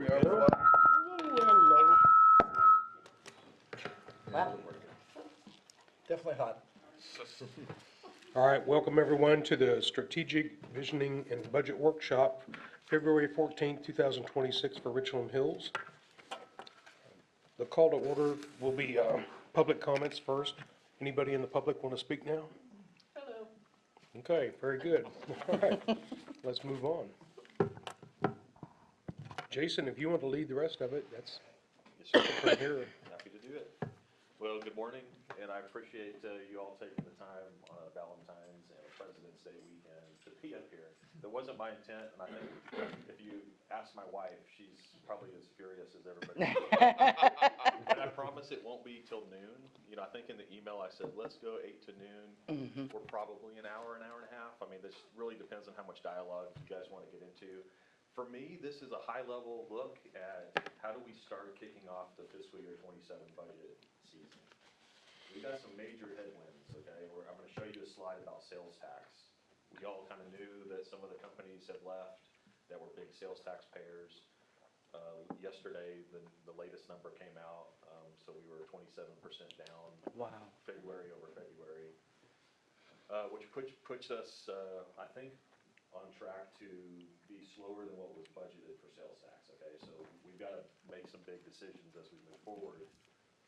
Hello. Hello. Well, definitely hot. All right, welcome everyone to the Strategic Visioning and Budget Workshop, February 14th, 2026 for Richland Hills. The call to order will be public comments first. Anybody in the public want to speak now? Hello. Okay, very good. All right, let's move on. Jason, if you want to lead the rest of it, that's Yes, sir. from here. Happy to do it. Well, good morning, and I appreciate you all taking the time on a Valentine's and a President's Day weekend to be up here. That wasn't my intent, and I think if you ask my wife, she's probably as furious as everybody else. And I promise it won't be till noon. You know, I think in the email I said, let's go 8 to noon. We're probably an hour and a half. I mean, this really depends on how much dialogue you guys want to get into. For me, this is a high-level look at how do we start kicking off the fiscal year 27 budget season. We've got some major headwinds, okay? I'm gonna show you a slide about sales tax. We all kind of knew that some of the companies had left that were big sales tax payers. Yesterday, the latest number came out, so we were 27% down. Wow. February over February, which puts us, I think, on track to be slower than what was budgeted for sales tax, okay? So we've got to make some big decisions as we move forward.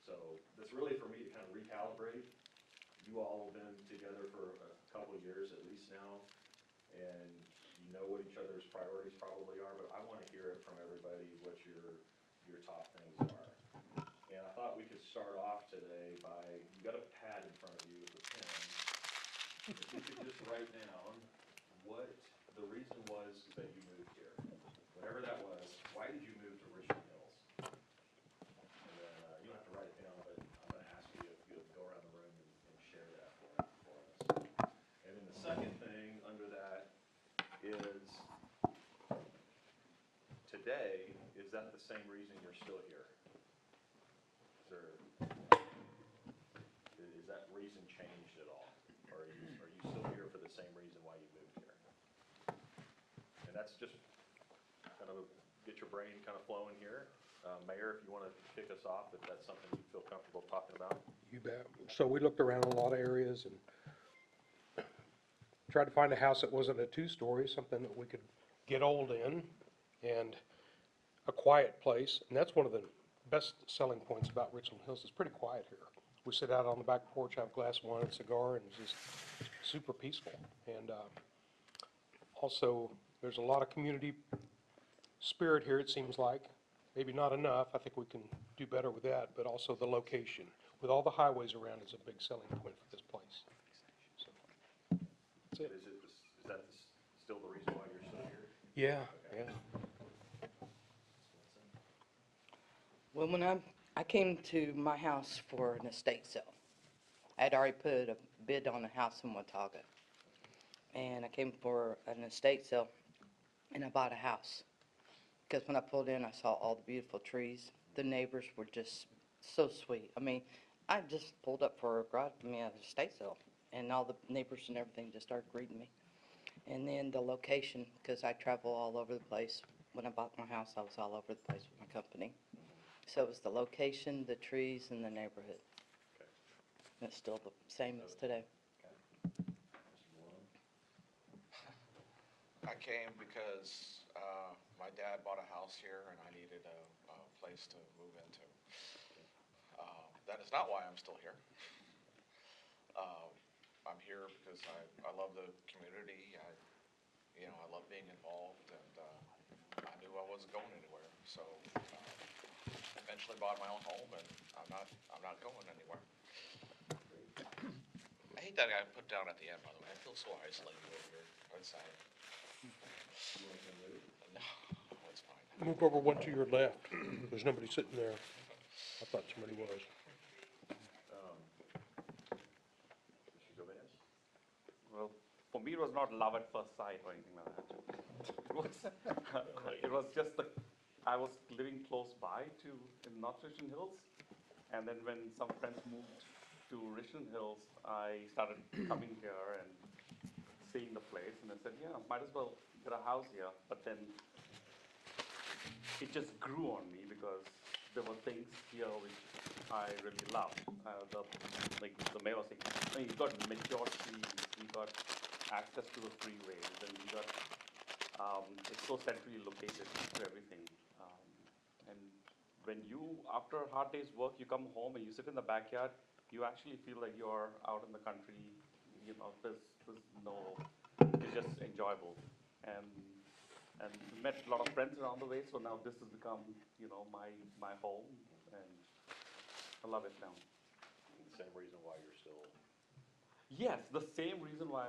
So that's really for me to kind of recalibrate. You all have been together for a couple of years at least now, and you know what each other's priorities probably are, but I want to hear it from everybody what your top things are. And I thought we could start off today by, you got a pad in front of you with a pen. If you could just write down what the reason was that you moved here. Whatever that was, why did you move to Richland Hills? And then, you don't have to write it down, but I'm gonna ask you if you'll go around the room and share that for us. And then the second thing under that is, today, is that the same reason you're still here? Is that reason changed at all? Or are you still here for the same reason why you moved here? And that's just kind of get your brain kind of flowing here. Mayor, if you want to kick us off, if that's something you feel comfortable talking about. You bet. So we looked around a lot of areas and tried to find a house that wasn't a two-story, something that we could get old in, and a quiet place. And that's one of the best selling points about Richland Hills. It's pretty quiet here. We sit out on the back porch, have a glass of wine and cigar, and it's just super peaceful. And also, there's a lot of community spirit here, it seems like. Maybe not enough. I think we can do better with that, but also the location. With all the highways around is a big selling point for this place. So, that's it. Is that still the reason why you're still here? Yeah, Okay. yeah. Well, when I came to my house for an estate sale, I had already put a bid on a house in Watauga. And I came for an estate sale, and I bought a house. Because when I pulled in, I saw all the beautiful trees. The neighbors were just so sweet. I mean, I just pulled up for an estate sale, and all the neighbors and everything just started greeting me. And then the location, because I travel all over the place. When I bought my house, I was all over the place with my company. So it was the location, the trees, and the neighborhood. Okay. And it's still the same as today. I came because my dad bought a house here and I needed a place to move into. That is not why I'm still here. I'm here because I love the community. I love being involved, and I knew I wasn't going anywhere. So eventually bought my own home, and I'm not going anywhere. I hate that I put down at the end, by the way. I feel so isolated over here. It's sad. No, it's fine. Move over one to your left. There's nobody sitting there. I thought somebody was. Mr. Gomez? Well, for me, it was not love at first sight or anything like that. It was just I was living close by in North Richland Hills, and then when some friends moved to Richland Hills, I started coming here and seeing the place, and I said, yeah, might as well get a house here. But then it just grew on me because there were things here which I really loved. Like the mayor was saying, you got mature trees, you got access to the freeways, and you got, it's so centrally located to everything. And when you, after a hard day's work, you come home and you sit in the backyard, you actually feel like you're out in the country, there's no, it's just enjoyable. And we met a lot of friends around the way, so now this has become, my home, and I love it now. Same reason why you're still, Yes, the same reason why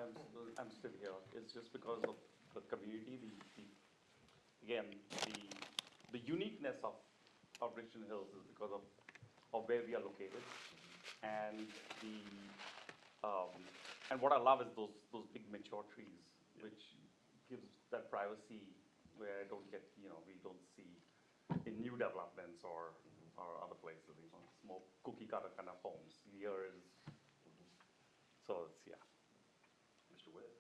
I'm still here is just because of the community, again, the uniqueness of Richland Hills is because of where we are located, and and what I love is those big mature trees, which gives that privacy where I don't get, we don't see in new developments or other places, it's more cookie cutter kind of homes. Here is, so it's, yeah. Mr. Witt.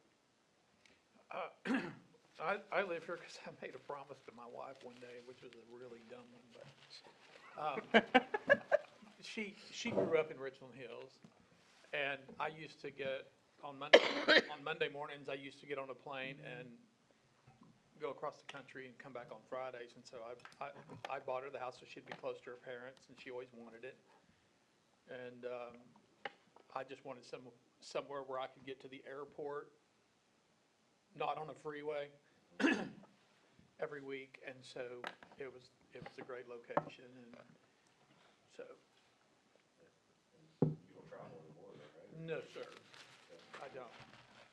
I live here because I made a promise to my wife one day, which was a really dumb one, but, she grew up in Richland Hills, and I used to get, on Monday mornings, I used to get on a plane and go across the country and come back on Fridays, and so I bought her the house so she'd be close to her parents, and she always wanted it. And, I just wanted somewhere where I could get to the airport, not on a freeway, every week, and so it was a great location, and so, You don't travel anymore, right? no, sir, I don't.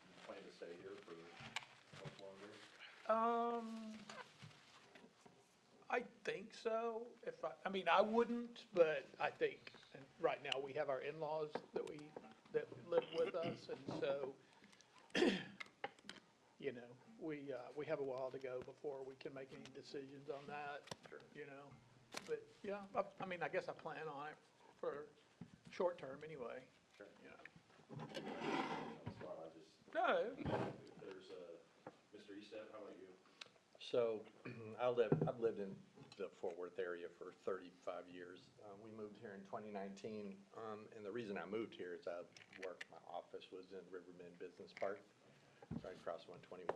You plan to stay here for much longer? I think so, I mean, I wouldn't, but I think, and right now, we have our in-laws that live with us, and so, we have a while to go before we can make any decisions on that, but, yeah, I mean, I guess I plan on it for short term anyway, Sure. you know. That's fine, I just, No, if there's, Mr. Easton, how about you? So, I've lived in the Fort Worth area for 35 years. We moved here in 2019, and the reason I moved here is my office was in Riverbend Business Park, right across 121.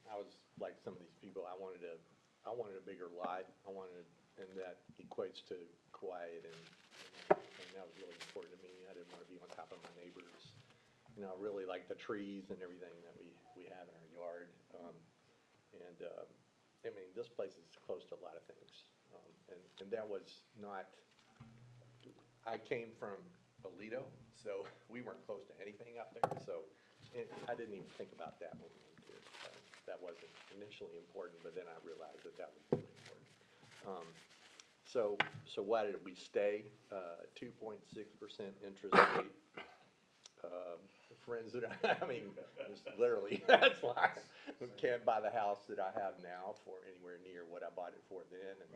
I was like some of these people, I wanted a bigger lot, and that equates to quiet, and that was really important to me. I didn't want to be on top of my neighbors. I really like the trees and everything that we have in our yard. I mean, this place is close to a lot of things. And that was not, I came from Aledo, so we weren't close to anything up there. So I didn't even think about that when we moved here. That wasn't initially important, but then I realized that was really important. So why did we stay? 2.6% interest rate. Friends that I mean, just literally, that's why I can't buy the house that I have now for anywhere near what I bought it for then. And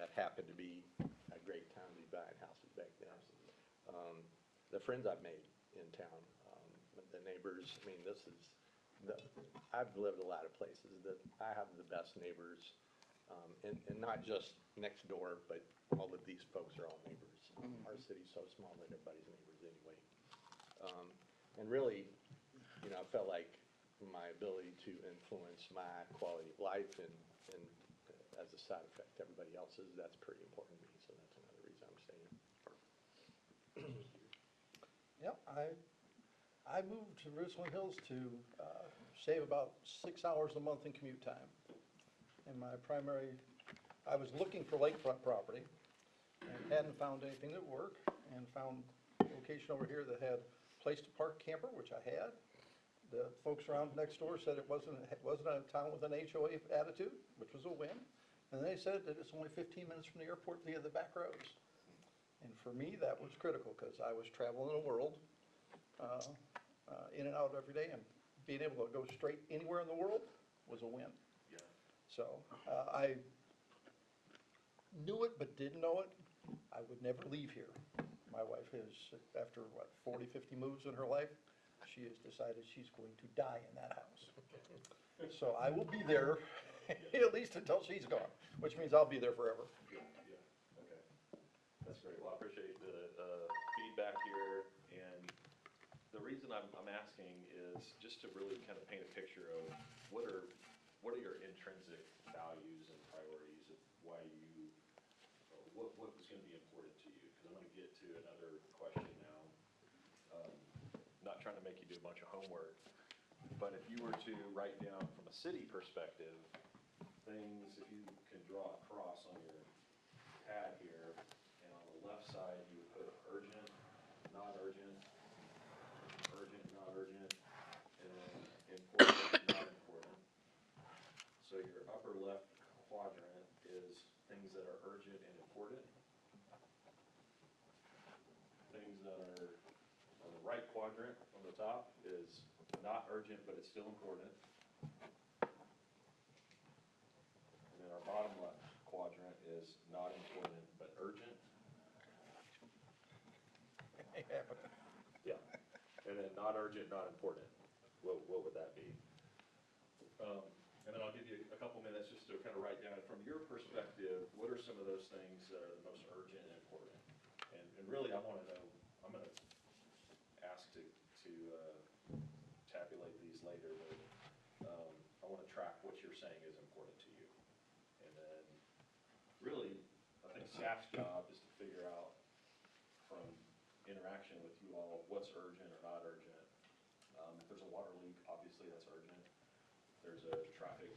that happened to be a great time to be buying houses back then. The friends I've made in town, the neighbors, I mean, I've lived a lot of places that I have the best neighbors, and not just next door, but all of these folks are all neighbors. Our city's so small that everybody's neighbors anyway. And really, I felt like my ability to influence my quality of life and as a side effect to everybody else's, that's pretty important to me, so that's another reason I'm staying. Yep, I moved to Richland Hills to save about 6 hours a month in commute time. And I was looking for lakefront property and hadn't found anything that worked, and found a location over here that had place to park camper, which I had. The folks around next door said it wasn't a town with an HOA attitude, which was a win. And they said that it's only 15 minutes from the airport via the back roads. And for me, that was critical, because I was traveling the world, in and out every day, and being able to go straight anywhere in the world was a win. Yeah. So, I knew it but didn't know it. I would never leave here. My wife is, after 40, 50 moves in her life, she has decided she's going to die in that house. So I will be there at least until she's gone, which means I'll be there forever. Yeah, okay. That's great. Well, I appreciate the feedback here, and the reason I'm asking is just to really kind of paint a picture of what are your intrinsic values and priorities of why you, what was gonna be important to you? Because I'm gonna get to another question now. Not trying to make you do a bunch of homework, but if you were to write down from a city perspective, things, if you can draw a cross on your pad here, and on the left side, you would put urgent, not urgent, urgent, not urgent, and then important, not important. So your upper left quadrant is things that are urgent and important. Things that are on the right quadrant on the top is not urgent, but it's still important. And then our bottom left quadrant is not important, but urgent. Yeah. And then not urgent, not important. What would that be? And then I'll give you a couple minutes just to kind of write down from your perspective, what are some of those things that are the most urgent and important? And really, I want to know, I'm going to ask to tabulate these later, but I want to track what you're saying is important to you. And then really, I think staff's job is to figure out from interaction with you all, what's urgent or not urgent. If there's a water leak, obviously that's urgent. If there's a traffic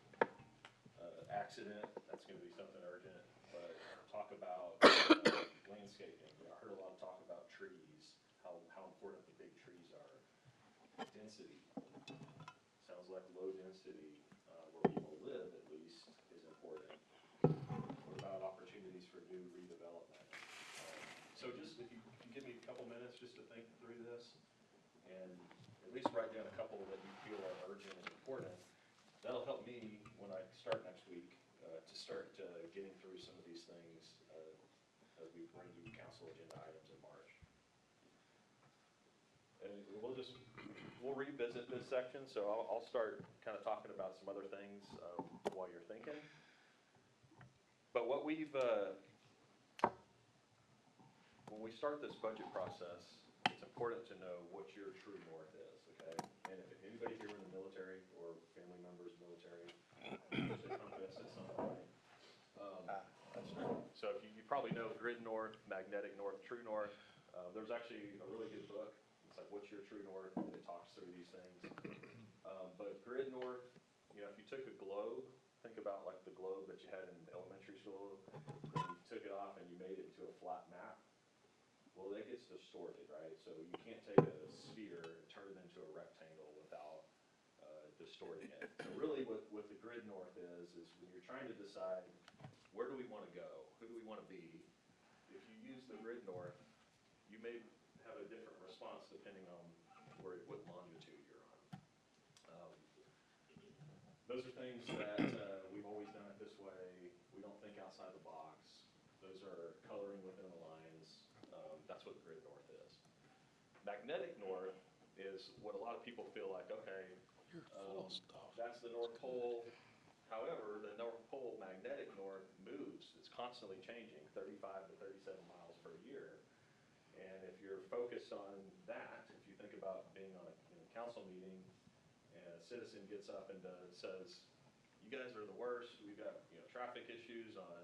accident, that's going to be something urgent. But talk about landscaping. I heard a lot of talk about trees, how important the big trees are. Density. Sounds like low density, where people live at least, is important. What about opportunities for new redevelopment? So just if you give me a couple minutes just to think through this, and at least write down a couple that you feel are urgent and important, that'll help me when I start next week to start getting through some of these things as we bring you council agenda items in March. And we'll revisit this section, so I'll start kind of talking about some other things while you're thinking. But what we've, when we start this budget process, it's important to know what your true north is, okay? And if anybody here in the military or family members military, there's a compass at some point. That's true. So if you probably know Grid North, Magnetic North, True North. There's actually a really good book. It's like, what's your true north? And it talks through these things. But Grid North, you know, if you took a globe, think about like the globe that you had in elementary school, and you took it off and you made it into a flat map. Well, that gets distorted, right? So you can't take a sphere and turn it into a rectangle without distorting it. So really what the Grid North is when you're trying to decide where do we want to go, who do we want to be, if you use the Grid North, you may have a different response depending on what longitude you're on. Those are things that we've always done it this way. We don't think outside the box. Those are coloring within the lines. That's what Grid North is. Magnetic North is what a lot of people feel like, okay, that's the North Pole. However, the North Pole magnetic north moves. It's constantly changing, 35 to 37 miles per year. And if you're focused on that, if you think about being on a council meeting and a citizen gets up and says, you guys are the worst, we've got traffic issues on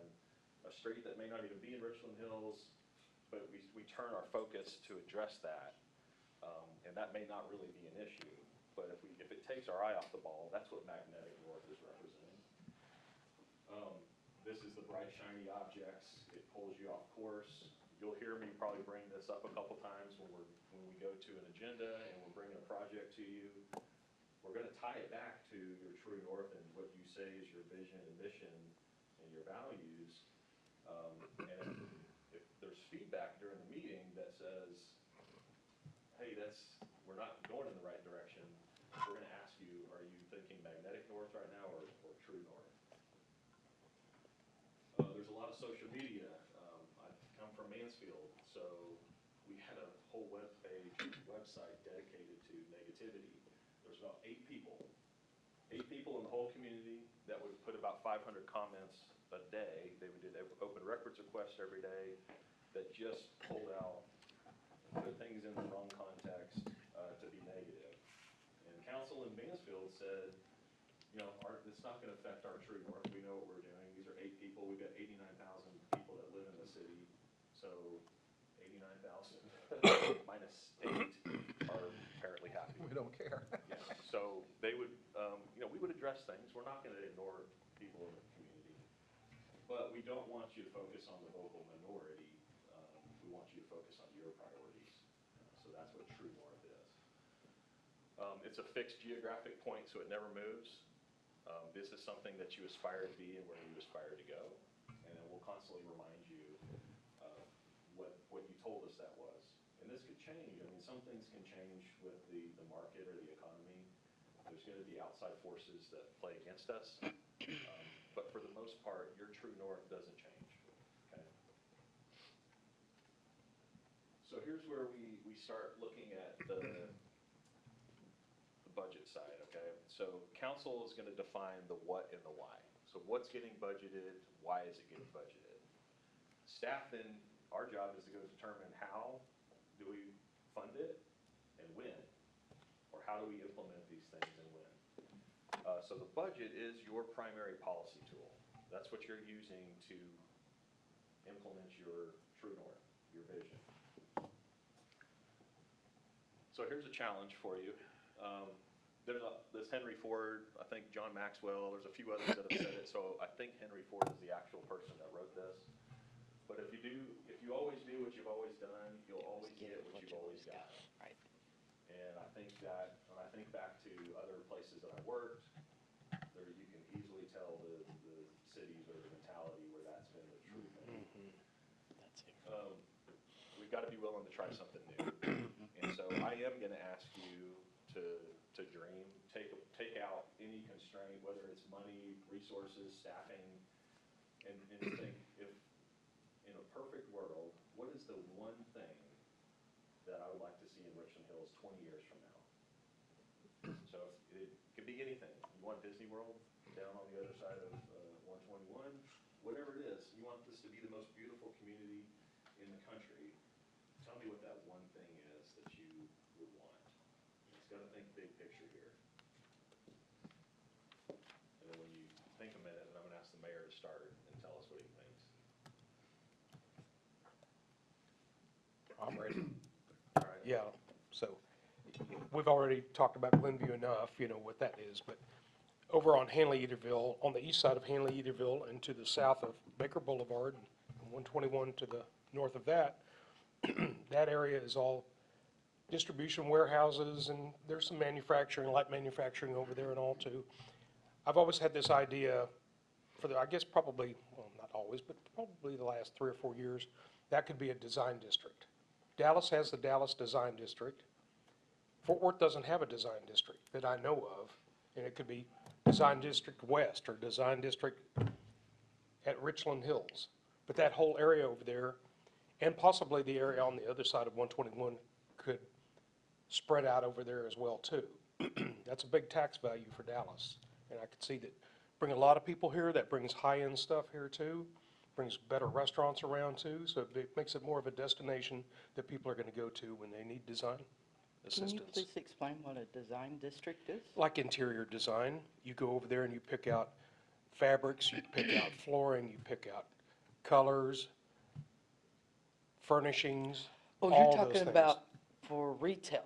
a street that may not even be in Richland Hills, but we turn our focus to address that, and that may not really be an issue. But if it takes our eye off the ball, that's what magnetic north is representing. This is the bright, shiny objects. It pulls you off course. You'll hear me probably bring this up a couple times when we go to an agenda and we're bringing a project to you. We're going to tie it back to your true north and what you say is your vision and mission and your values. And if there's feedback during the meeting that says, hey, we're not going in the right direction, we're going to ask you, are you thinking magnetic north right now or true north? There's a lot of social media. I come from Mansfield, so we had a whole website dedicated to negativity activity, there's about 8 people in the whole community that would put about 500 comments a day. They would do open records requests every day that just pulled out, put things in the wrong context to be negative. And council in Mansfield said, you know, it's not going to affect our true north. We know what we're doing. These are 8 people. We've got 89,000 people that live in the city. So 89,000 minus 8 are apparently happy. We don't care. Yeah, so they would, you know, we would address things. We're not gonna ignore people in the community. But we don't want you to focus on the vocal minority. We want you to focus on your priorities. So that's what True North is. It's a fixed geographic point, so it never moves. This is something that you aspire to be and where you aspire to go. And then we'll constantly remind you what you told us that was. And this could change. I mean, some things can change with the market or the economy. There's going to be outside forces that play against us. But for the most part, your true north doesn't change. Okay? So here's where we start looking at the budget side, okay? So council is going to define the what and the why. So what's getting budgeted? Why is it getting budgeted? Staff then, our job is to go determine how do we fund it and when, or how do we implement these things and when. So the budget is your primary policy tool. That's what you're using to implement your true north, your vision. So here's a challenge for you. There's Henry Ford, I think John Maxwell, there's a few others that have said it, so I think Henry Ford is the actual person that wrote this. But if you always do what you've always done, you'll always get what you've always got. Right. And I think that, when I think back to other places that I worked, there you can easily tell the cities or the mentality where that's been the true thing. That's it. We've got to be willing to try something new. And so I am going to ask you to dream, take out any constraint, whether it's money, resources, staffing, and think, if in a perfect world, what is the one thing that I would like to see in Richland Hills 20 years from now? So it could be anything. You want Disney World down on the other side of 121, whatever it is. You want this to be the most beautiful community in the country. Tell me what that one thing is that you would want. It's got to think big picture here. And then when you think a minute, then I'm going to ask the mayor to start and tell us what he thinks. I'm ready. All right. Yeah, so we've already talked about Glenview enough, you know what that is, but over on Hanley-Ederville, on the east side of Hanley-Ederville and to the south of Baker Boulevard, and 121 to the north of that, that area is all distribution warehouses, and there's some manufacturing, light manufacturing over there and all too. I've always had this idea for the, I guess probably, well, not always, but probably the last 3 or 4 years, that could be a design district. Dallas has the Dallas Design District. Fort Worth doesn't have a design district that I know of, and it could be Design District West or Design District at Richland Hills. But that whole area over there, and possibly the area on the other side of 121, could spread out over there as well too. That's a big tax value for Dallas, and I could see that bring a lot of people here. That brings high-end stuff here too, brings better restaurants around too, so it makes it more of a destination that people are going to go to when they need design Can you assistance. please explain what a design district is? Like interior design, you go over there and you pick out fabrics, you pick out flooring, you pick out colors, furnishings, Oh, all you're those talking things. about for retail.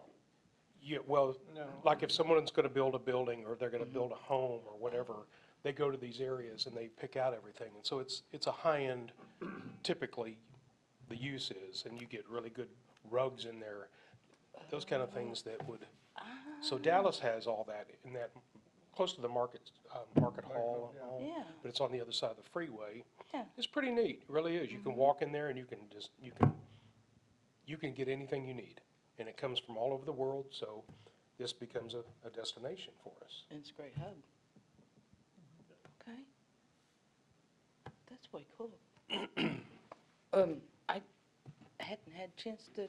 Yeah, well, No. like if someone's gonna build a building, or they're gonna build a home, or whatever, they go to these areas and they pick out everything, and so it's a high-end, typically, the use is, and you get really good rugs in there, those kind of things that would, so Dallas has all that in that, close to the market hall and all. Yeah. But it's on the other side of the freeway. Yeah. It's pretty neat, it really is. You can walk in there and you can get anything you need. And it comes from all over the world, so this becomes a destination for us. And it's a great hub. Okay. That's way cool. I hadn't had a chance to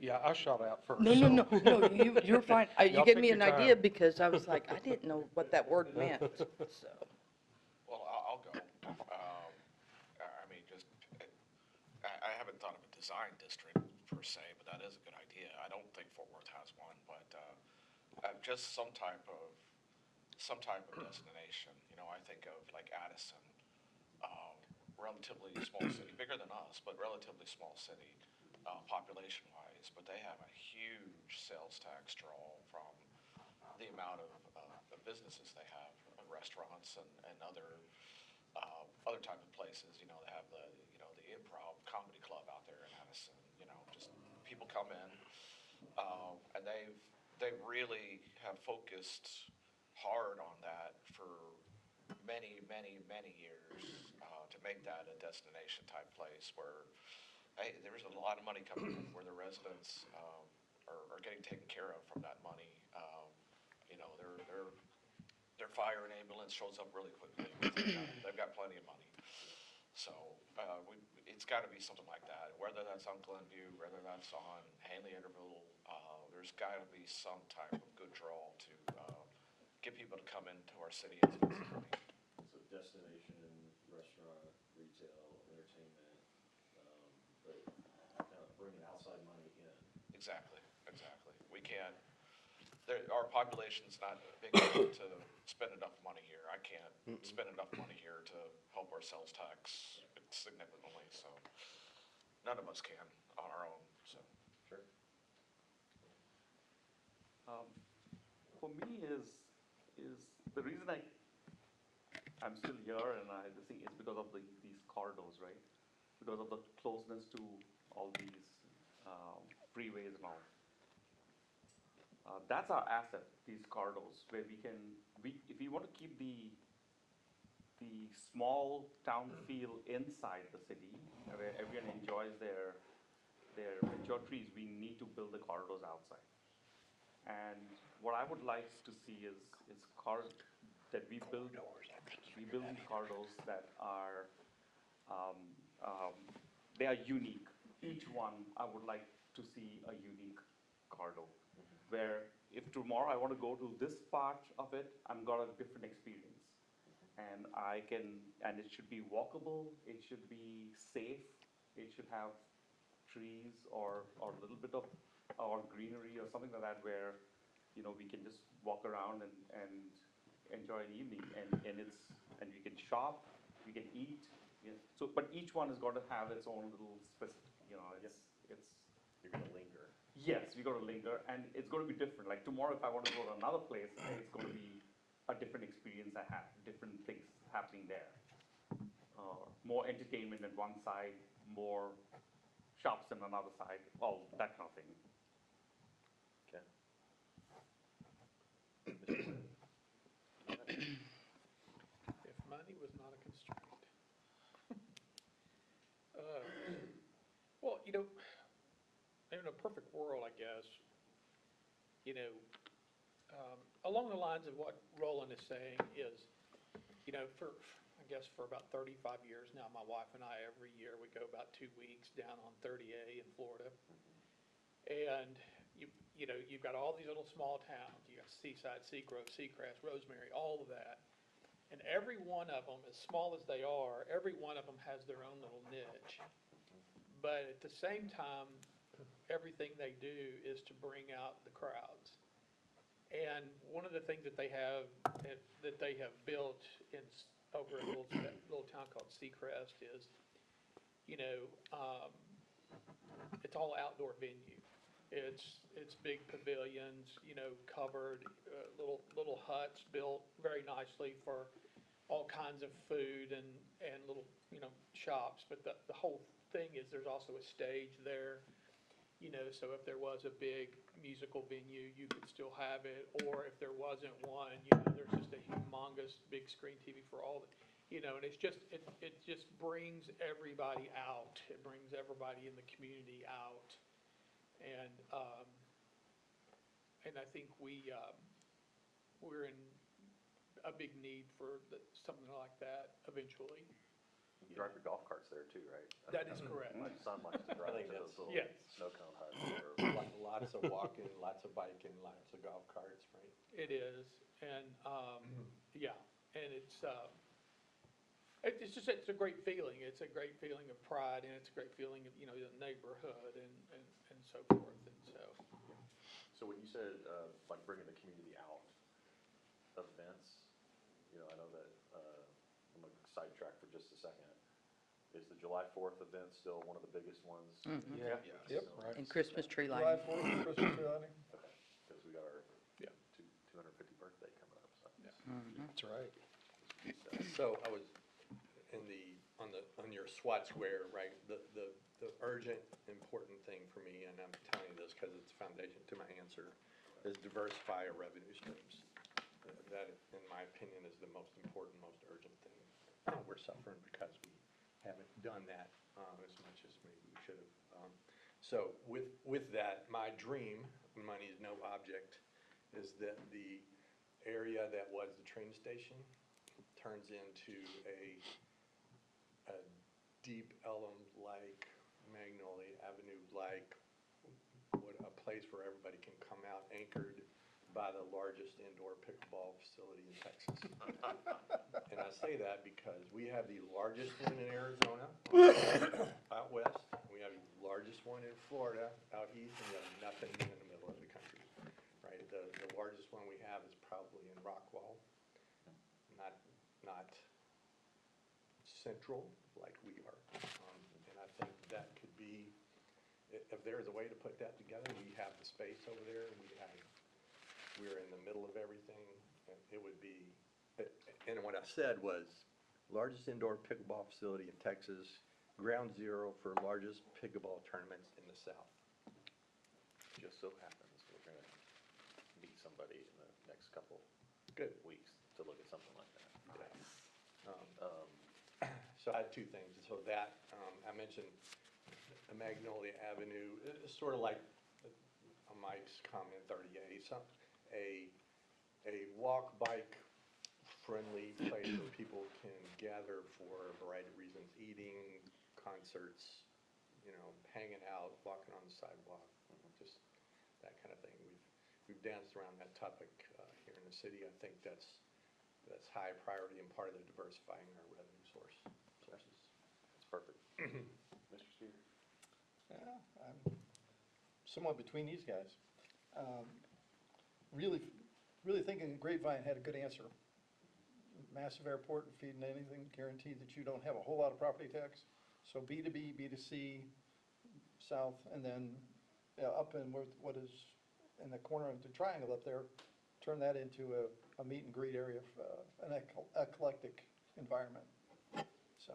Yeah, I shot out first. No, no, so- no, no, you're fine. You Y'all gave take me your an idea time. because I was like, I didn't know what that word meant, so. Well, I'll go. I mean, just, I haven't thought of a design district per se, but that is a good idea. I don't think Fort Worth has one, but, just some type of destination. You know, I think of like Addison, relatively small city, bigger than us, but relatively small city, population-wise, but they have a huge sales tax draw from the amount of businesses they have, restaurants and other type of places. You know, they have the Improv Comedy Club out there in Addison. You know, just people come in, and they really have focused hard on that for many, many, many years, to make that a destination type place where, hey, there's a lot of money coming in, where the residents, are getting taken care of from that money. You know, their fire and ambulance shows up really quickly. They've got plenty of money. So, it's gotta be something like that, whether that's on Glenview, whether that's on Hanley Interville, there's gotta be some type of good draw to, get people to come into our city and spend some money. So destination, restaurant, retail, entertainment, but kind of bringing outside money in. Exactly. We can't, our population's not big enough to spend enough money here. I can't spend enough money here to help our sales tax significantly, so none of us can on our own, so. Sure. For me is the reason I'm still here and the thing is because of these corridors, right? Because of the closeness to all these freeways and all. That's our asset, these corridors, where if we want to keep the small town feel inside the city, where everyone enjoys their mature trees, we need to build the corridors outside. And what I would like to see is that we build these corridors that are, they are unique. Each one, I would like to see a unique corridor, where if tomorrow I want to go to this part of it, I'm got a different experience. And and it should be walkable, it should be safe, it should have trees or a little bit of, or greenery or something like that where, you know, we can just walk around and enjoy an evening and we can shop, we can eat. Yeah. So, but each one has got to have its own little specific, you know, it's. You're gonna linger. Yes, we got to linger, and it's going to be different. Like tomorrow, if I want to go to another place, it's going to be a different experience. I have different things happening there. More entertainment on one side, more shops on another side, all that kind of thing. Okay. If money was not a constraint. Well, you know, in a perfect world, I guess, you know, along the lines of what Roland is saying is, you know, I guess for about 35 years now, my wife and I, every year, we go about 2 weeks down on 30A in Florida. And you know, you've got all these little small towns. You got Seaside, Seagrove, Seacrest, Rosemary, all of that. And every one of them, as small as they are, every one of them has their own little niche. But at the same time, everything they do is to bring out the crowds. And one of the things that they have built over in a little town called Seacrest is, you know, it's all outdoor venue. It's big pavilions, you know, covered, little huts built very nicely for all kinds of food and little, you know, shops. But the whole thing is there's also a stage there, you know, so if there was a big musical venue, you could still have it. Or if there wasn't one, you know, there's just a humongous big screen TV for all the, you know, and it just brings everybody out. It brings everybody in the community out. And I think we're in a big need for something like that eventually. You drive your golf carts there too, right? That is correct. My son likes to drive think to that's- those little Yes. snow cone huts or Lots of walking, lots of biking, lots of golf carts, right? It is, and, yeah, and it's just, it's a great feeling. It's a great feeling of pride, and it's a great feeling of, the neighborhood and so forth, and so. So when you said, like bringing the community out events, I know that, I'm gonna sidetrack for just a second. Is the July 4th event still one of the biggest ones? Yeah. Yep, right. And Christmas tree July lighting. 4th, Christmas tree lighting. Okay, because we got our Yeah. 250th birthday coming up, so. That's right. So I was on your SWAT square, right, the urgent, important thing for me, and I'm telling you this because it's the foundation to my answer, is diversify our revenue streams. That, in my opinion, is the most important, most urgent thing. We're suffering because we haven't done that as much as maybe we should have. So with that, my dream, money is no object, is that the area that was the train station turns into a deep Elm-like, Magnolia Avenue-like, a place where everybody can come out anchored by the largest indoor pickleball facility in Texas. And I say that because we have the largest one in Arizona, out west. We have the largest one in Florida, out east, and we have nothing in the middle of the country, right? The largest one we have is probably in Rockwall, not central like we are. And I think that could be, if there's a way to put that together, we have the space over there, we're in the middle of everything, and it would be, and what I said was, largest indoor pickleball facility in Texas, ground zero for largest pickleball tournaments in the South. Just so happens we're gonna meet somebody in the next couple Good. weeks to look at something like that. So I had two things. So that, I mentioned Magnolia Avenue, it's sort of like Mike's comment, 30A, a walk, bike friendly place where people can gather for a variety of reasons, eating, concerts, hanging out, walking on the sidewalk, just that kind of thing. We've danced around that topic here in the city. I think that's high priority and part of the diversifying our revenue sources. That's perfect. Mr. Steer? Yeah, I'm somewhat between these guys. Really thinking Grapevine had a good answer. Massive airport and feeding anything, guaranteed that you don't have a whole lot of property tax. So B2B, B2C, south, and then up in what is in the corner of the triangle up there, turn that into a meet and greet area, an eclectic environment. So,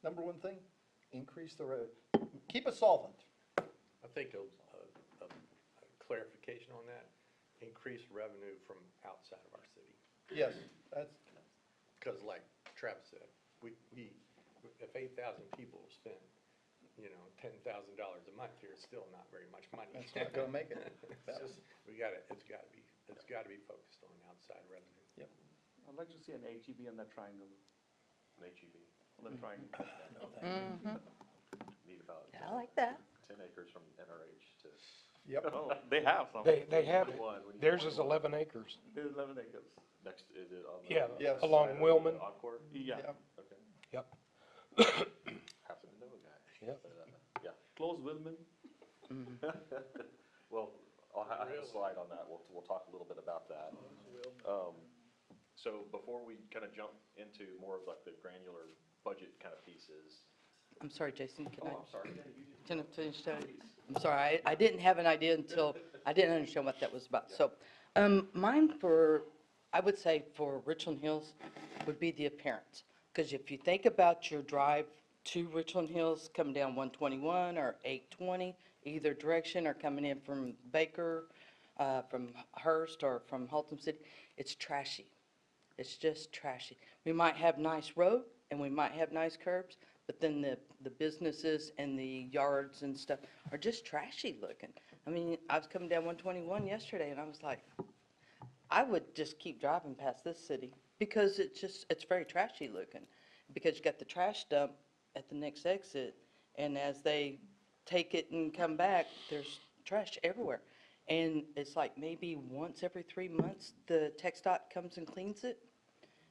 number one thing, increase keep it solvent. I think a clarification on that, increase revenue from outside of our city. Yes, that's, Because like Travis said, if 8,000 people spend, $10,000 a month here, it's still not very much money. that's not gonna make it. It's just, it's gotta be focused on outside revenue. Yep. I'd like to see an HEB on that triangle, An HEB, on the triangle. need about I like that. 10 acres from NRH to. Yep. Oh, they have some. They have it. One, we need Theirs one is more. 11 acres. There's 11 acres. Next, is it on the? Yeah, Yes. along side of Willman. Encore? Yeah, Yep. Okay. Yep. Happen to know a guy. Yep. But, yeah. close Wilman. Well, I have a slide on that. We'll talk a little bit about that. So before we kind of jump into more of like the granular budget kind of pieces. I'm sorry, Jason, Oh, I'm sorry. can I finish that? I'm sorry, I didn't have an idea until, I didn't understand what that was about. So, mine I would say for Richland Hills would be the appearance. Because if you think about your drive to Richland Hills, coming down 121 or 820, either direction, or coming in from Baker, from Hearst, or from Haltom City, it's trashy. It's just trashy. We might have nice road, and we might have nice curbs, but then the businesses and the yards and stuff are just trashy looking. I mean, I was coming down 121 yesterday, and I was like, I would just keep driving past this city Because it's very trashy looking. Because you got the trash dump at the next exit, and as they take it and come back, there's trash everywhere. And it's like maybe once every 3 months, the TxDOT comes and cleans it.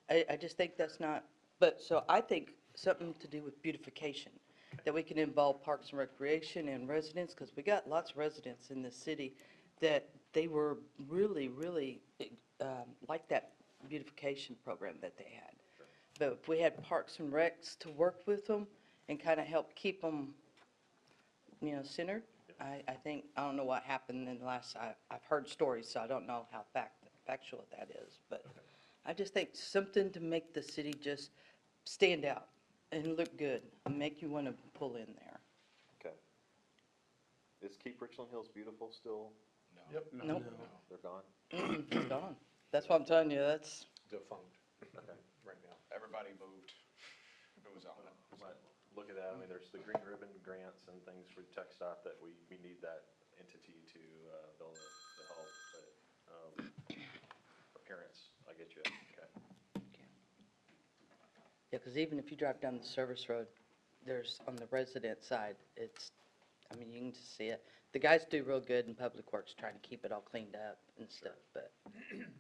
I just think that's not, but, so I think something to do with beautification, that we can involve Parks and Recreation and residents, because we got lots of residents in this city that they were really, really, like that beautification program that they had. But if we had Parks and Recs to work with them and kind of help keep them, centered, I think, I don't know what happened in the last, I've heard stories, so I don't know how factual that is, but I just think something to make the city just stand out and look good, and make you want to pull in there. Okay. Is Keep Richland Hills Beautiful still, Yep. Nope, they're gone? it's gone. That's what I'm telling you, that's, Defunct Okay. right now. Everybody moved who was on it. We might look at that. I mean, there's the green ribbon grants and things for TxDOT that we need that entity to, be able to help, but, appearance, I get you, okay. yeah, because even if you drive down the service road, there's, on the resident side, it's, I mean, you can just see it. The guys do real good in Public Works trying to keep it all cleaned up and stuff, but,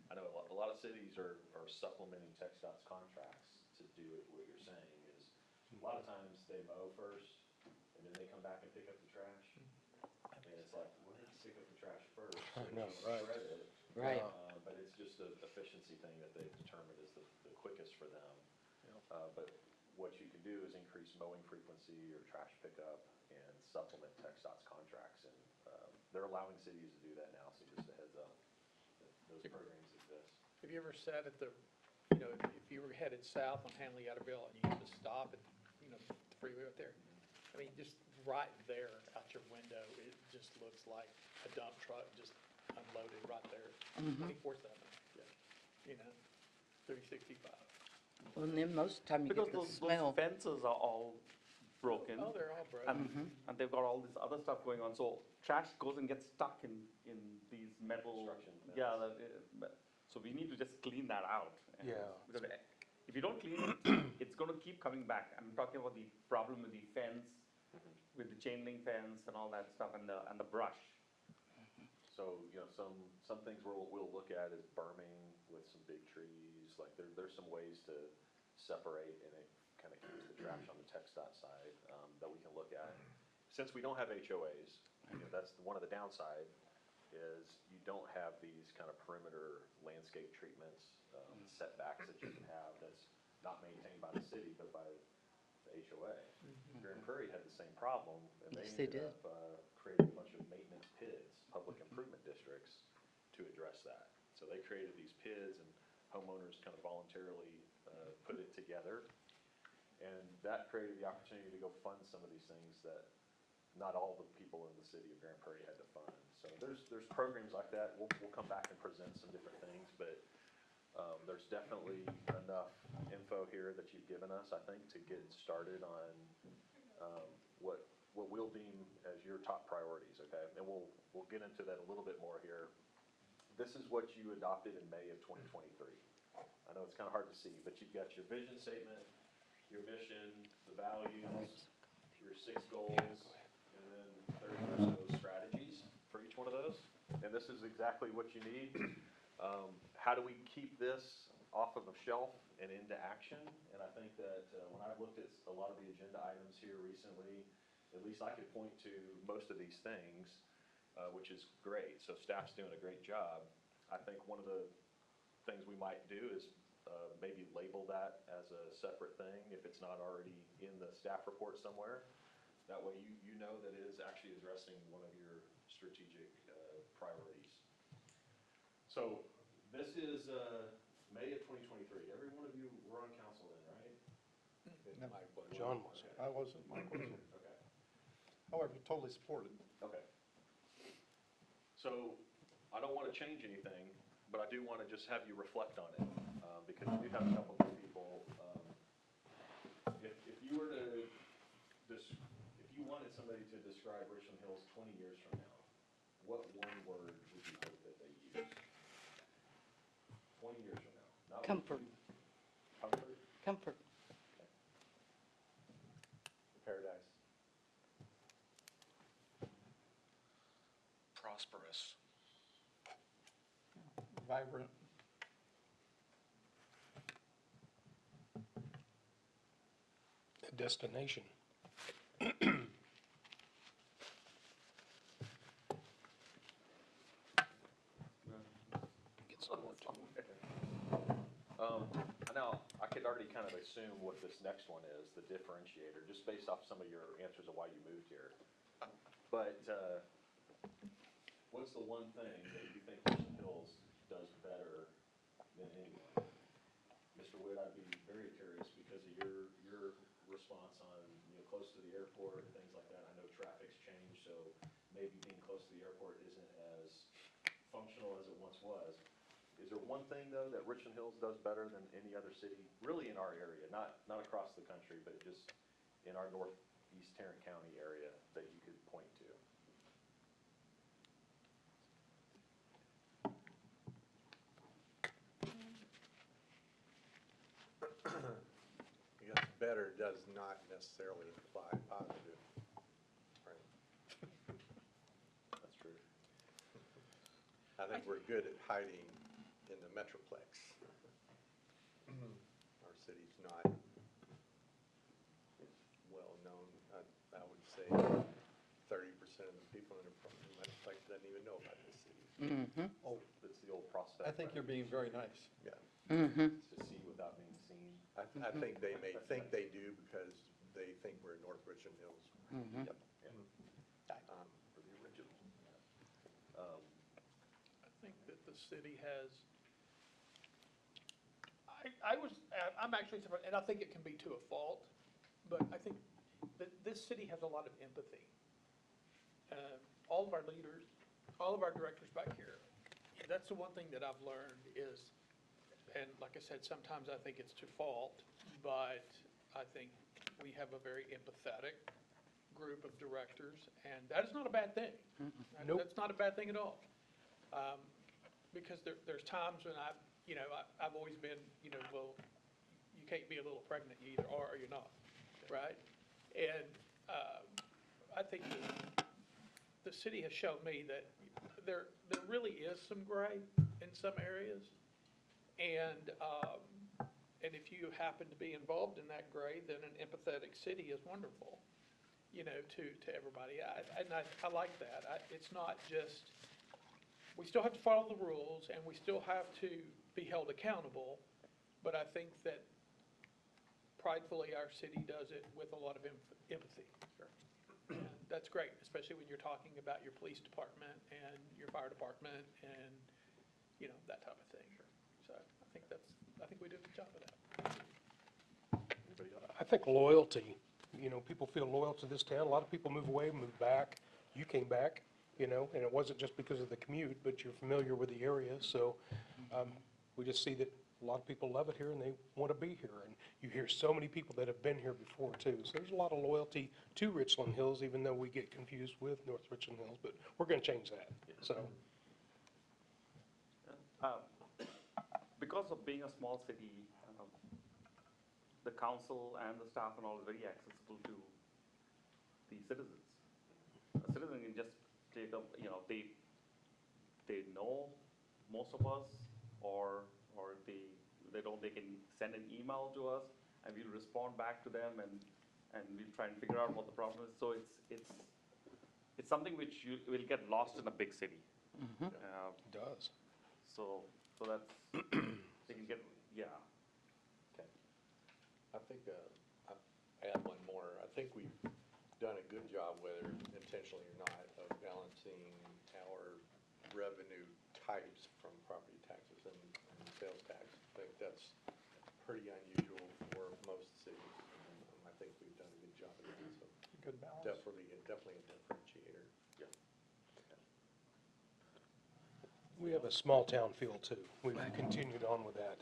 I know a lot of cities are supplementing TxDOT's contracts to do what you're saying is, a lot of times they mow first, and then they come back and pick up the trash. And it's like, well, let's pick up the trash first. So I know, you right. Shred it. right. But it's just an efficiency thing that they've determined is the quickest for them. But what you can do is increase mowing frequency or trash pickup and supplement TxDOT's contracts. And they're allowing cities to do that now, so just a heads up, that those programs exist. Have you ever sat at the, if you were headed south on Hanley Atterville and you used to stop at, the freeway right there? I mean, just right there out your window, it just looks like a dump truck just unloaded right there, 24/7. Yeah. 365. Well, and then most of the time you Because get the those smell. fences are all broken. Oh, they're all broken. And they've got all this other stuff going on, so trash goes and gets stuck in these metal. Construction vents. Yeah, so we need to just clean that out. And Yeah. Because if you don't clean it, it's gonna keep coming back. I'm talking about the problem with the fence, with the chain link fence and all that stuff, and the brush. So, some things we'll look at is berming with some big trees, like there's some ways to separate and it kind of keeps the trash on the TxDOT side, that we can look at. Since we don't have HOAs, that's one of the downside, is you don't have these kind of perimeter landscape treatments, setbacks that you can have that's not maintained by the city, but by the HOA. Grand Prairie had the same problem, and they Yes, they ended did. up creating a bunch of maintenance PIDs, public improvement districts, to address that. So they created these PIDs, and homeowners kind of voluntarily put it together. And that created the opportunity to go fund some of these things that not all the people in the city of Grand Prairie had to fund. So there's programs like that. We'll come back and present some different things, but there's definitely enough info here that you've given us, I think, to get started on what we'll deem as your top priorities, okay? And we'll get into that a little bit more here. This is what you adopted in May of 2023. I know it's kind of hard to see, but you've got your vision statement, your mission, the values, your 6 goals, and then 30 or so strategies for each one of those. And this is exactly what you need. How do we keep this off of a shelf and into action? And I think that when I've looked at a lot of the agenda items here recently, at least I could point to most of these things, which is great. So staff's doing a great job. I think one of the things we might do is maybe label that as a separate thing if it's not already in the staff report somewhere. That way you know that it is actually addressing one of your strategic priorities. So this is May of 2023. Every one of you were on council then, right? John was. I wasn't, Mike wasn't. Okay. However, totally supported. Okay. So I don't want to change anything, but I do want to just have you reflect on it, because you do have a couple of people. If you were to, if you wanted somebody to describe Richland Hills 20 years from now, what one word would you hope that they use? 20 years from now. Not what Comfort. you- Comfort. Paradise. Prosperous. Vibrant. A destination. Get some more too. Now, I could already kind of assume what this next one is, the differentiator, just based off some of your answers of why you moved here. But, what's the one thing that you think Richland Hills does better than anyone? Mr. Wood, I'd be very curious because of your response on, close to the airport and things like that. I know traffic's changed, so maybe being close to the airport isn't as functional as it once was. Is there one thing, though, that Richland Hills does better than any other city, really in our area, not across the country, but just in our northeast Tarrant County area that you could point to? I guess better does not necessarily imply positive, right? That's true. I think we're good at hiding in the metroplex. Our city's not well-known. I would say 30% of the people in the metroplex doesn't even know about this city. Mm-hmm. Oh, It's the old prospect. I think you're being very nice. Yeah. Mm-hmm. It's to see without being seen. I think they may think they do because they think we're in North Richland Hills. Mm-hmm. Yep, yeah. For the original. I think that the city has, I'm actually surprised, and I think it can be to a fault, but I think that this city has a lot of empathy. All of our leaders, all of our directors back here, that's the one thing that I've learned is, and like I said, sometimes I think it's to fault, but I think we have a very empathetic group of directors, and that is not a bad thing. Nope. That's not a bad thing at all. Because there's times when I've always been, well, you can't be a little pregnant, you either are or you're not, right? And I think the city has shown me that there really is some gray in some areas. And if you happen to be involved in that gray, then an empathetic city is wonderful, to everybody. And I like that. It's not just, we still have to follow the rules and we still have to be held accountable, but I think that pridefully our city does it with a lot of empathy. And that's great, especially when you're talking about your police department and your fire department and, that type of thing. So I think we do a good job of that. I think loyalty, people feel loyal to this town. A lot of people move away, move back. You came back, and it wasn't just because of the commute, but you're familiar with the area. So we just see that a lot of people love it here and they want to be here. And you hear so many people that have been here before too. So there's a lot of loyalty to Richland Hills, even though we get confused with North Richland Hills, but we're going to change that. So Because of being a small city, the council and the staff and all is very accessible to the citizens. A citizen can just take up, they know most of us, or they can send an email to us, and we'll respond back to them, and we'll try and figure out what the problem is. So it's something which will get lost in a big city. it does. So that's, they can get, yeah. Okay. I think, I'll add one more. I think we've done a good job, whether intentionally or not, of balancing our revenue types from property taxes and sales tax. I think that's pretty unusual for most cities. I think we've done a good job of that, so Good balance. definitely a differentiator. We have a small town feel too. We've continued on with that.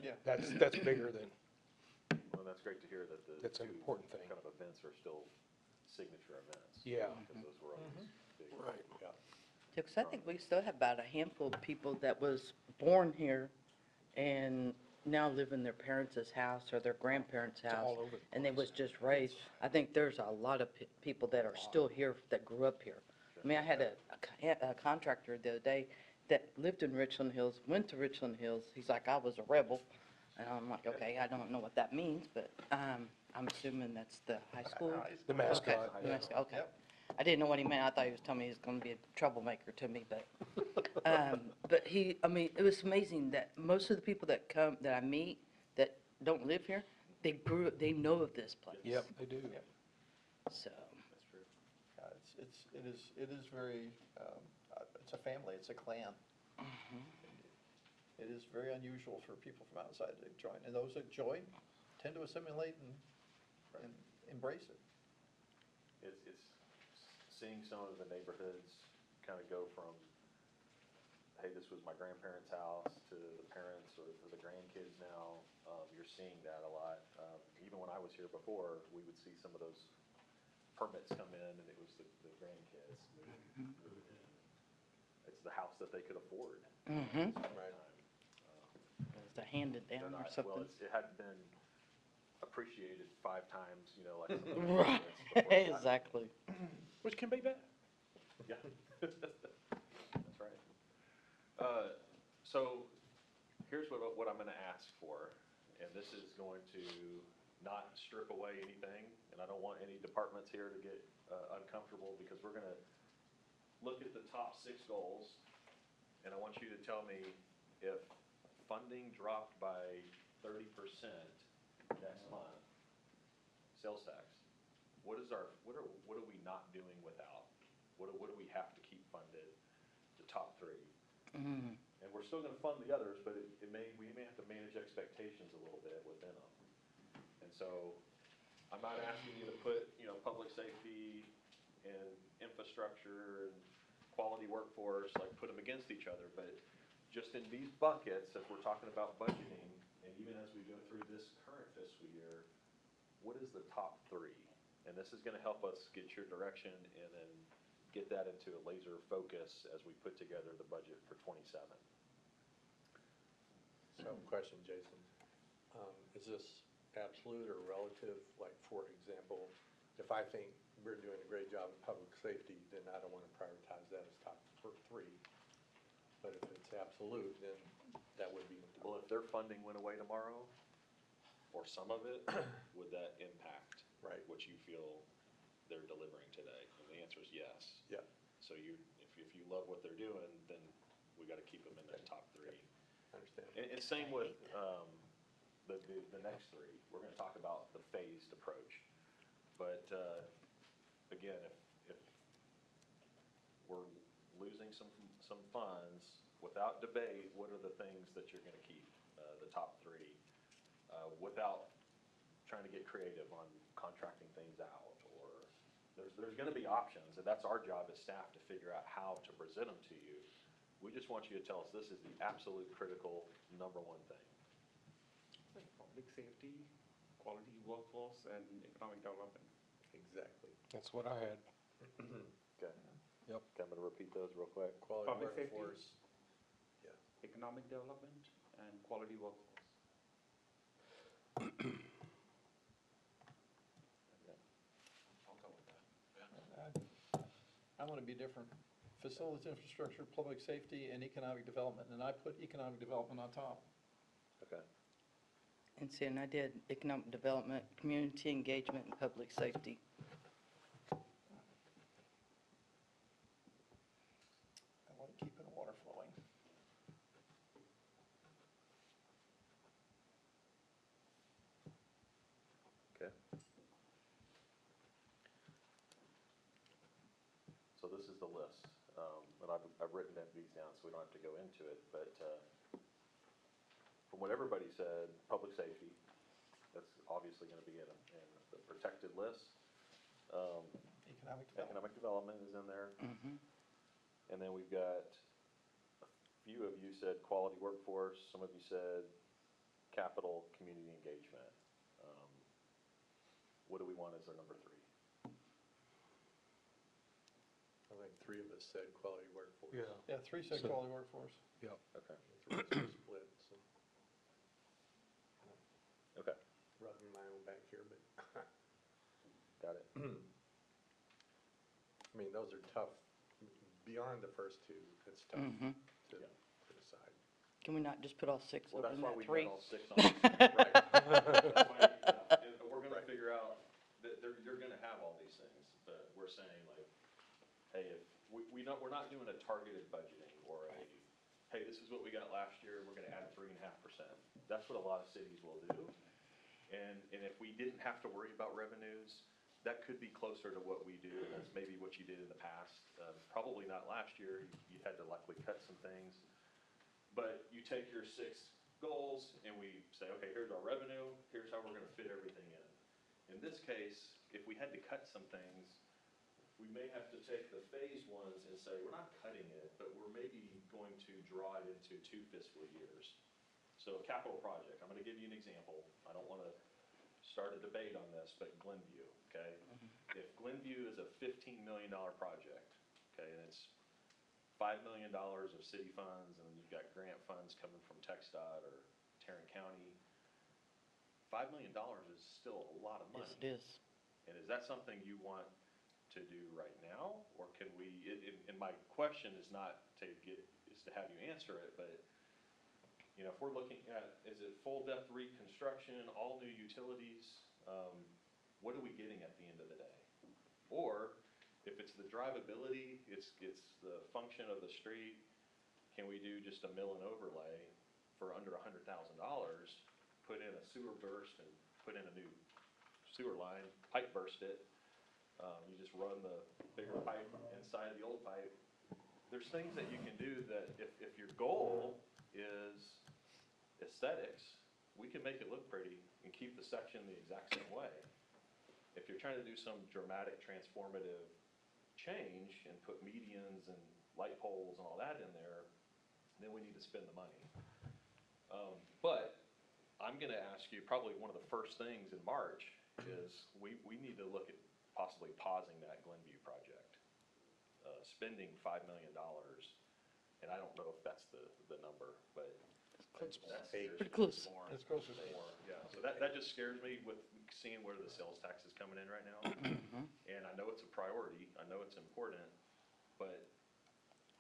Yeah. That's bigger than, Well, that's great to hear that the That's an two important thing. kind of events are still signature events. Yeah. Because those were always big. right. Yeah. Because I think we still have about a handful of people that was born here and now live in their parents' house or their grandparents' It's house, all over the and they place. was just raised. I think there's a lot of people that are still here that grew up here. I mean, I had a contractor the other day that lived in Richland Hills, went to Richland Hills. He's like, I was a rebel. And I'm like, okay, I don't know what that means, but, I'm assuming that's the high school? The Okay, mascot. the mascot, okay. Yep. I didn't know what he meant. I thought he was telling me he was gonna be a troublemaker to me, but I mean, it was amazing that most of the people that come, that I meet, that don't live here, they know of this place. Yep, they do. So, That's true. It is very, it's a family, it's a clan. It is very unusual for people from outside to join, and those that join tend to assimilate and embrace it. It's seeing some of the neighborhoods kind of go from, hey, this was my grandparents' house, to the parents or the grandkids now. You're seeing that a lot. Even when I was here before, we would see some of those permits come in, and it was the grandkids moving in. It's the house that they could afford. Right. it's a handed They're down or not- something. Well, it hadn't been appreciated 5 times, you know, like some of the Right, permits before that. exactly. Which can be bad. Yeah, that's right. So here's what I'm gonna ask for, and this is going to not strip away anything, and I don't want any departments here to get uncomfortable, because we're gonna look at the top 6 goals, and I want you to tell me if funding dropped by 30% next month, sales tax, what are we not doing without? What do we have to keep funded, the top 3? And we're still gonna fund the others, but we may have to manage expectations a little bit within them. And so, I'm not asking you to put, you know, public safety and infrastructure and quality workforce, like, put them against each other, but just in these buckets, as we're talking about budgeting, and even as we go through this current fiscal year, what is the top 3? And this is gonna help us get your direction and then get that into a laser focus as we put together the budget for '27. So, question, Jason. Is this absolute or relative? Like, for example, if I think we're doing a great job in public safety, then I don't want to prioritize that as top 3. But if it's absolute, then that would be. Well, if their funding went away tomorrow, or some of it, would that impact Right. what you feel they're delivering today? And the answer is yes. Yeah. So if you love what they're doing, then we gotta keep them in that top 3. I understand. And same with, the next 3. We're gonna talk about the phased approach. But, again, if we're losing some funds, without debate, what are the things that you're gonna keep, the top 3? Without trying to get creative on contracting things out, or, there's gonna be options, and that's our job as staff to figure out how to present them to you. We just want you to tell us this is the absolute critical number 1 thing. Public safety, quality workforce, and economic development. Exactly. That's what I had. Okay. Yep. Okay, I'm gonna repeat those real quick. Quality Public safety. workforce. Yeah. Economic development and quality workforce. I'll go with that. I want to be different. Facilities, infrastructure, public safety, and economic development, and I put economic development on top. Okay. And see, and I did economic development, community engagement, and public safety. I want to keep the water flowing. Okay. So this is the list, and I've written these down so we don't have to go into it, but, from what everybody said, public safety, that's obviously gonna be in the protected list. Economic development. Economic development is in there, and then we've got, a few of you said quality workforce, some of you said capital community engagement. What do we want as our number 3? I think 3 of us said quality workforce. Yeah, 3 said quality workforce. Yep. Okay. 3 is split, so. rubbing my own back here, but, Got it. I mean, those are tough. Beyond the first two, it's tough Mhm. to Yeah. decide. Can we not just put all six Well, over that's in why that we three? got all 6 on. Right. That's why, yeah, and we're gonna Right. figure out that you're gonna have all these things, but we're saying like, hey, if, we're not doing a targeted budgeting or a, hey, this is what we got last year, we're gonna add 3.5%. That's what a lot of cities will do. And if we didn't have to worry about revenues, that could be closer to what we do, and that's maybe what you did in the past. Probably not last year, you had to likely cut some things. But you take your 6 goals and we say, okay, here's our revenue, here's how we're gonna fit everything in. In this case, if we had to cut some things, we may have to take the phase ones and say, we're not cutting it, but we're maybe going to draw it into 2 fiscal years. So a capital project, I'm gonna give you an example. I don't wanna start a debate on this, but Glenview, okay? If Glenview is a $15 million project, okay, and it's $5 million of city funds, and then you've got grant funds coming from TxDOT or Tarrant County, $5 million is still a lot of money. Yes, it is. And is that something you want to do right now, or can we, and my question is not is to have you answer it, but, you know, if we're looking at, is it full depth reconstruction, all new utilities, what are we getting at the end of the day? Or, if it's the drivability, it's the function of the street, can we do just a mill and overlay for under $100,000, put in a sewer burst and put in a new sewer line, pipe burst it, you just run the bigger pipe inside the old pipe. There's things that you can do that if your goal is aesthetics, we can make it look pretty and keep the section the exact same way. If you're trying to do some dramatic transformative change and put medians and light poles and all that in there, then we need to spend the money. But I'm gonna ask you, probably one of the first things in March is we need to look at possibly pausing that Glenview project. Spending $5 million, and I don't know if that's the number, but that scares me. Pretty close. More. It's close to More, yeah, so that just scares me with seeing where the sales tax is coming in right now. And I know it's a priority, I know it's important, but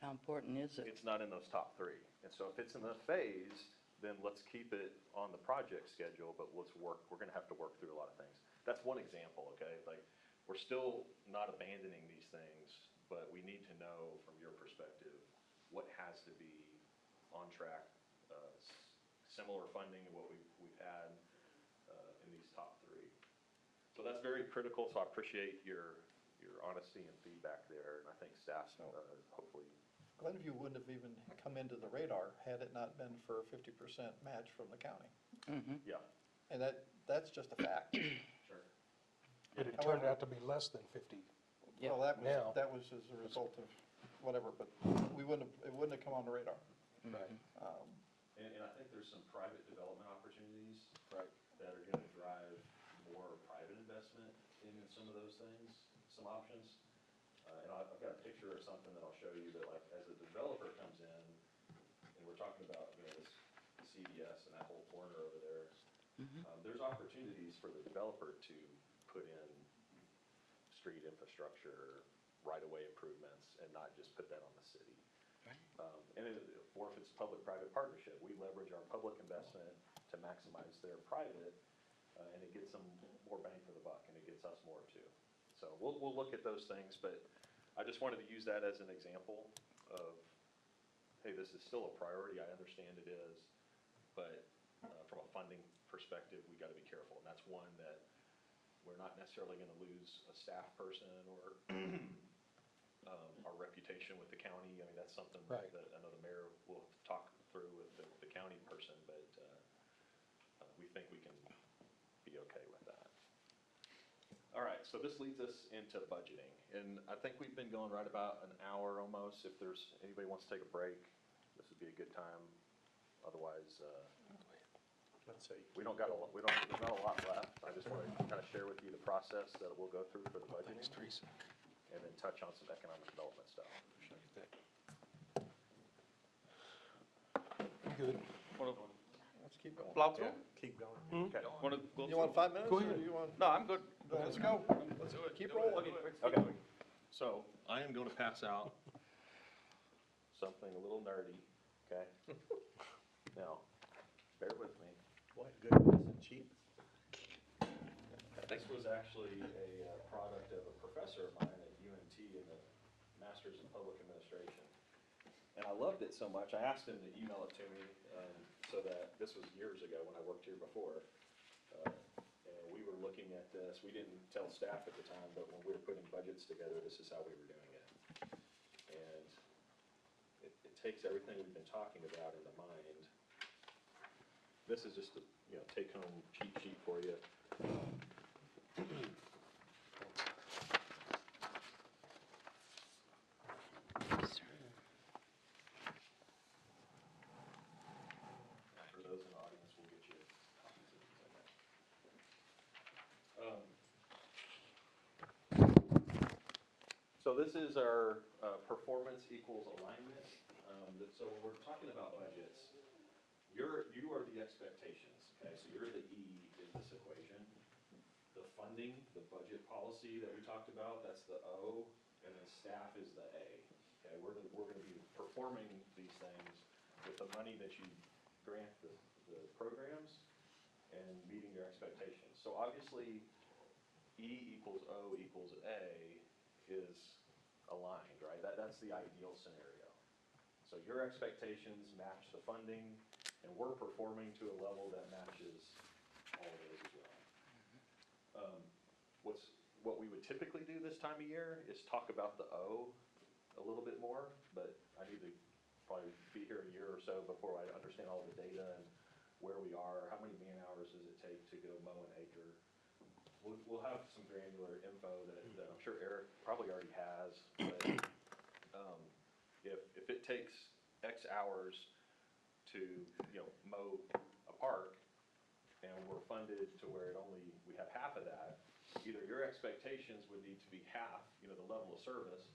How important is it? it's not in those top 3. And so if it's in the phase, then let's keep it on the project schedule, but we're gonna have to work through a lot of things. That's one example, okay? Like, we're still not abandoning these things, but we need to know from your perspective, what has to be on track, similar funding to what we've had in these top 3. So that's very critical, so I appreciate your honesty and feedback there, and I think staff, hopefully. Glenview wouldn't have even come into the radar had it not been for a 50% match from the county. Yeah, And that's just a fact. sure. But it turned out to be less than 50. Yeah. Well, Now. that was as a result of whatever, but it wouldn't have come on the radar. Right. And I think there's some private development opportunities Right. that are gonna drive more private investment in some of those things, some options. And I've got a picture or something that I'll show you that, like, as a developer comes in, and we're talking about, you know, this CVS and that whole corner over there, there's opportunities for the developer to put in street infrastructure, right-of-way improvements, and not just put that on the city. Or if it's public-private partnership, we leverage our public investment to maximize their private, and it gets them more bang for the buck, and it gets us more too. So we'll look at those things, but I just wanted to use that as an example of, hey, this is still a priority, I understand it is, but from a funding perspective, we gotta be careful, and that's one that we're not necessarily gonna lose a staff person or our reputation with the county. I mean, that's something Right. that I know the mayor will talk through with the county person, but we think we can be okay with that. All right, so this leads us into budgeting, and I think we've been going right about an hour almost. If there's, anybody wants to take a break, this would be a good time. Otherwise, Let's say. there's not a lot left. I just want to kind of share with you the process that we'll go through for the budgeting. Thanks, Teresa. And then touch on some economic development stuff. Good. One of, Let's keep going. Plow through? Keep going. Okay. You want 5 minutes? Go or ahead. do you want? No, I'm good. Let's go. Let's keep rolling. Okay, so I am gonna pass out something a little nerdy, okay? Now, bear with me. What good is it, cheap? This was actually a product of a professor of mine at UNT in the Masters in Public Administration. And I loved it so much, I asked him to email it to me, so that, this was years ago when I worked here before. And we were looking at this, we didn't tell staff at the time, but when we were putting budgets together, this is how we were doing it. And it takes everything we've been talking about into mind. This is just a, take-home cheat sheet for you. For those in the audience, we'll get you copies of these, okay? So this is our performance equals alignment. So when we're talking about budgets, you are the expectations, okay? So you're the E in this equation. The funding, the budget policy that we talked about, that's the O, and then staff is the A. Okay, we're gonna be performing these things with the money that you grant the programs and meeting your expectations. So obviously, E equals O equals A is aligned, right? That's the ideal scenario. So your expectations match the funding, and we're performing to a level that matches all of those as well. What we would typically do this time of year is talk about the O a little bit more, but I need to probably be here a year or so before I understand all the data and where we are, how many man hours does it take to go mow an acre. We'll have some granular info that I'm sure Eric probably already has, but if it takes X hours to, mow a park, and we're funded to where we have half of that, either your expectations would need to be half, the level of service,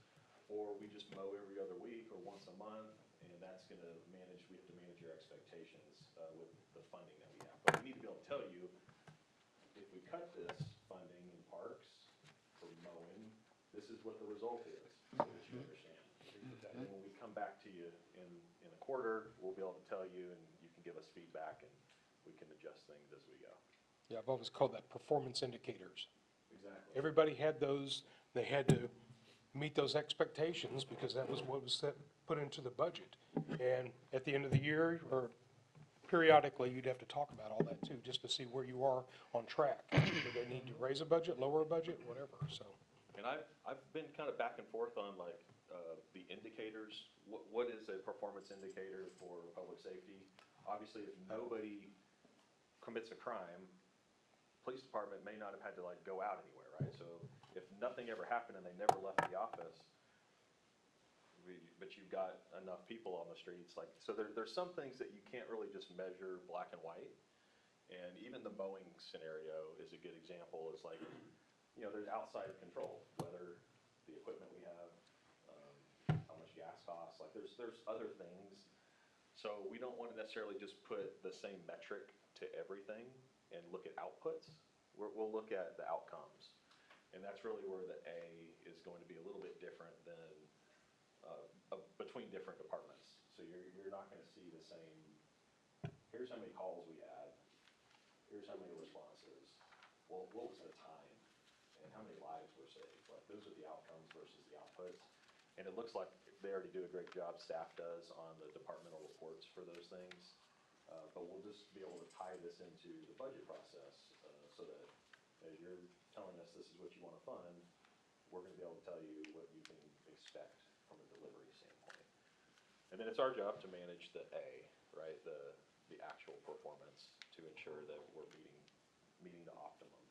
or we just mow every other week or once a month, and that's we have to manage your expectations with the funding that we have. But we need to be able to tell you, if we cut this funding in parks for mowing, this is what the result is, so that you understand. And when we come back to you in a quarter, we'll be able to tell you, and you can give us feedback, and we can adjust things as we go. Yeah, I've always called that performance indicators. Exactly. Everybody had those, they had to meet those expectations because that was what was put into the budget. And at the end of the year, or periodically, you'd have to talk about all that too, just to see where you are on track. Do they need to raise a budget, lower a budget, whatever, so. And I've been kind of back and forth on the indicators. What is a performance indicator for public safety? Obviously, if nobody commits a crime, police department may not have had to go out anywhere, right? So if nothing ever happened and they never left the office, but you've got enough people on the streets, so there's some things that you can't really just measure black and white. And even the mowing scenario is a good example. It's there's outside control, whether the equipment we have, how much gas costs, there's other things. So we don't want to necessarily just put the same metric to everything and look at outputs. We'll look at the outcomes. And that's really where the A is going to be a little bit different than between different departments. So you're not going to see the same, here's how many calls we had, here's how many responses, well, what was the time, and how many lives were saved. Those are the outcomes versus the outputs. And it looks like they already do a great job, staff does, on the departmental reports for those things. But we'll just be able to tie this into the budget process, so that as you're telling us this is what you want to fund, we're going to be able to tell you what you can expect from a delivery standpoint. And then it's our job to manage the A, right, the actual performance, to ensure that we're meeting the optimum.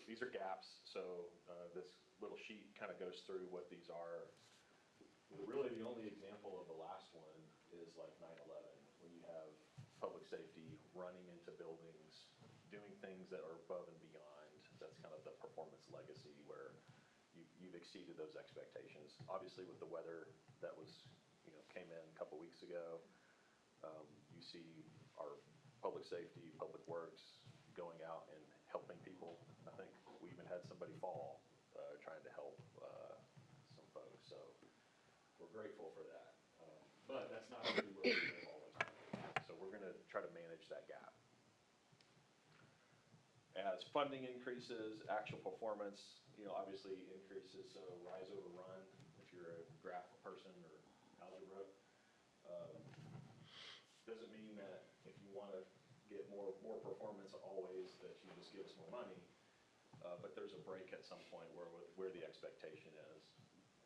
These are gaps, so this little sheet kind of goes through what these are. Really, the only example of the last one is 9/11, when you have public safety running into buildings, doing things that are above and beyond. That's kind of the performance legacy where you've exceeded those expectations. Obviously, with the weather that was, came in a couple weeks ago, you see our public safety, public works, going out and helping people. I think we even had somebody fall, trying to help, some folks, so we're grateful for that. But that's not really where we live all the time, so we're gonna try to manage that gap. As funding increases, actual performance, obviously increases, so rise over run, if you're a graph person or algebra. Doesn't mean that if you wanna get more performance always, that you just give us more money, but there's a break at some point where the expectation is.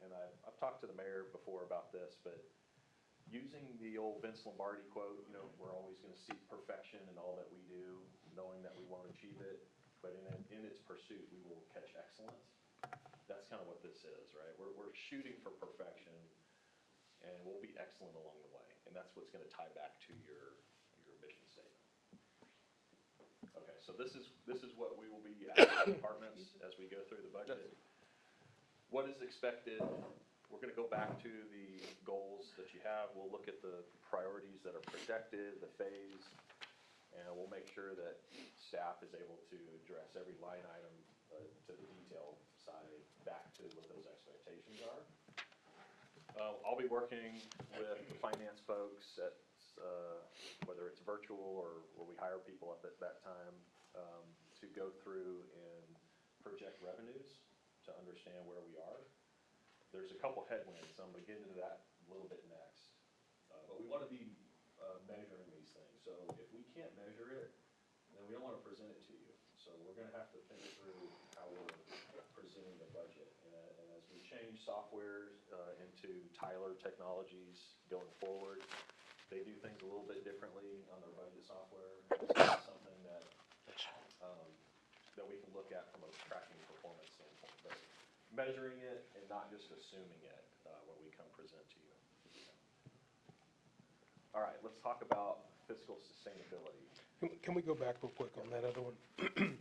And I've talked to the mayor before about this, but using the old Vince Lombardi quote, we're always gonna seek perfection in all that we do, knowing that we won't achieve it, but in its pursuit, we will catch excellence. That's kind of what this is, right? We're shooting for perfection, and we'll be excellent along the way, and that's what's gonna tie back to your mission statement. Okay, so this is what we will be asking departments as we go through the budget. What is expected? We're gonna go back to the goals that you have. We'll look at the priorities that are projected, the phase, and we'll make sure that staff is able to address every line item to the detail side back to what those expectations are. I'll be working with the finance folks at, whether it's virtual or where we hire people up at that time, to go through and project revenues to understand where we are. There's a couple headwinds, so I'm gonna get into that a little bit next. But we wanna be measuring these things, so if we can't measure it, then we don't wanna present it to you. So we're gonna have to think through how we're presenting the budget. And as we change softwares into Tyler Technologies going forward, they do things a little bit differently on their budget software. It's something that we can look at from a tracking performance standpoint. But measuring it and not just assuming it when we come present to you. All right, let's talk about fiscal sustainability. Can we go back real quick on that other one?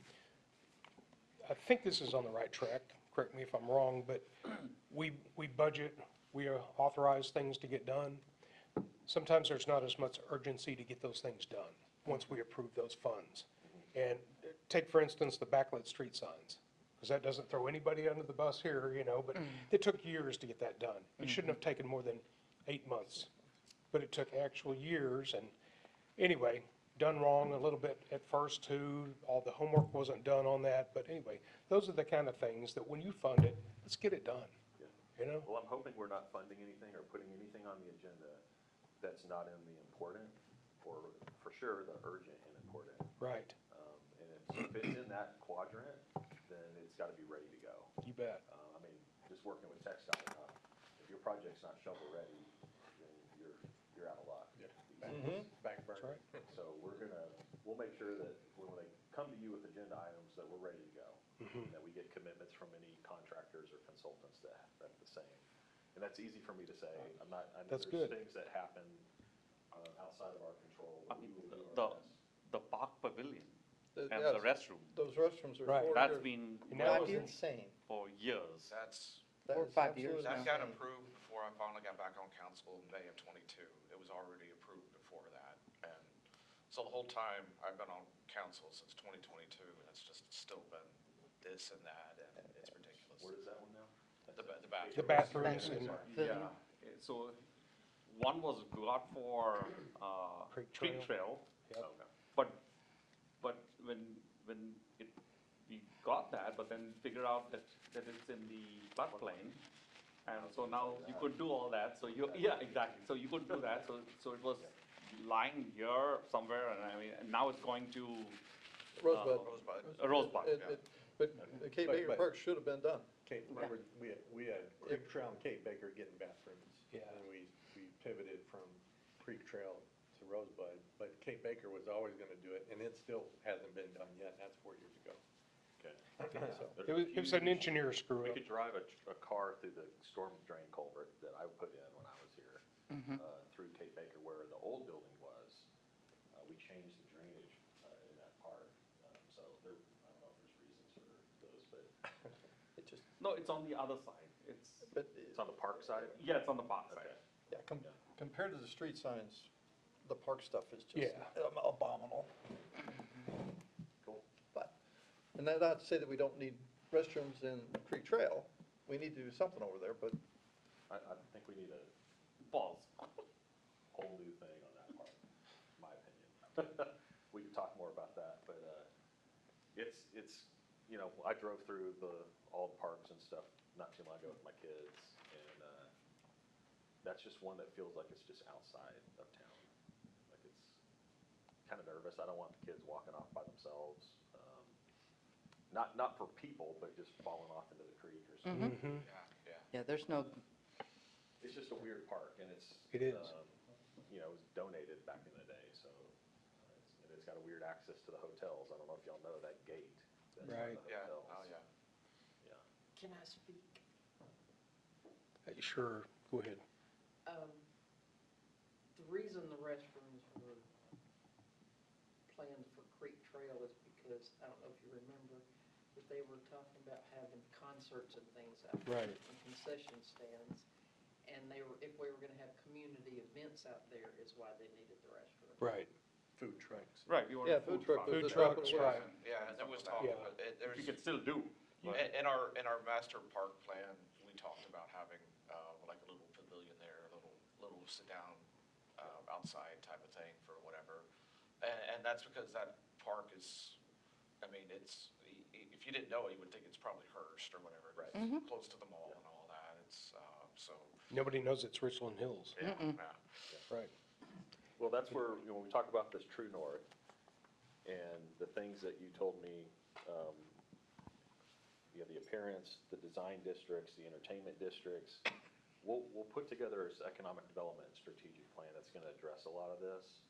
I think this is on the right track, correct me if I'm wrong, but we budget, we authorize things to get done. Sometimes there's not as much urgency to get those things done, once we approve those funds. And take, for instance, the backlit street signs, because that doesn't throw anybody under the bus here, but it took years to get that done. It shouldn't have taken more than 8 months, but it took actual years, and anyway, done wrong a little bit at first too. All the homework wasn't done on that, but anyway, those are the kind of things that when you fund it, let's get it done, Well, I'm hoping we're not funding anything or putting anything on the agenda that's not in the important, or for sure, the urgent and important. Right, And if it's in that quadrant, then it's gotta be ready to go. you bet. I mean, just working with TxDOT, if your project's not shovel-ready, then you're out of luck. Back That's burner. right. So we'll make sure that when they come to you with agenda items, that we're ready to go. And that we get commitments from any contractors or consultants that's the same. And that's easy for me to say. I know That's there's good. things that happen outside of our control. I but we mean, will do our best. the park pavilion and Yes, the restroom, Those restrooms are Right. 4 that's years. been And now That's it's- insane. for years. That's, That 4 or is 5 years absolutely that got insane. approved before I finally got back on council in May of '22. It was already approved before that. And so the whole time I've been on council since 2022, and it's just still been this and that, and it's ridiculous. Where is that one now? The The bathroom. bathrooms and Yeah, so one was got for Creek Creek Trail. Trail, Yep. Okay. but when we got that, but then figured out that it's in the floodplain. And so now you could do all that, so yeah, exactly, so you could do that, so it was lying here somewhere, and I mean, and now it's going to Rosebud. Rosebud. But the Cape Baker But- Park should have been done. Remember, we had Creek Trail and Cape Baker getting bathrooms. Yeah. And we pivoted from Creek Trail to Rosebud, but Cape Baker was always gonna do it, and it still hasn't been done yet, and that's 4 years ago. Okay. So, There's It was an huge- engineer screw We up. could drive a car through the storm drain culvert that I put in when I was here, through Cape Baker where the old building was. We changed the drainage in that part. So I don't know if there's reasons for those, but It just, no, it's on the other side, but, it's on the park side? yeah, it's on the park side. Okay. yeah, compared to the street signs, the park stuff is just Yeah. abominable. Cool. But, and that's not to say that we don't need restrooms in Creek Trail. We need to do something over there, but I think we need a Pause. whole new thing on that part, in my opinion. We could talk more about that, but, it's, you know, I drove through all the parks and stuff not too long ago with my kids, and, that's just one that feels like it's just outside of town. Like it's kind of nervous. I don't want the kids walking off by themselves. Not for people, but just falling off into the creek or something. Mhm. Yeah, yeah. Yeah, there's no, It's just a weird park, and it's. It is. You know, it was donated back in the day, so, and it's got a weird access to the hotels. I don't know if y'all know that gate. That's on Right. the Yeah, hotels. oh, yeah. Yeah. Can I speak? Sure, go ahead. The reason the restrooms were planned for Creek Trail is because, I don't know if you remember, that they were talking about having concerts and things out there. Right. And concession stands, and they were, if we were gonna have community events out there is why they needed the restroom. Right. Food trucks. Right, you want yeah, a food truck. was Food just dropping trucks, it right. off. Yeah, there was talk, Yeah. but there's, You can still do. in our master park plan, we talked about having, like a little pavilion there, a little sit-down, outside type of thing for whatever. And that's because that park is, I mean, it's, if you didn't know it, you would think it's probably Hearst or whatever. Right. It's close to the mall and all that, it's, so, Nobody knows it's Richland Hills. yeah, yeah. Right. Well, that's where, you know, when we talk about this True North and the things that you told me, you know, the appearance, the design districts, the entertainment districts, we'll put together this economic development strategic plan that's gonna address a lot of this.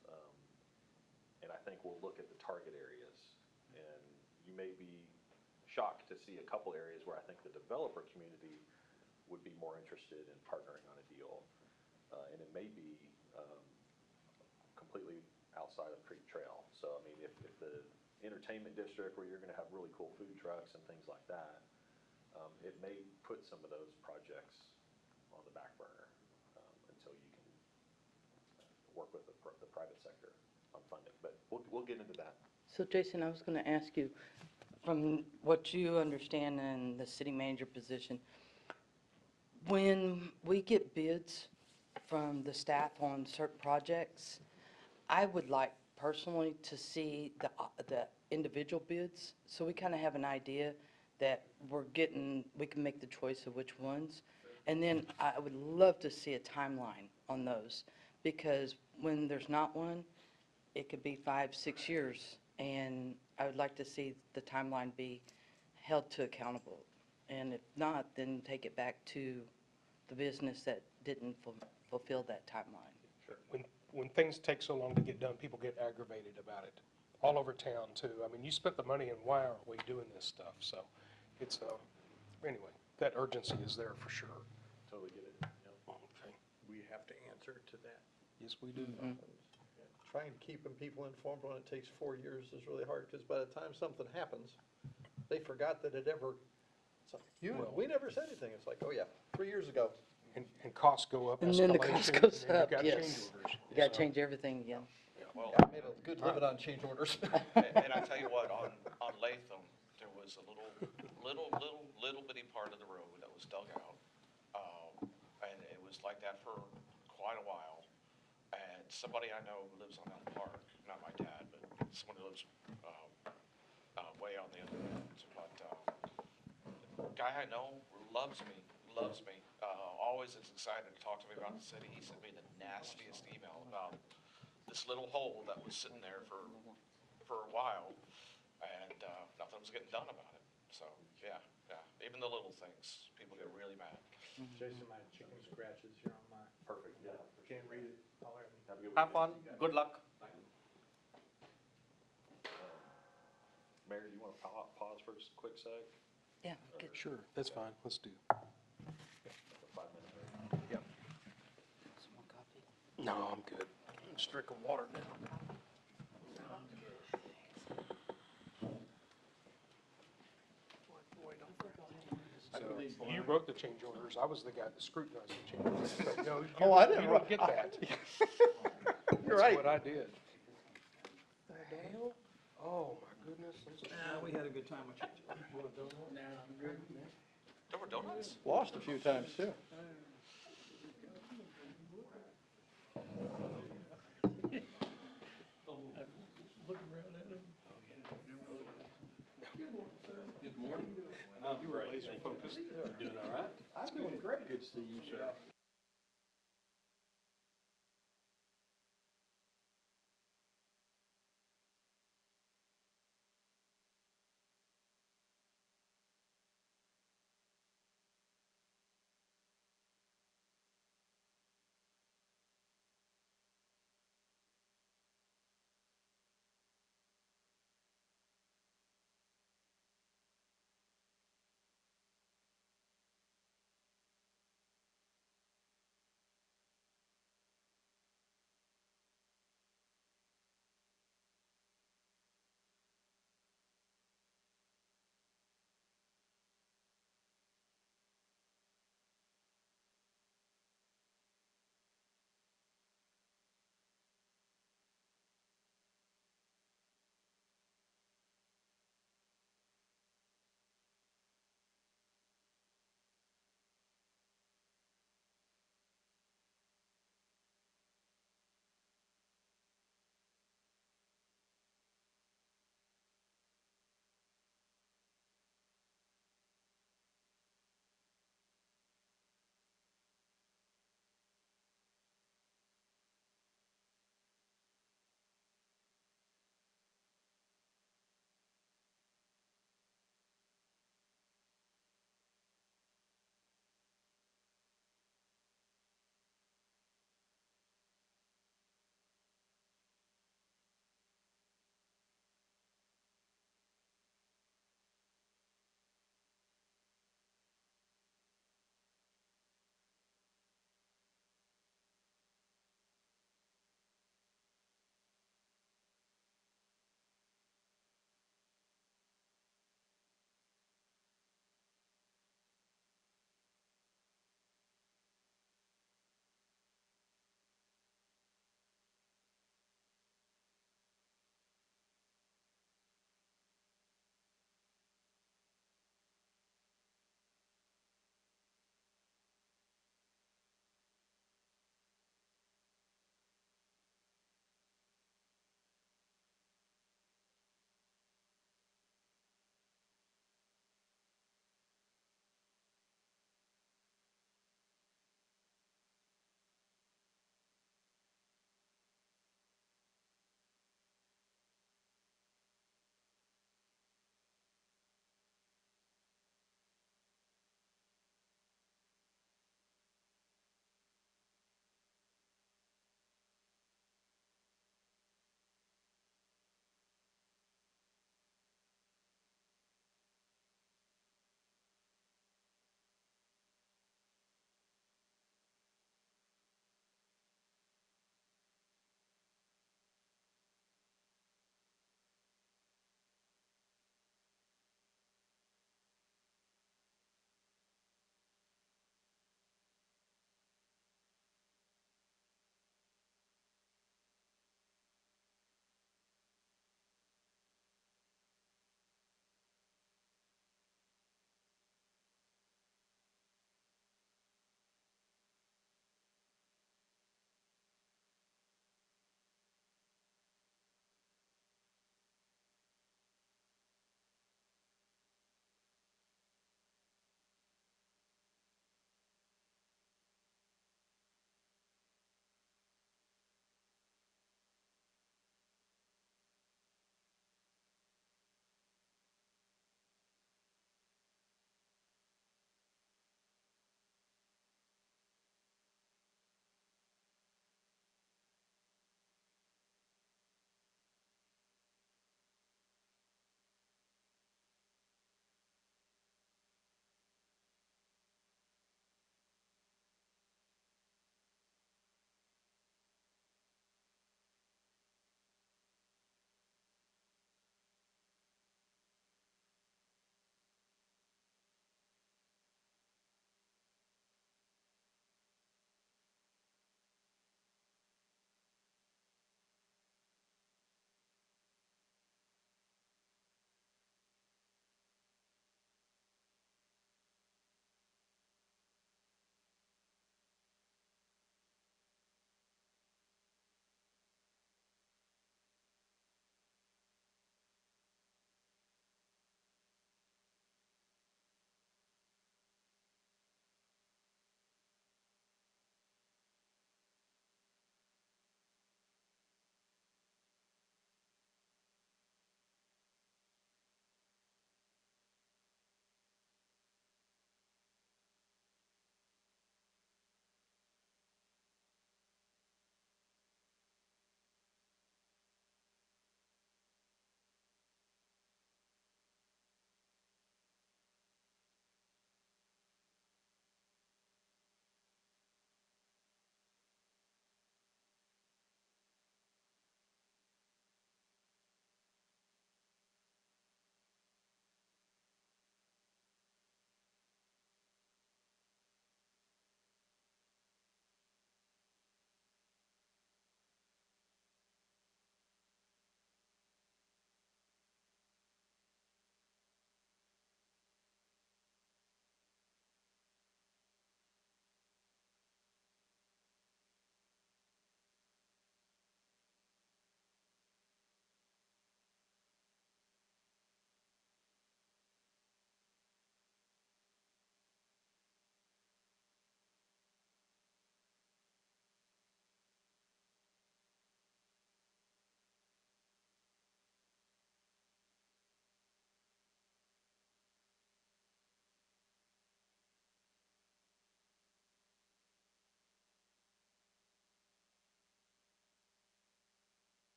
And I think we'll look at the target areas. And you may be shocked to see a couple areas where I think the developer community would be more interested in partnering on a deal. And it may be, completely outside of Creek Trail. So, I mean, if the entertainment district where you're gonna have really cool food trucks and things like that, it may put some of those projects on the back burner, until you can work with the private sector on funding. But we'll get into that. so Jason, I was gonna ask you, from what you understand in the city manager position, when we get bids from the staff on certain projects, I would like personally to see the individual bids, so we kind of have an idea that we can make the choice of which ones. And then I would love to see a timeline on those, because when there's not one, it could be 5, 6 years. And I would like to see the timeline be held to accountable. And if not, then take it back to the business that didn't fulfill that timeline. When things take so long to get done, people get aggravated about it, all over town too. I mean, you spent the money and why aren't we doing this stuff? So it's, anyway, that urgency is there for sure. Totally get it, yeah. Okay. We have to answer to that. Yes, we do. Trying to keep people informed when it takes 4 years is really hard, because by the time something happens, they forgot that it ever, it's like, we never said anything. It's like, oh yeah, 3 years ago. And costs go up, And then the cost escalation, goes and then up, you've got yes. change orders. You gotta So- change everything again. Well, I made a good living on change orders. and I tell you what, on Latham, there was a little bitty part of the road that was dug out. And it was like that for quite a while. And somebody I know who lives on that park, not my dad, but someone who lives, way on the other end. But, guy I know loves me. Always is excited to talk to me about the city. He sent me the nastiest email about this little hole that was sitting there for a while, and nothing was getting done about it. So, yeah, even the little things, people get really mad. Jason, my chicken scratches here on my, Perfect, yeah. can't read it, holler at me. Have a good Have weekend. fun, good luck. Mayor, do you want to pause for just a quick sec? Yeah, good. Sure, that's fine, let's do. 5 minutes. Yep. Some more coffee? No, I'm good. Just drinking water now. You wrote the change orders, I was the guy that scrutinized the change orders. No, Oh, I didn't you write- don't get that. You're That's right. what I did. The hell? Oh, my goodness. We had a good time with you. There were donuts? Lost a few times, too. You were laser focused. Doing all right? I'm doing great. Good to see you, sir.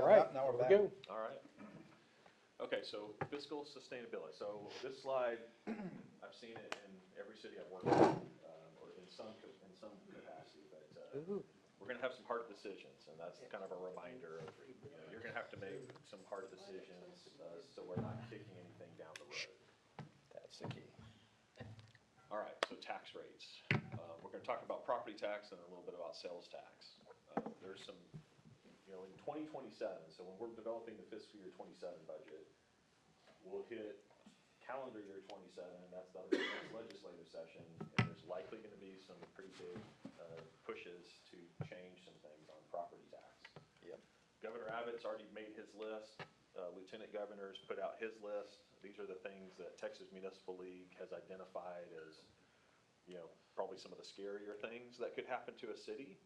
All right, now we're there back. we go. All right. Okay, so fiscal sustainability. So this slide, I've seen it in every city I've worked in, or in some capacity, but, we're gonna have some hard decisions, and that's kind of a reminder of, you're gonna have to make some hard decisions, so we're not kicking anything down the road. That's the key. All right, so tax rates. We're gonna talk about property tax and a little bit about sales tax. There's some, in 2027, so when we're developing the fiscal year 27 budget, we'll hit calendar year 27, that's the next legislative session, and there's likely gonna be some pretty big pushes to change some things on property tax. Yep. Governor Abbott's already made his list. Lieutenant Governor's put out his list. These are the things that Texas Municipal League has identified as, probably some of the scarier things that could happen to a city.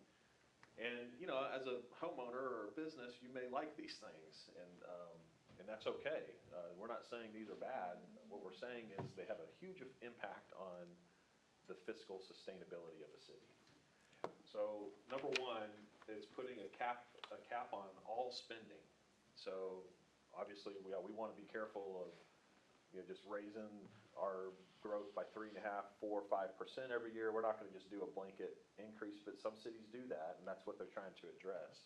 And, as a homeowner or a business, you may like these things, and that's okay. We're not saying these are bad. What we're saying is they have a huge impact on the fiscal sustainability of a city. So, number one is putting a cap on all spending. So, obviously, we want to be careful of, just raising our growth by 3.5%, 4%, 5% every year. We're not going to just do a blanket increase, but some cities do that, and that's what they're trying to address.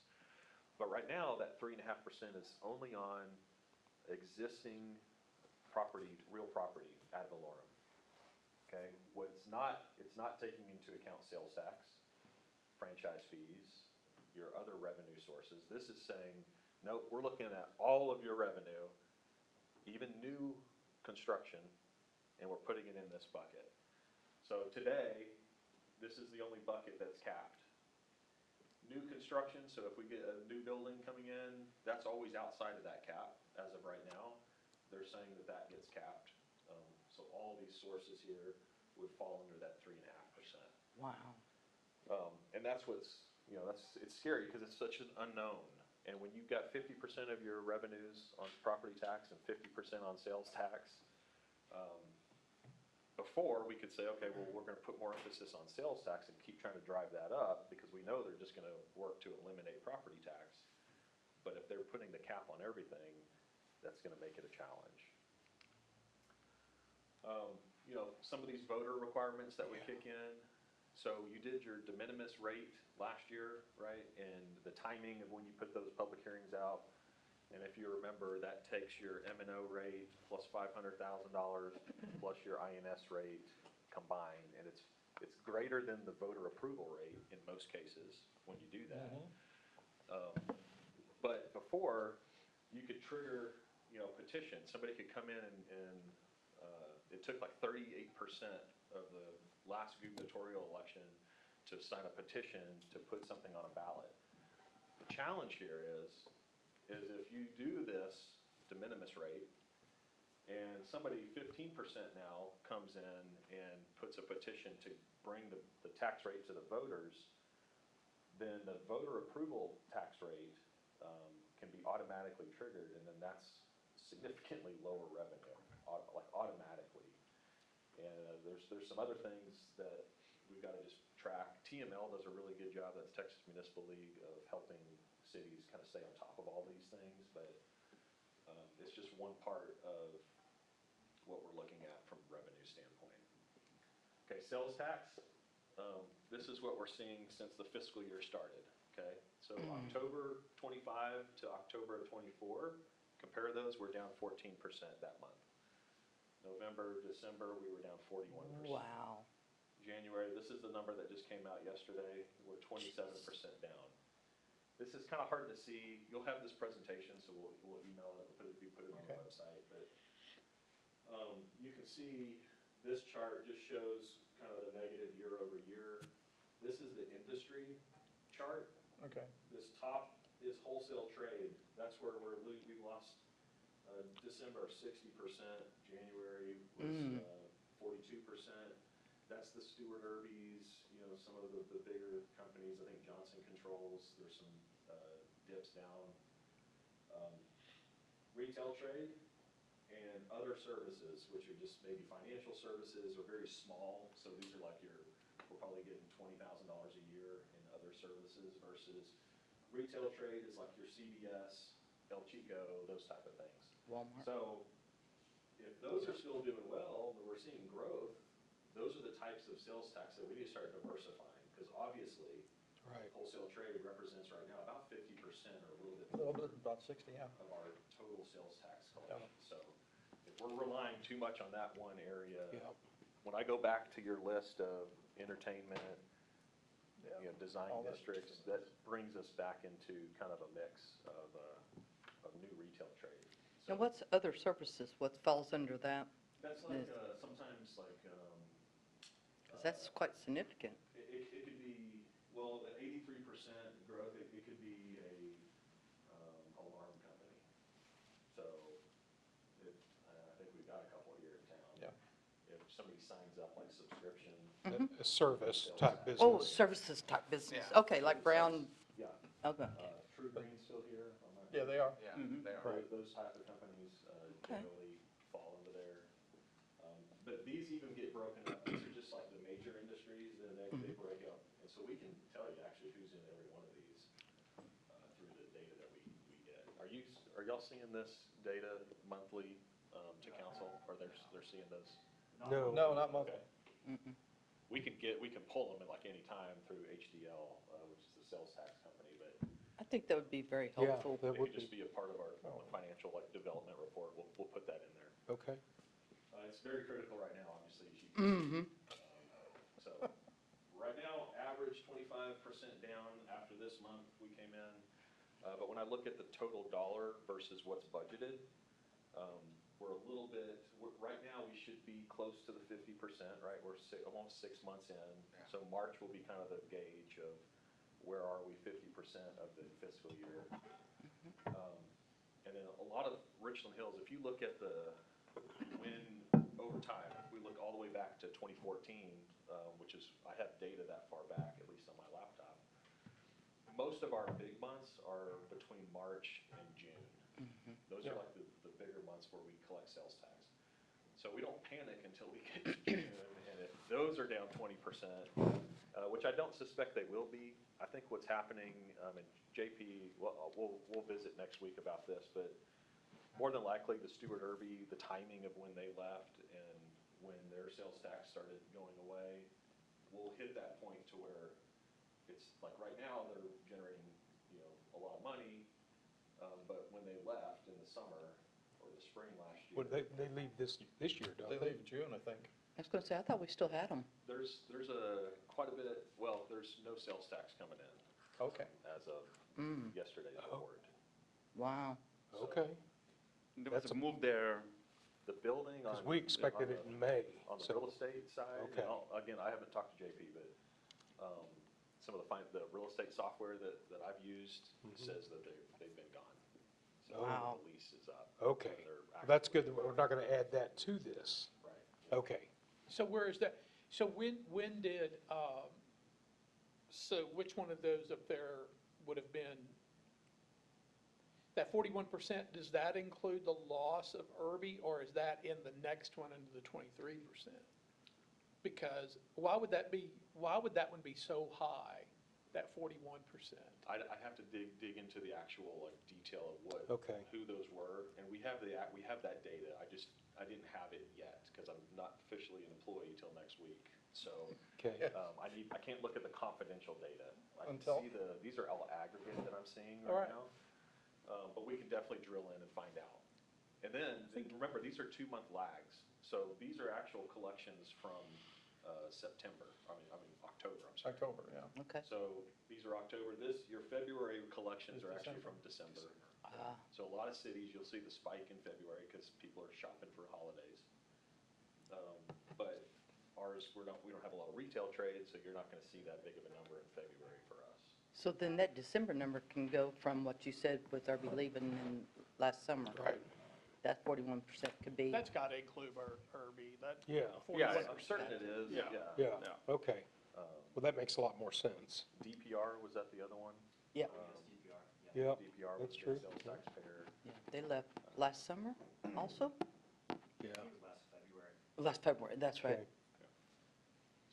But right now, that 3.5% is only on existing property, real property ad valorem. Okay, it's not taking into account sales tax, franchise fees, your other revenue sources. This is saying, no, we're looking at all of your revenue, even new construction, and we're putting it in this bucket. So today, this is the only bucket that's capped. New construction, so if we get a new building coming in, that's always outside of that cap as of right now. They're saying that gets capped. So all these sources here would fall under that 3.5%. Wow. And that's what's, it's scary because it's such an unknown. And when you've got 50% of your revenues on property tax and 50% on sales tax, before we could say, okay, well, we're gonna put more emphasis on sales tax and keep trying to drive that up because we know they're just gonna work to eliminate property tax. But if they're putting the cap on everything, that's gonna make it a challenge. Some of these voter requirements that we kick in. So you did your de minimis rate last year, right? And the timing of when you put those public hearings out. And if you remember, that takes your M&O rate plus $500,000 plus your INS rate combined. And it's greater than the voter approval rate in most cases when you do that. But before, you could trigger, petition. Somebody could come in and it took like 38% of the last gubernatorial election to sign a petition to put something on a ballot. The challenge here is if you do this de minimis rate, and somebody 15% now comes in and puts a petition to bring the tax rate to the voters, then the voter approval tax rate can be automatically triggered, and then that's significantly lower revenue, like automatically. And there's some other things that we've got to just track. TML does a really good job, that's Texas Municipal League, of helping cities kind of stay on top of all these things, but it's just one part of what we're looking at from a revenue standpoint. Okay, sales tax. This is what we're seeing since the fiscal year started, okay? So October 25 to October of 24, compare those, we're down 14% that month. November, December, we were down 41%. Wow. January, this is the number that just came out yesterday, we're 27% down. This is kind of hard to see. You'll have this presentation, so we'll email it, put it on the website. But you can see this chart just shows kind of the negative year over year. This is the industry chart. Okay. This top is wholesale trade. That's where we lost December 60%. January was 42%. That's the Stewart Irby's, some of the bigger companies. I think Johnson Controls, there's some dips down. Retail trade and other services, which are just maybe financial services or very small. So these are like we're probably getting $20,000 a year in other services versus retail trade is like your CVS, El Chico, those type of things. Walmart. So if those are still doing well, and we're seeing growth, those are the types of sales tax that we need to start diversifying, because obviously Right. wholesale trade represents right now about 50% or a little bit A little more bit, about 60, yeah. of our total sales tax collection. So if we're relying too much on that one area, Yeah. when I go back to your list of entertainment, Yeah. design All that. districts, that brings us back into kind of a mix of new retail trade. Now, So what's other services? What falls under that? that's like, Yes. sometimes like, 'Cause that's quite significant. it could be, well, at 83% growth, it could be alarm company. So if, I think we've got a couple here in town. Yeah. If somebody signs up like subscription, A service type business. Oh, services type business. Yeah. Okay, like Brown, yeah. okay. True Green's still here. I'm not- Yeah, they are. Yeah, Mhm. they are. Those type of companies Okay. generally fall into there. But these even get broken up, these are just like the major industries, and they break up. And so we can tell you actually who's in every one of these through the data that we get. Are y'all seeing this data monthly to council, or they're seeing this? No. No, not monthly. Mm-mm. We can pull them at like any time through HDL, which is the sales tax company, but I think that would be very Yeah, helpful. that it would could just be, be a part of our financial like development report. We'll put that in there. okay. It's very critical right now, obviously, as you can see. Mm-hmm. So, right now, average 25% down after this month we came in. But when I look at the total dollar versus what's budgeted, we're a little bit, right now, we should be close to the 50%, right? We're almost 6 months in. Yeah. So March will be kind of the gauge of where are we 50% of the fiscal year. And then a lot of Richland Hills, if you look at when over time, if we look all the way back to 2014, which is, I have data that far back, at least on my laptop, most of our big months are between March and June. Those are like the bigger months where we collect sales tax. So we don't panic until we get to June, and if those are down 20%, which I don't suspect they will be. I think what's happening, and JP, we'll visit next week about this, but more than likely, the Stuart Irby, the timing of when they left and when their sales tax started going away, we'll hit that point to where it's like right now, they're generating, a lot of money, but when they left in the summer or the spring last year. Well, they leave this year, don't They they? leave June, I think. I was gonna say, I thought we still had them. There's quite a bit, well, there's no sales tax coming in Okay. as of yesterday's Oh. report. Wow. Okay. There was That's a move there. The building on. Because we expected it in May. On the so- real estate side, Okay. again, I haven't talked to JP, but some of the real estate software that I've used says that they've been gone. So Wow. the lease is up. Okay. and they're Well, that's actively- good that we're not going to add that to this. Right. Okay. So where is that? So when did, so which one of those up there would have been, that 41%, does that include the loss of Irby, or is that in the next one under the 23%? Because why would that one be so high, that 41%? I'd have to dig into the actual like detail of Okay. who those were, and we have that data. I didn't have it yet because I'm not officially an employee till next week. So Okay. I can't look at the confidential data. I can Until- see these are all aggregate that I'm seeing All right right. now. But we can definitely drill in and find out. And then, remember, these are 2-month lags. So these are actual collections from September, I mean October, I'm sorry. October, yeah. Okay. So these are October, your February collections are actually from December. So a lot of cities, you'll see the spike in February because people are shopping for holidays. But ours, we don't have a lot of retail trade, so you're not gonna see that big of a number in February for us. So then that December number can go from what you said with Irby leaving in last summer. Right. That 41% could be, That's got to include Irby, that. Yeah. 41%. I'm certain it is, Yeah. yeah. Yeah. Okay. Well, that makes a lot more sense. DPR, was that the other one? yeah, Yeah. DPR was That's the true. sales taxpayer. yeah, they left last summer also? Yeah. Last February, that's right. Okay.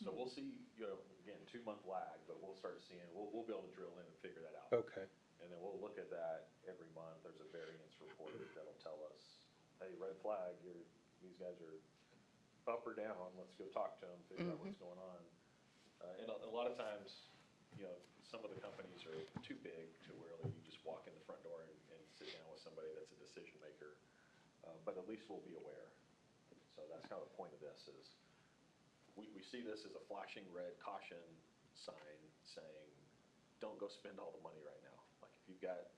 So we'll see, again, 2-month lag, but we'll start seeing, we'll be able to drill in and figure that out. Okay. And and then we'll look at that every month. There's a variance report that'll tell us, hey, red flag, these guys are up or down, let's go talk to them, figure out what's going on. And a lot of times, you know, some of the companies are too big to where like, you just walk in the front door and sit down with somebody that's a decision maker. But at least we'll be aware. So that's kind of the point of this is, we see this as a flashing red caution sign saying, don't go spend all the money right now. Like if you've got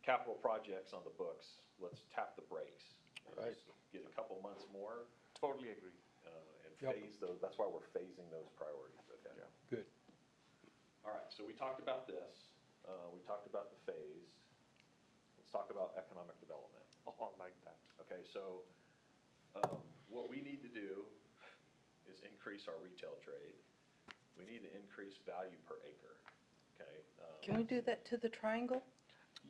capital projects on the books, let's tap the brakes. And Right. just get a couple months more, Totally agree. and Yep. phase those, that's why we're phasing those priorities, okay? Yeah. Good. All right, so we talked about this, we talked about the phase. Let's talk about economic development. Oh, like that. Okay, so, what we need to do is increase our retail trade. We need to increase value per acre, okay? Can we do that to the triangle?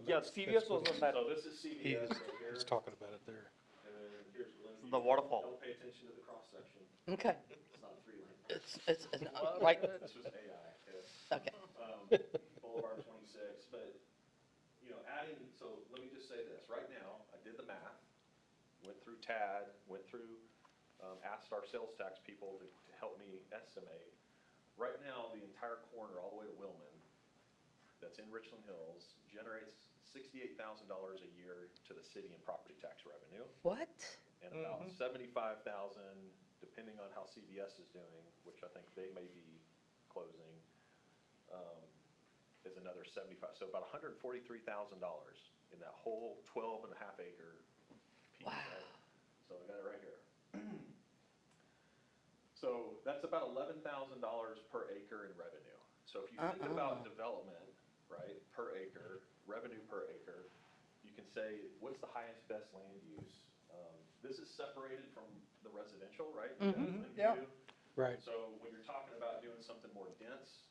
Yeah, CVS was on that, So this is CVS right here, He's talking about it there. and then here's Glenview. The waterfall. Don't pay attention to the cross-section, Okay, it's not 3 lane. it's, right, This was AI, yeah. okay. Boulevard 26, but, you know, adding, so let me just say this, right now, I did the math, went through TAD, went through, asked our sales tax people to help me estimate. Right now, the entire corner, all the way to Willman, that's in Richland Hills, generates $68,000 a year to the city in property tax revenue, What? and about 75,000, depending on how CVS is doing, which I think they may be closing, is another 75, so about $143,000 in that whole 12 and a half acre piece, Wow. right? So I got it right here. So that's about $11,000 per acre in revenue. So if you think about development, right, per acre, revenue per acre, you can say, what's the highest, best land use? This is separated from the residential, right? You got Glenview. Yeah. Right. So when you're talking about doing something more dense,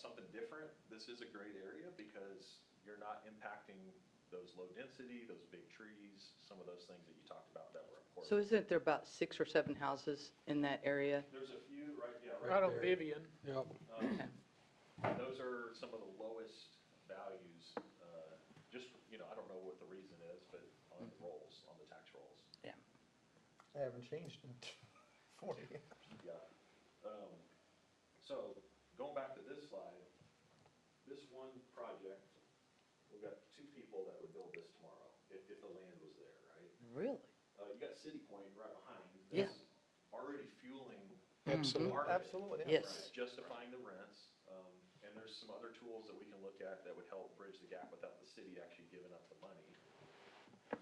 something different, this is a great area because you're not impacting those low density, those big trees, some of those things that you talked about that were important. So isn't there about 6 or 7 houses in that area? There's a few, right, yeah, Right Right on there. Vivian. Yep. Those are some of the lowest values, just, you know, I don't know what the reason is, but on the rolls, on the tax rolls. I haven't changed in 40 years. Yeah. So, going back to this slide, this one project, we've got 2 people that would build this tomorrow, if the land was there, right? Really? You got City Point right behind. Yeah. That's already fueling Absolutely. part of it. Absolutely, Yes. yeah. Right, justifying the rents, and there's some other tools that we can look at that would help bridge the gap without the city actually giving up the money.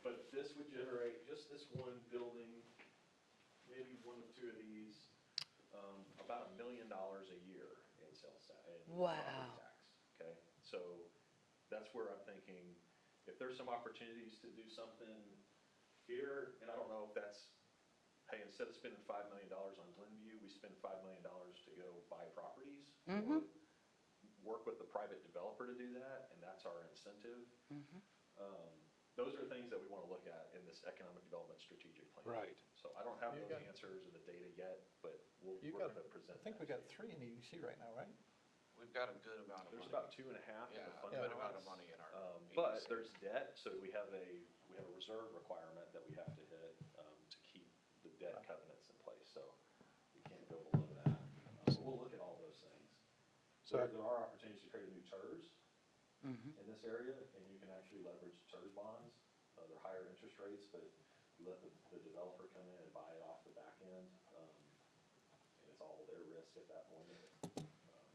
But this would generate, just this one building, maybe 1 or 2 of these, about $1 million a year in sales tax, in Wow. property tax, okay? So that's where I'm thinking, if there's some opportunities to do something here, and I don't know if that's, hey, instead of spending $5 million on Glenview, we spend $5 million to go buy properties. Or work with the private developer to do that, and that's our incentive. Those are things that we want to look at in this economic development strategic plan. Right. So I don't have You those got- answers or the data yet, but we're You going got, to present I think that we to got you. 3 in EDC right now, right? We've got a good amount of There's money. about 2.5 in Yeah, the a fund good amount of balance. money in our. But EDC. there's debt, so we have a reserve requirement that we have to hit, to keep the debt covenants in place, so we can't go below that. So we'll look at all those things. So So- there are opportunities to create a new TERS in this area, and you can actually leverage TERS bonds. They're higher interest rates, but you let the developer come in and buy it off the back end, and it's all their risk at that point.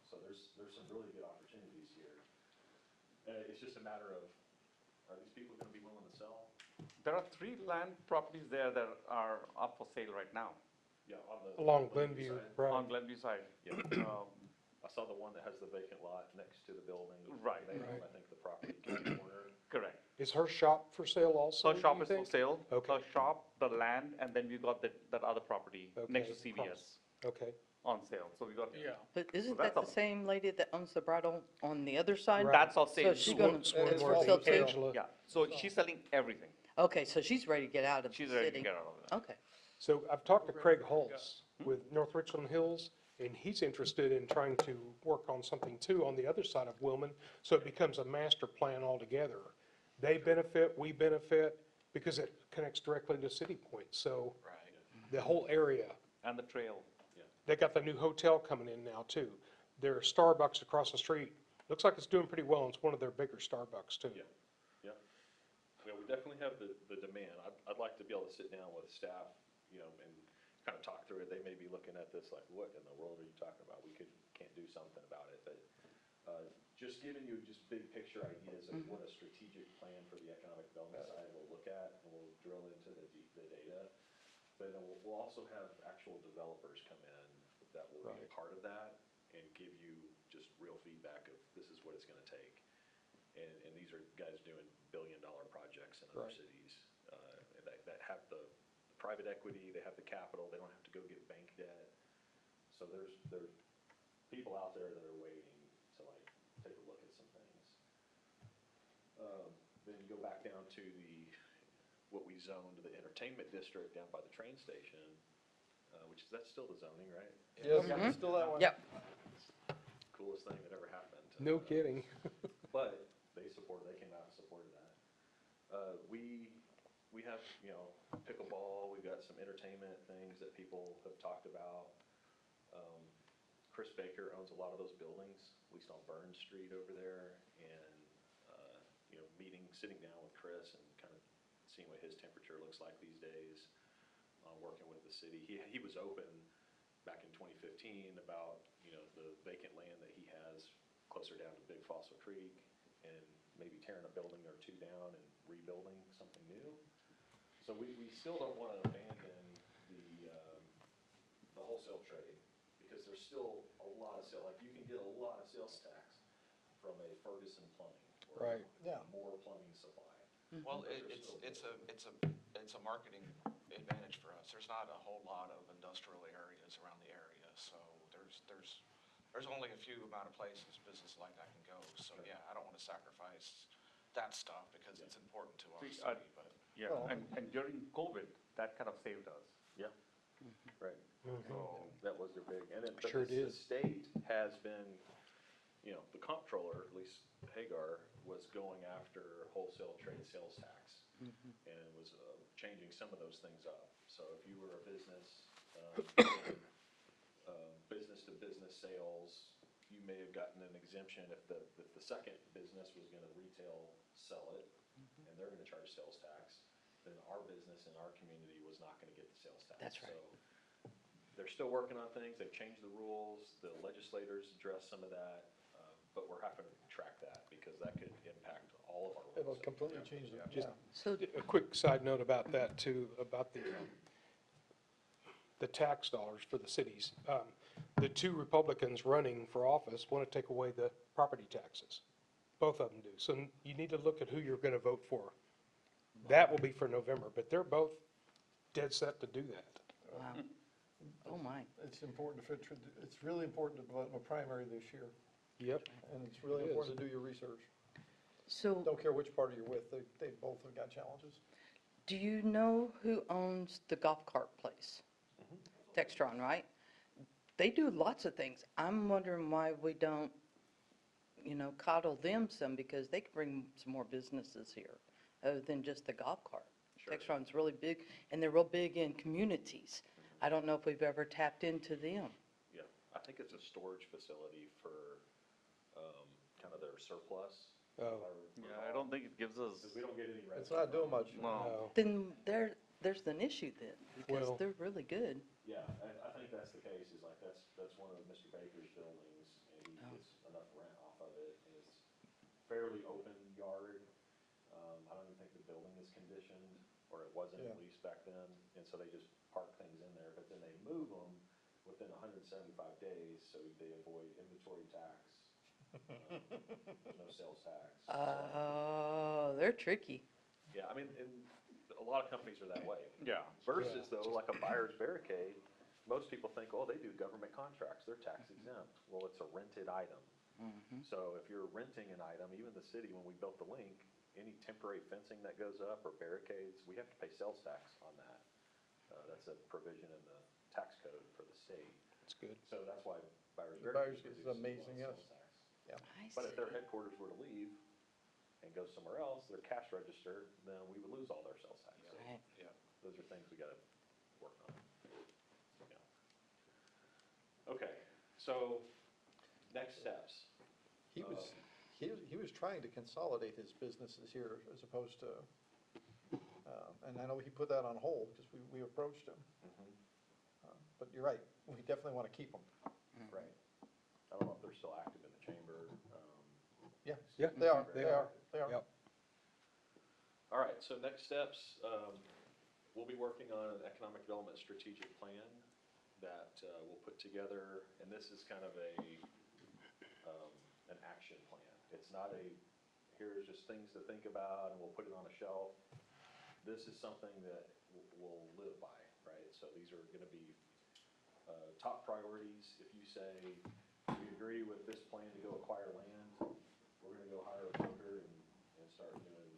So there's some really good opportunities here. It's just a matter of, are these people gonna be willing to sell? There are 3 land properties there that are up for sale right now Yeah, on the. Along Glenview, side. right. on Glenview side. Yeah. Um, I saw the one that has the vacant lot next to the building. Right. They own, Right. I think, the property kitty corner. Correct. Is her shop for sale also, Her do shop you is for think? sale. Okay. Her shop, the land, and then we got that other property next to Okay, CVS Okay. on sale. So we got. Yeah. But isn't that's that the a- same lady that owns the bridal on the other side? Right. That's our So sale she too. gonna, It's One all more sell than too? Angela. Yeah, so she's selling everything. Okay, so she's ready to get out of the She's city. ready to get out of that. Okay. So I've talked to Craig Holtz, with North Richland Hills, and he's interested in trying to work on something too on the other side of Wilman, so it becomes a master plan altogether. They benefit, we benefit, because it connects directly to City Point, so Right. the whole area. And the trail. They got the new hotel coming in now too. Their Starbucks across the street, looks like it's doing pretty well, and it's one of their bigger Starbucks too. Yeah. Yeah. Yeah, we definitely have the demand. I'd like to be able to sit down with staff, and kind of talk through it. They may be looking at this like, what in the world are you talking about? We can't do something about it. But just giving you just big picture ideas of what a strategic plan for the economic development side will look at, and we'll drill into the data. But then we'll also have actual developers come in that will be a part of that and give you just real feedback of this is what it's gonna take. And these are guys doing billion-dollar projects in other Right. cities, that have the private equity, they have the capital, they don't have to go get bank debt. So there's people out there that are waiting to like take a look at some things. Then you go back down to what we zoned the entertainment district down by the train station, which that's still the zoning, right? Yes, still that one. Yep. Coolest thing that ever happened. No kidding. But they came out and supported that. We have, pickleball, we've got some entertainment things that people have talked about. Chris Baker owns a lot of those buildings, at least on Burns Street over there, and, sitting down with Chris and kind of seeing what his temperature looks like these days, working with the city. He was open back in 2015 about, the vacant land that he has closer down to Big Fossil Creek, and maybe tearing a building or two down and rebuilding something new. So we still don't want to abandon the wholesale trade, because there's still a lot of like you can get a lot of sales tax from a Ferguson Plumbing or Right. Yeah. more plumbing supply. Well, Those are it's still a marketing advantage for us. There's not a whole lot of industrial areas around the area, so there's only a few amount of places, business like I can go. So, yeah, I don't want to sacrifice that stuff because it's important to our See, city, but. Yeah, Well- and during COVID, that kind of saved us. Yeah, right. So, That was their big, and then, but Sure it the is. state has been, the comptroller, at least Hagar, was going after wholesale trade sales tax. And was changing some of those things up. So if you were a business, business-to-business sales, you may have gotten an exemption if the second business was gonna retail sell it, and they're gonna charge sales tax, then our business in our community was not gonna get the sales tax. That's right. So they're still working on things, they've changed the rules, the legislators addressed some of that, but we're having to track that, because that could impact all of our rules. It'll completely change it, Just- yeah. So, A quick side note about that too, about the tax dollars for the cities. The two Republicans running for office want to take away the property taxes. Both of them do. So you need to look at who you're going to vote for. That will be for November, but they're both dead set to do that. wow. Oh, my. It's important it's really important to vote in a primary this year, Yep. and it's really It is. important to do your research. So, Don't care which party you're with, they both have got challenges. do you know who owns the golf cart place? Textron, right? They do lots of things. I'm wondering why we don't, coddle them some, because they could bring some more businesses here, other than just the golf cart. Sure. Textron's really big, and they're real big in communities. I don't know if we've ever tapped into them. Yeah, I think it's a storage facility for, kind of their surplus. Oh. yeah, I don't think it gives us, Because we don't get any revenue. It's not doing much. no. Then there's an issue then, because Well- they're really good. Yeah, I think that's the case, is like, that's one of Mr. Baker's buildings, and he Oh. gets enough rent off of it, and it's fairly open yard. I don't even think the building is conditioned, or it wasn't Yeah. at least back then, and so they just park things in there, but then they move them within 175 days, so they avoid inventory tax. There's no sales tax. Oh, they're tricky. Yeah, I mean, and a lot of companies are that way. Yeah. Versus though, like a buyer's barricade, most people think, oh, they do government contracts, they're tax exempt. Well, it's a rented item. So if you're renting an item, even the city, when we built the link, any temporary fencing that goes up or barricades, we have to pay sales tax on that. That's a provision in the tax code for the state. That's good. So that's why Byers Byers Grove is reduces amazing, sales yes. tax. Yeah. I But if their see. headquarters were to leave and go somewhere else, their cash register, then we would lose all their sales tax. So Right. Yeah. those are things we gotta work on. Yeah. Okay, so, next steps. He was, he was trying to consolidate his businesses here as opposed to, and I know he put that on hold because we approached him. But you're right, we definitely want to keep them. Right. I don't know if they're still active in the chamber. Yeah, Yeah, they are, they they are. are, they are. Yep. All right, so next steps, we'll be working on an economic development strategic plan that we'll put together, and this is kind of an action plan. It's not here's just things to think about, and we'll put it on a shelf. This is something that we'll live by, right? So these are gonna be top priorities. If you say, we agree with this plan to go acquire land, we're gonna go hire a broker and start doing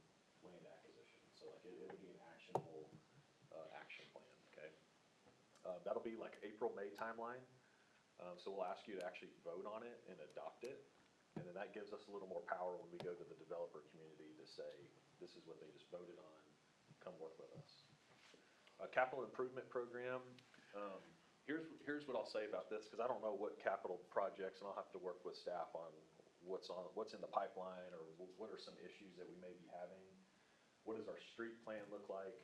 land acquisition. So like it'll be an actionable, action plan, okay? That'll be like April, May timeline. So we'll ask you to actually vote on it and adopt it. And then that gives us a little more power when we go to the developer community to say, this is what they just voted on, come work with us. Capital improvement program, here's what I'll say about this, because I don't know what capital projects, and I'll have to work with staff on what's in the pipeline, or what are some issues that we may be having. What does our street plan look like?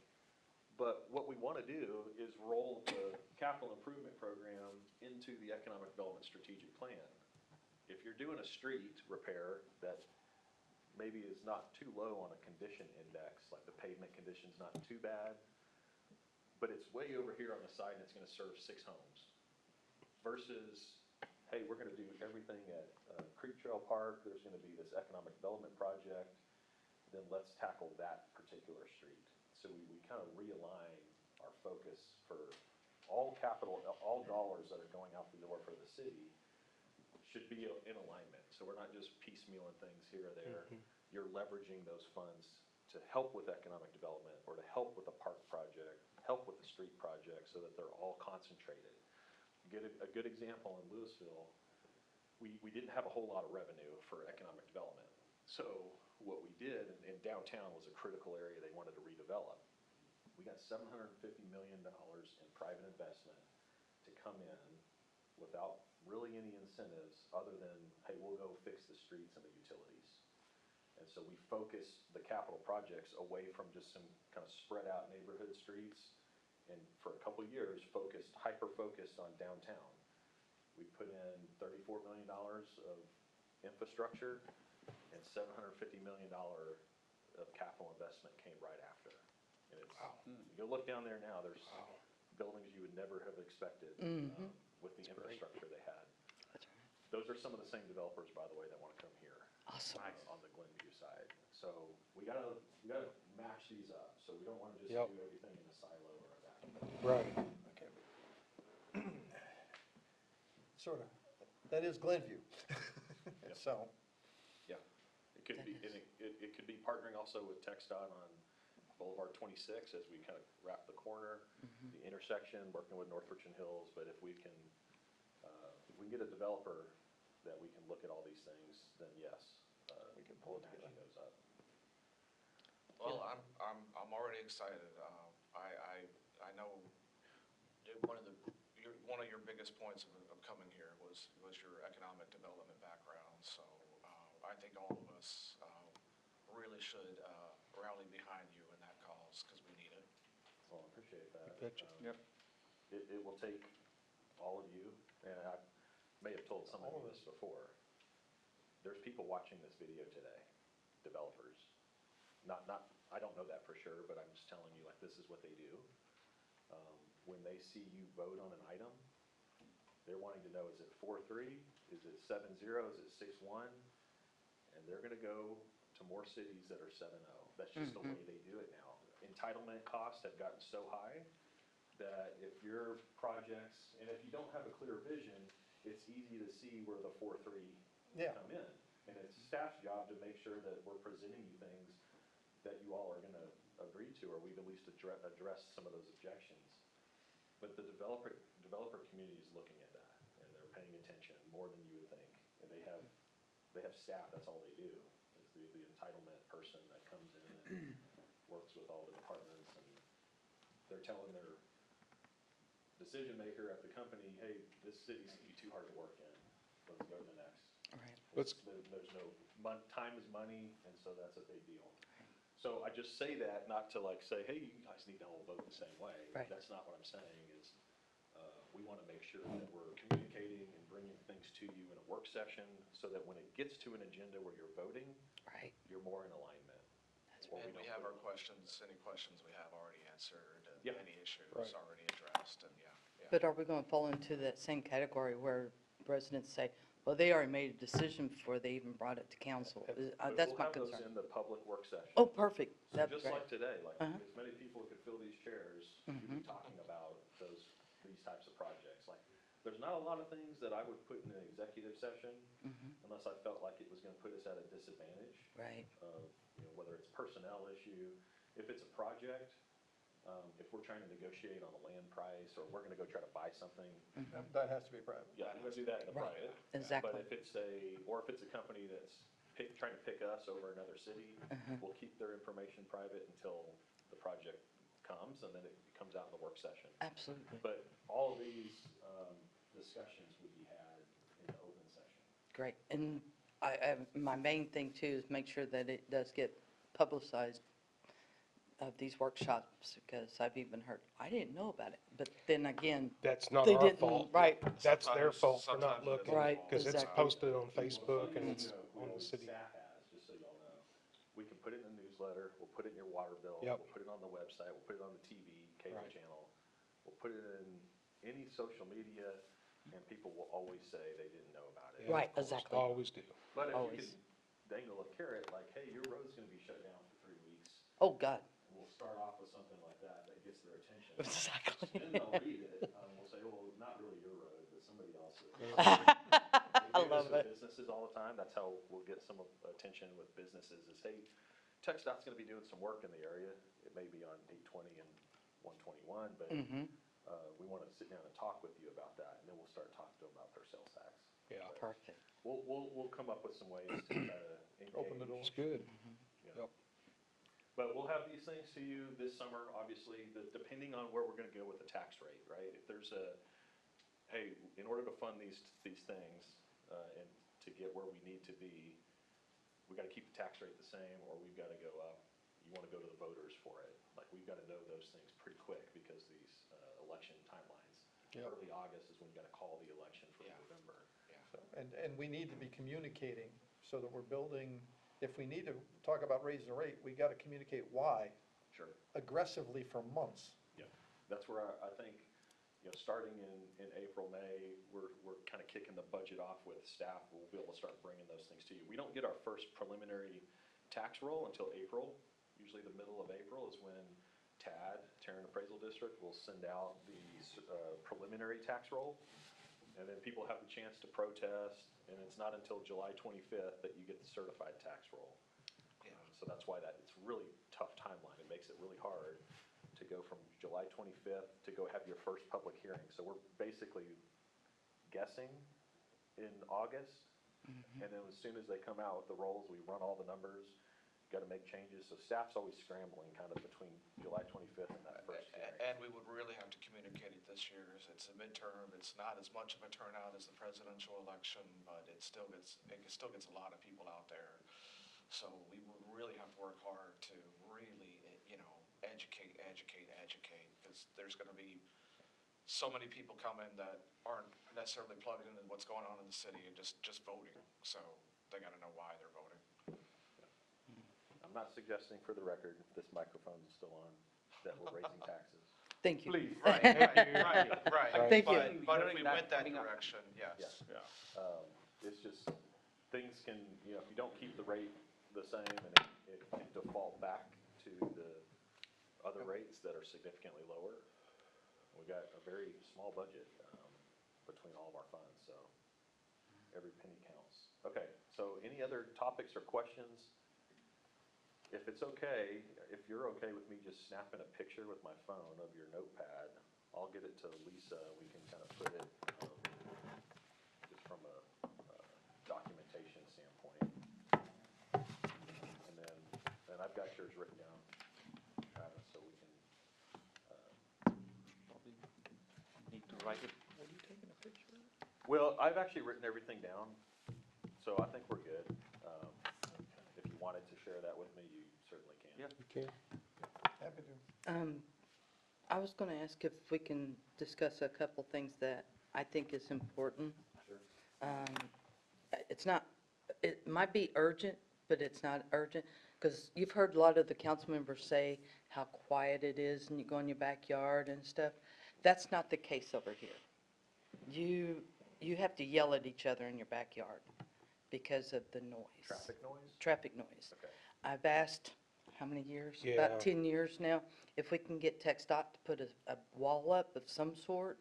But what we want to do is roll the capital improvement program into the economic development strategic plan. If you're doing a street repair that maybe is not too low on a condition index, like the pavement condition's not too bad, but it's way over here on the side and it's gonna serve 6 homes. Versus, hey, we're gonna do everything at Creek Trail Park, there's gonna be this economic development project, then let's tackle that particular street. So we kind of realign our focus for all capital, all dollars that are going out the door for the city should be in alignment. So we're not just piecemealing things here or there. You're leveraging those funds to help with economic development, or to help with a park project, help with the street project, so that they're all concentrated. A good example in Louisville, we didn't have a whole lot of revenue for economic development. So what we did, and downtown was a critical area they wanted to redevelop. We got $750 million in private investment to come in without really any incentives other than, hey, we'll go fix the streets and the utilities. And so we focused the capital projects away from just some kind of spread out neighborhood streets, and for a couple of years, hyper-focused on downtown. We put in $34 million of infrastructure, and $750 million of capital investment came right after. And it's, you go look down there now, there's buildings you would never have expected with the infrastructure they had. That's right. Those are some of the same developers, by the way, that want to come here. Awesome. On the Glenview side. So we gotta match these up, so we don't want to just Yep. do everything in a silo or that. Right. Okay. Sort of, that is Glenview. So, Yeah, it could be, and it could be partnering also with TxDOT on Boulevard 26 as we kind of wrap the corner, the intersection, working with North Richland Hills, but if we can get a developer that we can look at all these things, then yes, we can pull matching those up. Well, I'm already excited. I know one of your biggest points of coming here was your economic development background. So I think all of us really should rally behind you in that cause, because we need it. Well, I appreciate that. Betcha. Yep. It will take all of you, and I may have told some of you this before. There's people watching this video today, developers. I don't know that for sure, but I'm just telling you, like, this is what they do. When they see you vote on an item, they're wanting to know, is it 4-3? Is it 7-0? Is it 6-1? And they're gonna go to more cities that are 7-0. That's just the way they do it now. Entitlement costs have gotten so high that if your projects, and if you don't have a clear vision, it's easy to see where the 4-3 yeah, come in. And it's staff's job to make sure that we're presenting you things that you all are gonna agree to, or we've at least addressed some of those objections. But the developer developer community is looking at that, and they're paying attention more than you would think. And they have staff, that's all they do, is the entitlement person that comes in and works with all the departments, and they're telling their decision maker at the company, hey, this city's gonna be too hard to work in, let's go to the next. Right. There's no, time is money, and so that's a big deal. So I just say that not to like say, hey, you guys need to all vote the same way. Right. That's not what I'm saying, is, we wanna make sure that we're communicating and bringing things to you in a work session, so that when it gets to an agenda where you're voting, Right. you're more in alignment. Or And we don't have our vote. questions, any questions we have already answered, and Yeah. any issues Right. already addressed, and yeah. But are we going to fall into that same category where residents say, well, they already made a decision before they even brought it to council? But That's my We'll have concern. those in the public work session. Oh, perfect. So That'd be just great. like today, like, Uh-huh. as many people could fill these chairs, we'd be talking about these types of projects. Like, there's not a lot of things that I would put in an executive session unless I felt like it was gonna put us at a disadvantage Right. of, whether it's personnel issue. If it's a project, if we're trying to negotiate on a land price, or we're gonna go try to buy something, That has to be private. yeah, we'll do that in a Right. private. Exactly. But if it's a company that's trying to pick us over another city, we'll keep their information private until the project comes, and then it comes out in the work session. Absolutely. But all of these, discussions would be had in the open session. Great. And my main thing too is make sure that it does get publicized of these workshops, because I've even heard, I didn't know about it. But then again, That's not they our didn't, fault. right, That's their Sometimes- fault for not sometimes it is looking. their Right, fault. Because it's exactly. posted on Facebook and it's on the city. Staff has, just so y'all know, we can put it in the newsletter, we'll put it in your water bill, Yep. we'll put it on the website, we'll put it on the TV, cable Right. channel, we'll put it in any social media, and people will always say they didn't know about it. Yeah, Right, of course, exactly. Always do. But if you Always. can dangle a carrot, like, hey, your road's gonna be shut down for 3 weeks, oh, God. and we'll start off with something like that, that gets their attention. Exactly. Then they'll read it, we'll say, well, not really your road, but somebody else's. I We do love this with it. businesses all the time, that's how we'll get some attention with businesses, is, hey, TxDOT's gonna be doing some work in the area, it may be on 820 and 121, but, we wanna sit down and talk with you about that, and then we'll start talking to them about their sales tax. Yeah. Perfect. We'll come up with some ways to try to engage. Open the door. It's good. Yeah. Yep. But we'll have these things to you this summer, obviously, depending on where we're gonna go with the tax rate, right? If there's hey, in order to fund these things, and to get where we need to be, we gotta keep the tax rate the same, or we've gotta go up. You wanna go to the voters for it. Like, we've gotta know those things pretty quick, because these, election timelines. Yep. Early August is when you gotta call the election for Yeah. November. And we need to be communicating so that we're building, if we need to talk about raising the rate, we gotta communicate why Sure. aggressively for months. Yeah, that's where I think, starting in April, May, we're kind of kicking the budget off with staff. We'll be able to start bringing those things to you. We don't get our first preliminary tax roll until April. Usually the middle of April is when TAD, Tarrant Appraisal District, will send out the preliminary tax roll. And then people have the chance to protest, and it's not until July 25th that you get the certified tax roll. Yeah. So that's why it's really tough timeline. It makes it really hard to go from July 25th to go have your first public hearing. So we're basically guessing in August, and then as soon as they come out with the rolls, we run all the numbers, got to make changes. So staff's always scrambling kind of between July 25th and that first hearing. And we would really have to communicate it this year, as it's a midterm, it's not as much of a turnout as the presidential election, but it still gets a lot of people out there. So we would really have to work hard to really, educate, because there's gonna be so many people coming that aren't necessarily plugged into what's going on in the city and just voting, so they gotta know why they're voting. I'm not suggesting, for the record, if this microphone is still on, that we're raising taxes. Thank you. Please. Right. Thank you. But if we went that direction, yes. It's just, things can, if you don't keep the rate the same, and it can default back to the other rates that are significantly lower. We got a very small budget, between all of our funds, so every penny counts. Okay, so any other topics or questions? If it's okay, if you're okay with me just snapping a picture with my phone of your notepad, I'll get it to Lisa, we can kind of put it, just from a documentation standpoint. And then I've got yours written down, Travis, so we can, Probably need to write it. well, I've actually written everything down, so I think we're good. If you wanted to share that with me, you certainly can. Yeah. You can. Happy to. I was gonna ask if we can discuss a couple things that I think is important. Sure. It's not, it might be urgent, but it's not urgent, because you've heard a lot of the council members say how quiet it is, and you go in your backyard and stuff. That's not the case over here. You have to yell at each other in your backyard because of the noise. Traffic noise? Traffic noise. Okay. I've asked, how many years? Yeah. About 10 years now, if we can get TxDOT to put a wall up of some sort.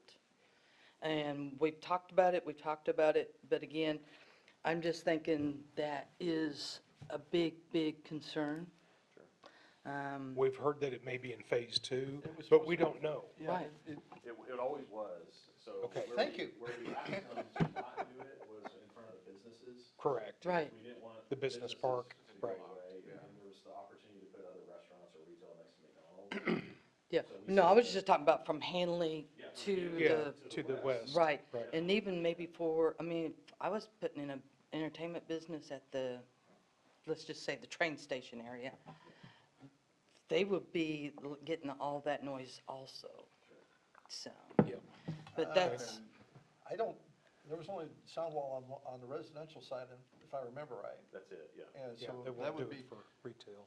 And we've talked about it, but again, I'm just thinking that is a big, big concern. We've heard that it may be in phase 2, It was but we supposed don't know. Yeah, Right. It always was, so. Okay. where Thank we- you. Where we asked them to not do it was in front of the businesses. Correct. Right. We didn't want. The business businesses park, to go right. away, and then there was the opportunity to put other restaurants or retail next to McDonald's. Yeah, So we no, I said was that- just talking about from Hanley to Yeah, the, to the west. right. Right. And even maybe for, I mean, I was putting in an entertainment business at the, let's just say the train station area. They would be getting all that noise also, so. Yep. But that's, I don't, there was only sound wall on the residential side, if I remember right. That's it, yeah. And Yeah, so they that won't do would it be, for retail.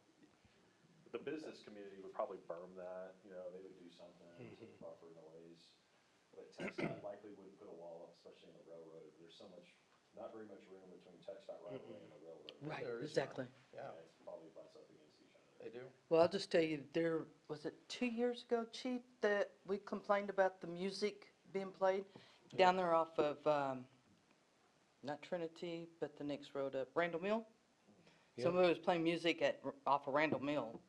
The business community would probably berm that, they would do something to Mm-hmm. buffer noise. But TxDOT likely would put a wall up, especially in the railroad. There's so much, not very much room between TxDOT right away and the railroad. right, There is exactly. yeah, It's probably butts up against each other. they do. Well, I'll just tell you, there, was it 2 years ago, Chief, that we complained about the music being played down there off of, not Trinity, but the next road up, Randall Mill? Yeah. Somebody was playing music off of Randall Mill,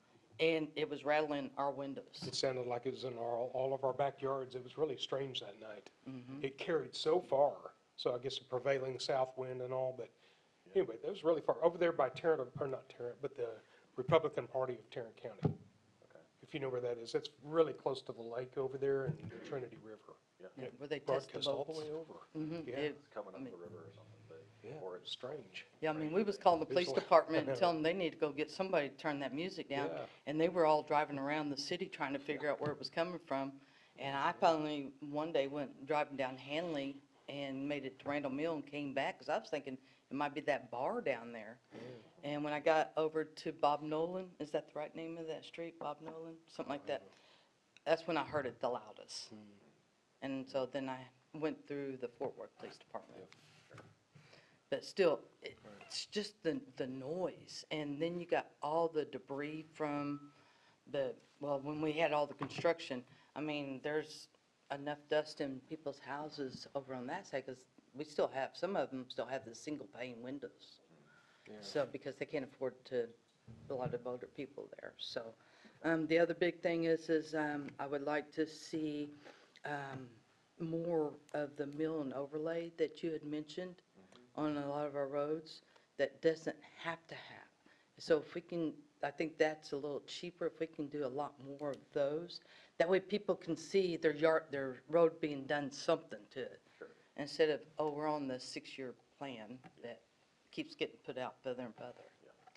and it was rattling our windows. It sounded like it was in all of our backyards. It was really strange that night. Mm-hmm. It carried so far, so I guess a prevailing south wind and all, but anyway, that was really far. Over there by Tarrant, or not Tarrant, but the Republican Party of Tarrant County. Okay. If you know where that is, it's really close to the lake over there and Trinity River. Yeah. Yeah, where they test the Broadcast all boats. the way over. Mhm, Yeah. it- It's coming I up mean- the river or something, but. Yeah, Or it's strange. Yeah, I mean, we was calling the police Visual. department and telling them they need to go get somebody to turn that music down. Yeah. And they were all driving around the city trying to figure out where it was coming from. And I finally, one day, went driving down Hanley and made it to Randall Mill and came back, because I was thinking it might be that bar down there. And when I got over to Bob Nolan, is that the right name of that street, Bob Nolan, something like that? That's when I heard it the loudest. And so then I went through the Fort Worth Police Department. But still, it's just the noise. And then you got all the debris from well, when we had all the construction, I mean, there's enough dust in people's houses over on that side, because we still have, some of them still have the single pane windows. So, because they can't afford to, a lot of older people there, so. The other big thing is I would like to see, more of the mill and overlay that you had mentioned on a lot of our roads that doesn't have to have. So if we can, I think that's a little cheaper, if we can do a lot more of those. That way people can see their road being done something to it. Sure. Instead of, oh, we're on the 6-year plan that keeps getting put out further and further.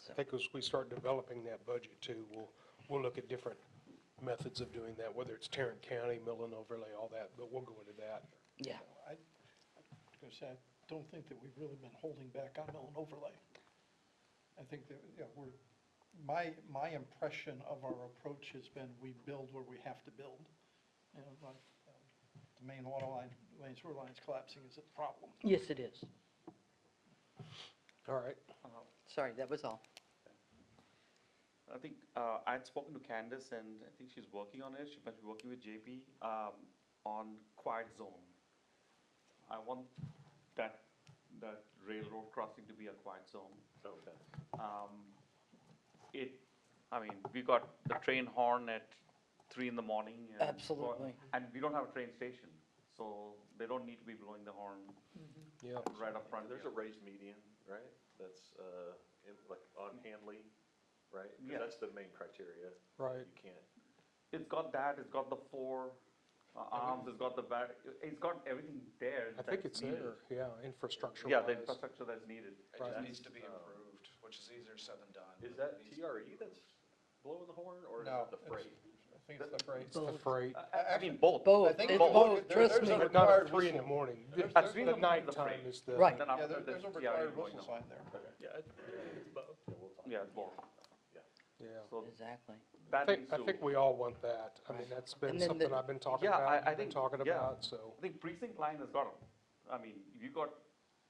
I think as we start developing that budget too, we'll look at different methods of doing that, whether it's Tarrant County, mill and overlay, all that, but we'll go into that. Yeah, I was gonna say, I don't think that we've really been holding back on mill and overlay. I think that, my impression of our approach has been, we build where we have to build. Like, the main water line, main sewer line's collapsing is a problem. yes, it is. All right. Sorry, that was all. I think I'd spoken to Candace, and I think she's working on it. She might be working with JP on quiet zone. I want that railroad crossing to be a quiet zone. Okay. I mean, we got the train horn at 3 in the morning. and- Absolutely. And we don't have a train station, so they don't need to be blowing the horn Yeah. right up front. There's a raised median, right? That's, like on Hanley, right? 'Cause Yeah. that's the main criteria. Right. You can't, It's got that, it's got the 4 arms, it's got the back, it's got everything there. I think that's it's needed. there, yeah, infrastructure Yeah, the wise. infrastructure that's needed. It Right. just needs to be improved, which is easier said than done. is but that it needs- TRE that's blowing the horn, or is No, it the it's- freight? I think it's the freight. It's the freight. I mean, both. Both, I think it's both. both, There- trust there's me. a But not at required 3 in the whistle. morning. There's- At there's 3 in a- the The morning, the nighttime freight. is the. Right. Then Yeah, after there's a this, required going whistle on. sign there. Yeah, it's both. Yeah, it's both. Yeah. So Exactly. that needs I to. think we all want that. I mean, that's been And then something the- I've been talking Yeah, about, I you've been think- talking yeah. about, so. I think precinct line has got, I mean, you got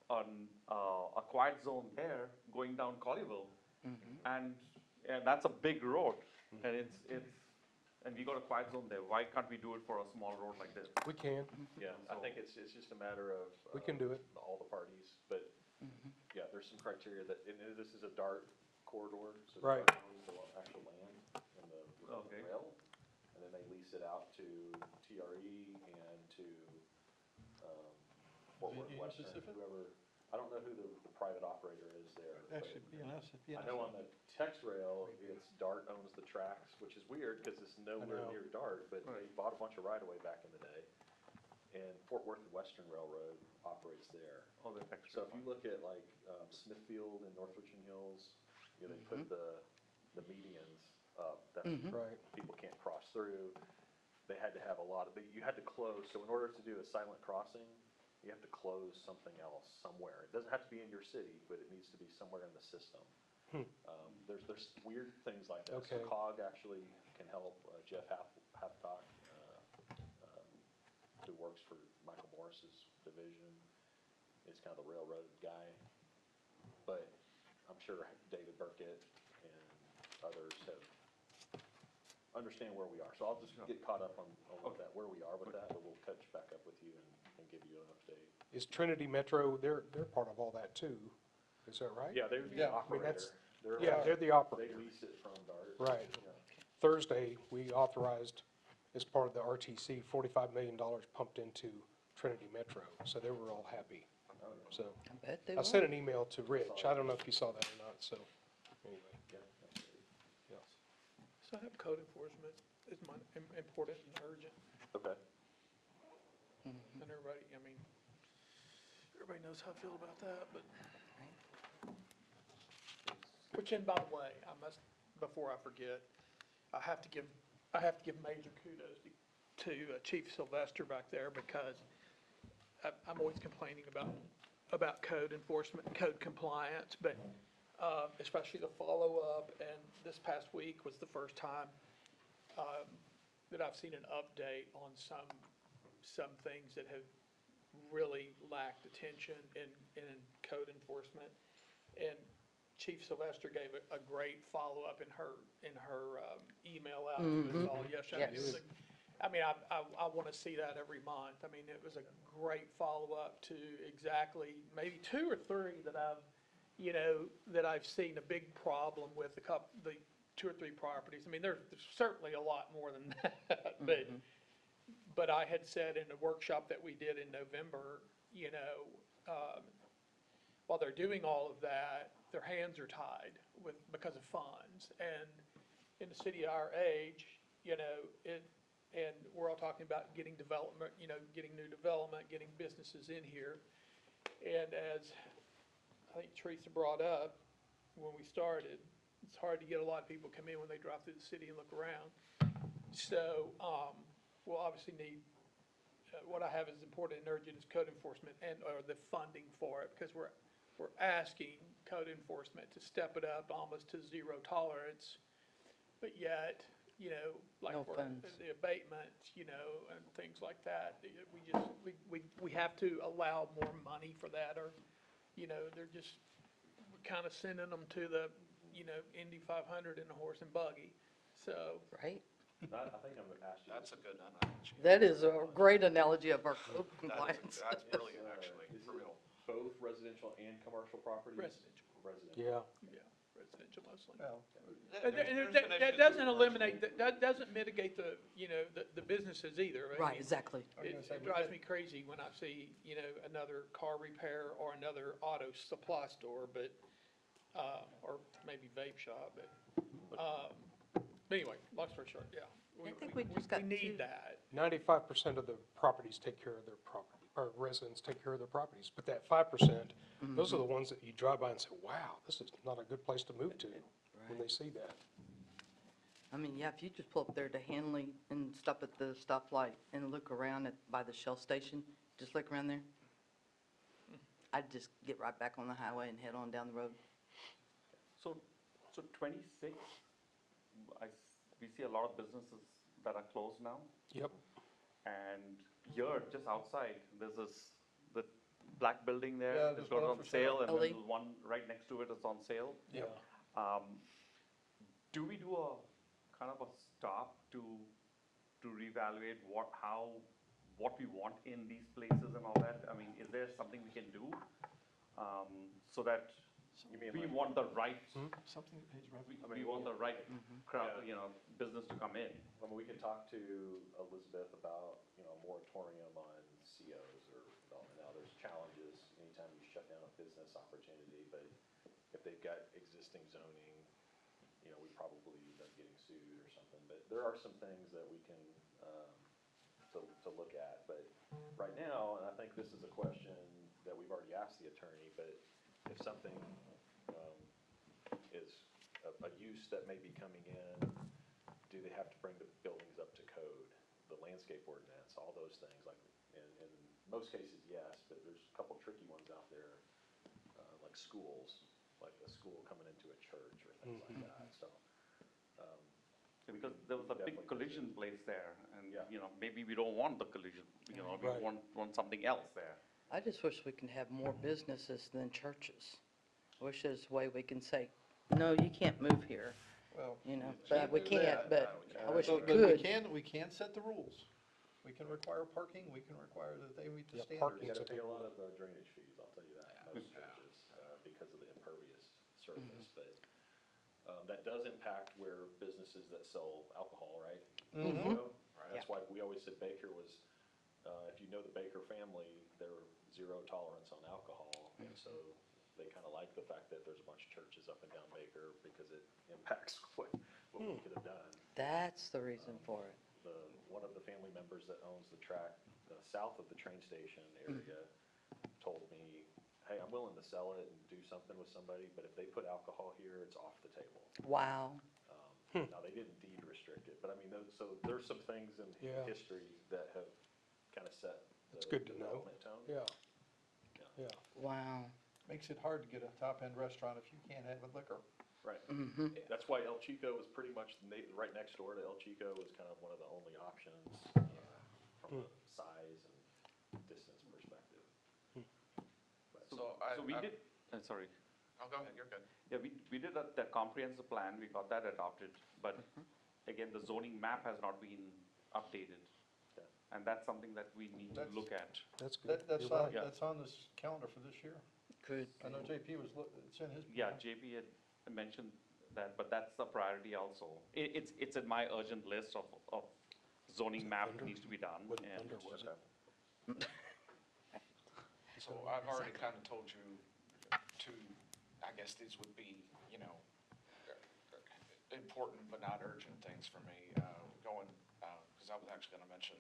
a quiet zone there going down Colleyville. And that's a big road, and and we got a quiet zone there. Why can't we do it for a small road like this? We can, Yeah, I think it's just a matter of. we can do it. All the parties, but, yeah, there's some criteria that, and this is a DART corridor, so Right. DART owns the actual land and the Okay. rail, and then they lease it out to TRE and to, Fort Worth Union Western, Pacific? whoever, I don't know who the private operator is there. but Actually, BNS. I know on the Tex rail, it's DART owns the tracks, which is weird, cause it's nowhere know. near DART, but they Right. bought a bunch of right-of-way back in the day. And Fort Worth Western Railroad operates there. All the So extra. if you look at like Smithfield and North Richland Hills, you know, they put the medians up, that Right. people can't cross through. They had to have a lot of, you had to close, so in order to do a silent crossing, you have to close something else somewhere. It doesn't have to be in your city, but it needs to be somewhere in the system. There's weird things like that. So Okay. COG actually can help. Jeff Haptock, who works for Michael Morris's division, is kind of the railroad guy. But I'm sure David Burkett and others understand where we are. So I'll just get caught up on that, where we are with that, but we'll catch back up with you and give you an update. Is Trinity Metro, they're part of all that too, is that right? Yeah, they're the Yeah, I mean, operator. that's- They're, Yeah, they're the they operator. lease it from DART. Right. Yeah. Thursday, we authorized, as part of the RTC, $45 million pumped into Trinity Metro, so they were all happy. So, I bet they I will. sent an email to Rich, I don't know if you saw that or not, so, anyway, Yeah, that's great. yes. So I have code enforcement is important and urgent, Okay. and everybody, I mean, everybody knows how I feel about that, but. Which, and by the way, I must, before I forget, I have to give major kudos to Chief Sylvester back there, because I'm always complaining about code enforcement and code compliance, but especially the follow-up, and this past week was the first time that I've seen an update on some things that have really lacked attention in code enforcement. And Chief Sylvester gave a great follow-up in her email out to us all yesterday. Yes. I mean, I want to see that every month. I mean, it was a great follow-up to exactly maybe 2 or 3 that I've seen a big problem with the 2 or 3 properties. I mean, there's certainly a lot more than that, but I had said in a workshop that we did in November, while they're doing all of that, their hands are tied because of funds. And in a city our age, and we're all talking about getting development, getting new development, getting businesses in here. And as I think Teresa brought up when we started, it's hard to get a lot of people come in when they drive through the city and look around. So, we'll obviously need, what I have is important and urgent is code enforcement or the funding for it, because we're asking code enforcement to step it up almost to zero tolerance, but yet, like No for funds. the abatement, and things like that, we have to allow more money for that, or, they're just, we're kind of sending them to the, Indy 500 in a horse and buggy, so. Right? I think I'm gonna ask you. That's a good analogy. That is a great analogy of our code That compliance. is, that's brilliant, actually, Is for it real. both residential and commercial properties? Residential. Residential. Yeah, Yeah, residential mostly. Well, That doesn't eliminate, that doesn't mitigate the, the businesses either. I Right, mean, exactly. I was It gonna say, it we drives got- me crazy when I see, another car repair or another auto supply store, but, or maybe vape shop, but anyway, long story short, yeah. I think we just got We need two- that. 95% of the properties take care of their property, or residents take care of their properties. But that 5%, those are the ones that you drive by and say, wow, this is not a good place to move to, when they see that. I mean, yeah, if you just pull up there to Hanley and stop at the stoplight and look around by the Shell station, just look around there. I'd just get right back on the highway and head on down the road. So 26, we see a lot of businesses that are closed now. Yep. And here, just outside, there's the black building Yeah, there. there's It's got one on for sale, and sale. then the one right next to it is on sale. Yeah. Do we do a kind of a stop to reevaluate what we want in these places and all that? I mean, is there something we can do so that we want the right, Something that pays revenue. we want the right crowd, Yeah. business to come in? I mean, we can talk to Elizabeth about, moratorium on COs or development. Now, there's challenges anytime you shut down a business opportunity, but if they've got existing zoning, we probably end up getting sued or something. But there are some things that we can, to look at. But right now, and I think this is a question that we've already asked the attorney, but if something, is a use that may be coming in, do they have to bring the buildings up to code? The landscape ordinance, all those things, like, in most cases, yes, but there's a couple tricky ones out there, like schools, like a school coming into a church or things like that, so. Because there was a big Definitely collision place there, and, Yeah. maybe we don't want the collision, we Right. want something else there. I just wish we can have more businesses than churches. I wish there's a way we can say, no, you can't move here, Well, but we do can't, that. but I wish we But we could. we can set the rules. We can require parking, we can require that they meet the Yeah, standards. parking. You It's gotta a pay big a lot of drainage fees, I'll tell you that, most churches, because of the impervious surface, but, that does impact where businesses that sell alcohol, right? Mhm. Right, that's why we always said Baker was, if you know the Baker family, they're zero tolerance on alcohol, and so they kinda like the fact that there's a bunch of churches up and down Baker, because it impacts what we could have done. That's the reason for it. One of the family members that owns the track, south of the train station area, told me, hey, I'm willing to sell it and do something with somebody, but if they put alcohol here, it's off the table. Wow. Now, they didn't deed restrict it, but I mean, so there's some things in Yeah. history that have kinda set That's the good to know. development tone. Yeah. Yeah. Wow. Makes it hard to get a top-end restaurant if you can't have a liquor. Right. Mm-hmm. That's why El Chico was pretty much, right next door to El Chico was kind of one of the only options, from a size and distance perspective. So So we did, sorry. Oh, go ahead, you're good. Yeah, we did the comprehensive plan, we got that adopted, but again, the zoning map has not been updated. Okay. And that's something that we need to That's- look at. That's good. That's You're on, right. Yeah. that's on this calendar for this year. Good. I know JP was, it's in his. Yeah, plan. JP had mentioned that, but that's a priority also. It's in my urgent list of zoning map Thunder? needs to be done. What and- thunder was it? So I've already kind of told you to, I guess these would be, important but not urgent things for me, going, because I was actually gonna mention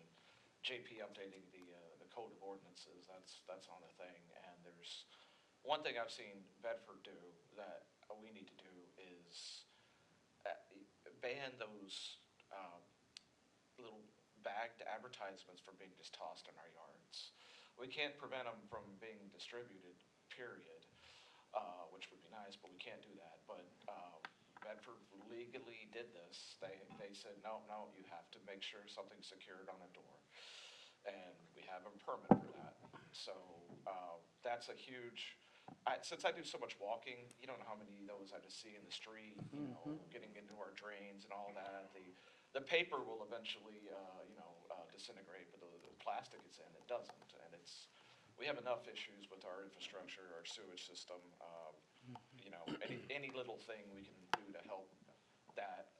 JP updating the code of ordinances, that's on the thing, and there's, one thing I've seen Bedford do that we need to do is ban those, little bagged advertisements from being just tossed in our yards. We can't prevent them from being distributed, period, which would be nice, but we can't do that. But Bedford legally did this. They said, no, you have to make sure something's secured on a door. And we have a permit for that. So that's a huge, since I do so much walking, you don't know how many of those I just see in the street, getting into our drains and all that. The paper will eventually, disintegrate, but the plastic it's in, it doesn't. And we have enough issues with our infrastructure, our sewage system. you know, any little thing we can do to help that.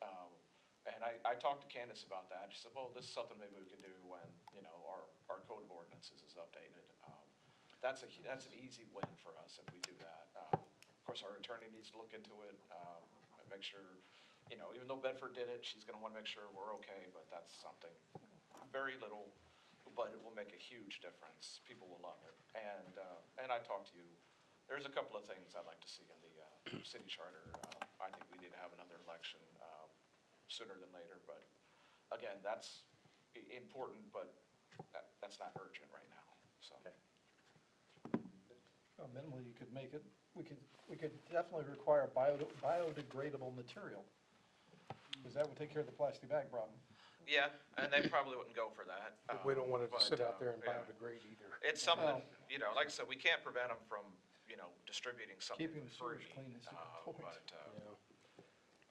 And I talked to Candace about that. She said, well, this is something maybe we can do when, you know, our code of ordinances is updated. That's an easy win for us if we do that. Of course, our attorney needs to look into it, and make sure, you know, even though Bedford did it, she's gonna wanna make sure we're okay, but that's something very little, but it will make a huge difference. People will love it. And I talked to you, there's a couple of things I'd like to see in the city charter. I think we need to have another election sooner than later, but again, that's important, but that's not urgent right now, so. Well, minimally, you could make it, we could definitely require biodegradable material, because that would take care of the plastic bag problem. Yeah, and they probably wouldn't go for that. We don't want it to but, sit out there and yeah. biodegrade either. It's something, you know, like I said, we can't prevent them from, you know, distributing something Keeping the for sewage free. clean is important. But, Yeah.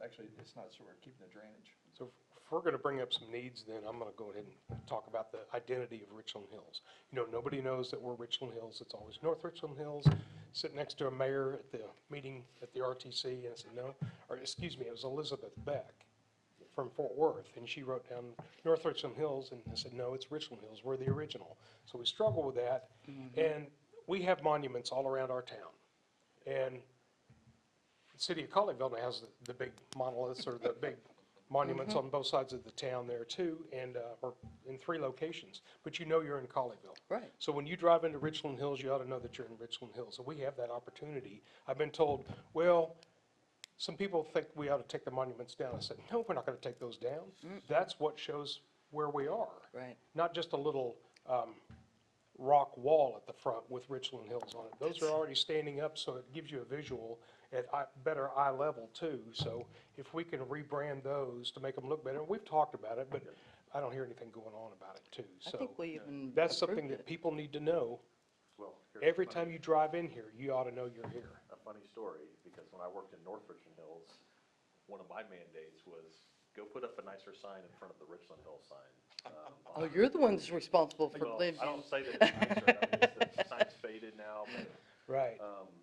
Actually, it's not sewer, keeping the drainage. So if we're gonna bring up some needs, then I'm gonna go ahead and talk about the identity of Richland Hills. You know, nobody knows that we're Richland Hills. It's always North Richland Hills. Sit next to a mayor at the meeting at the RTC, and I said, no, or excuse me, it was Elizabeth Beck from Fort Worth, and she wrote down North Richland Hills, and I said, no, it's Richland Hills. We're the original. So we struggle with that, and we have monuments all around our town. And the city of Colleyville has the big monoliths or the big monuments on both sides of the town there too, and, or in 3 locations, but you know you're in Colleyville. Right. So when you drive into Richland Hills, you ought to know that you're in Richland Hills, and we have that opportunity. I've been told, well, some people think we ought to take the monuments down. I said, no, we're not gonna take those down. That's what shows where we are. Right. Not just a little, rock wall at the front with Richland Hills on it. Those are already standing up, so it gives you a visual at better eye level too. So if we can rebrand those to make them look better, we've talked about it, but I don't hear anything going on about it too. I So think we even that's something approved that it. people need to know. Well, here's a Every funny- time you drive in here, you ought to know you're here. A funny story, because when I worked in North Richland Hills, one of my mandates was go put up a nicer sign in front of the Richland Hills sign. Oh, you're the one that's responsible for Well, living. I don't say that it's nicer, I mean, the sign's faded now, but, Right.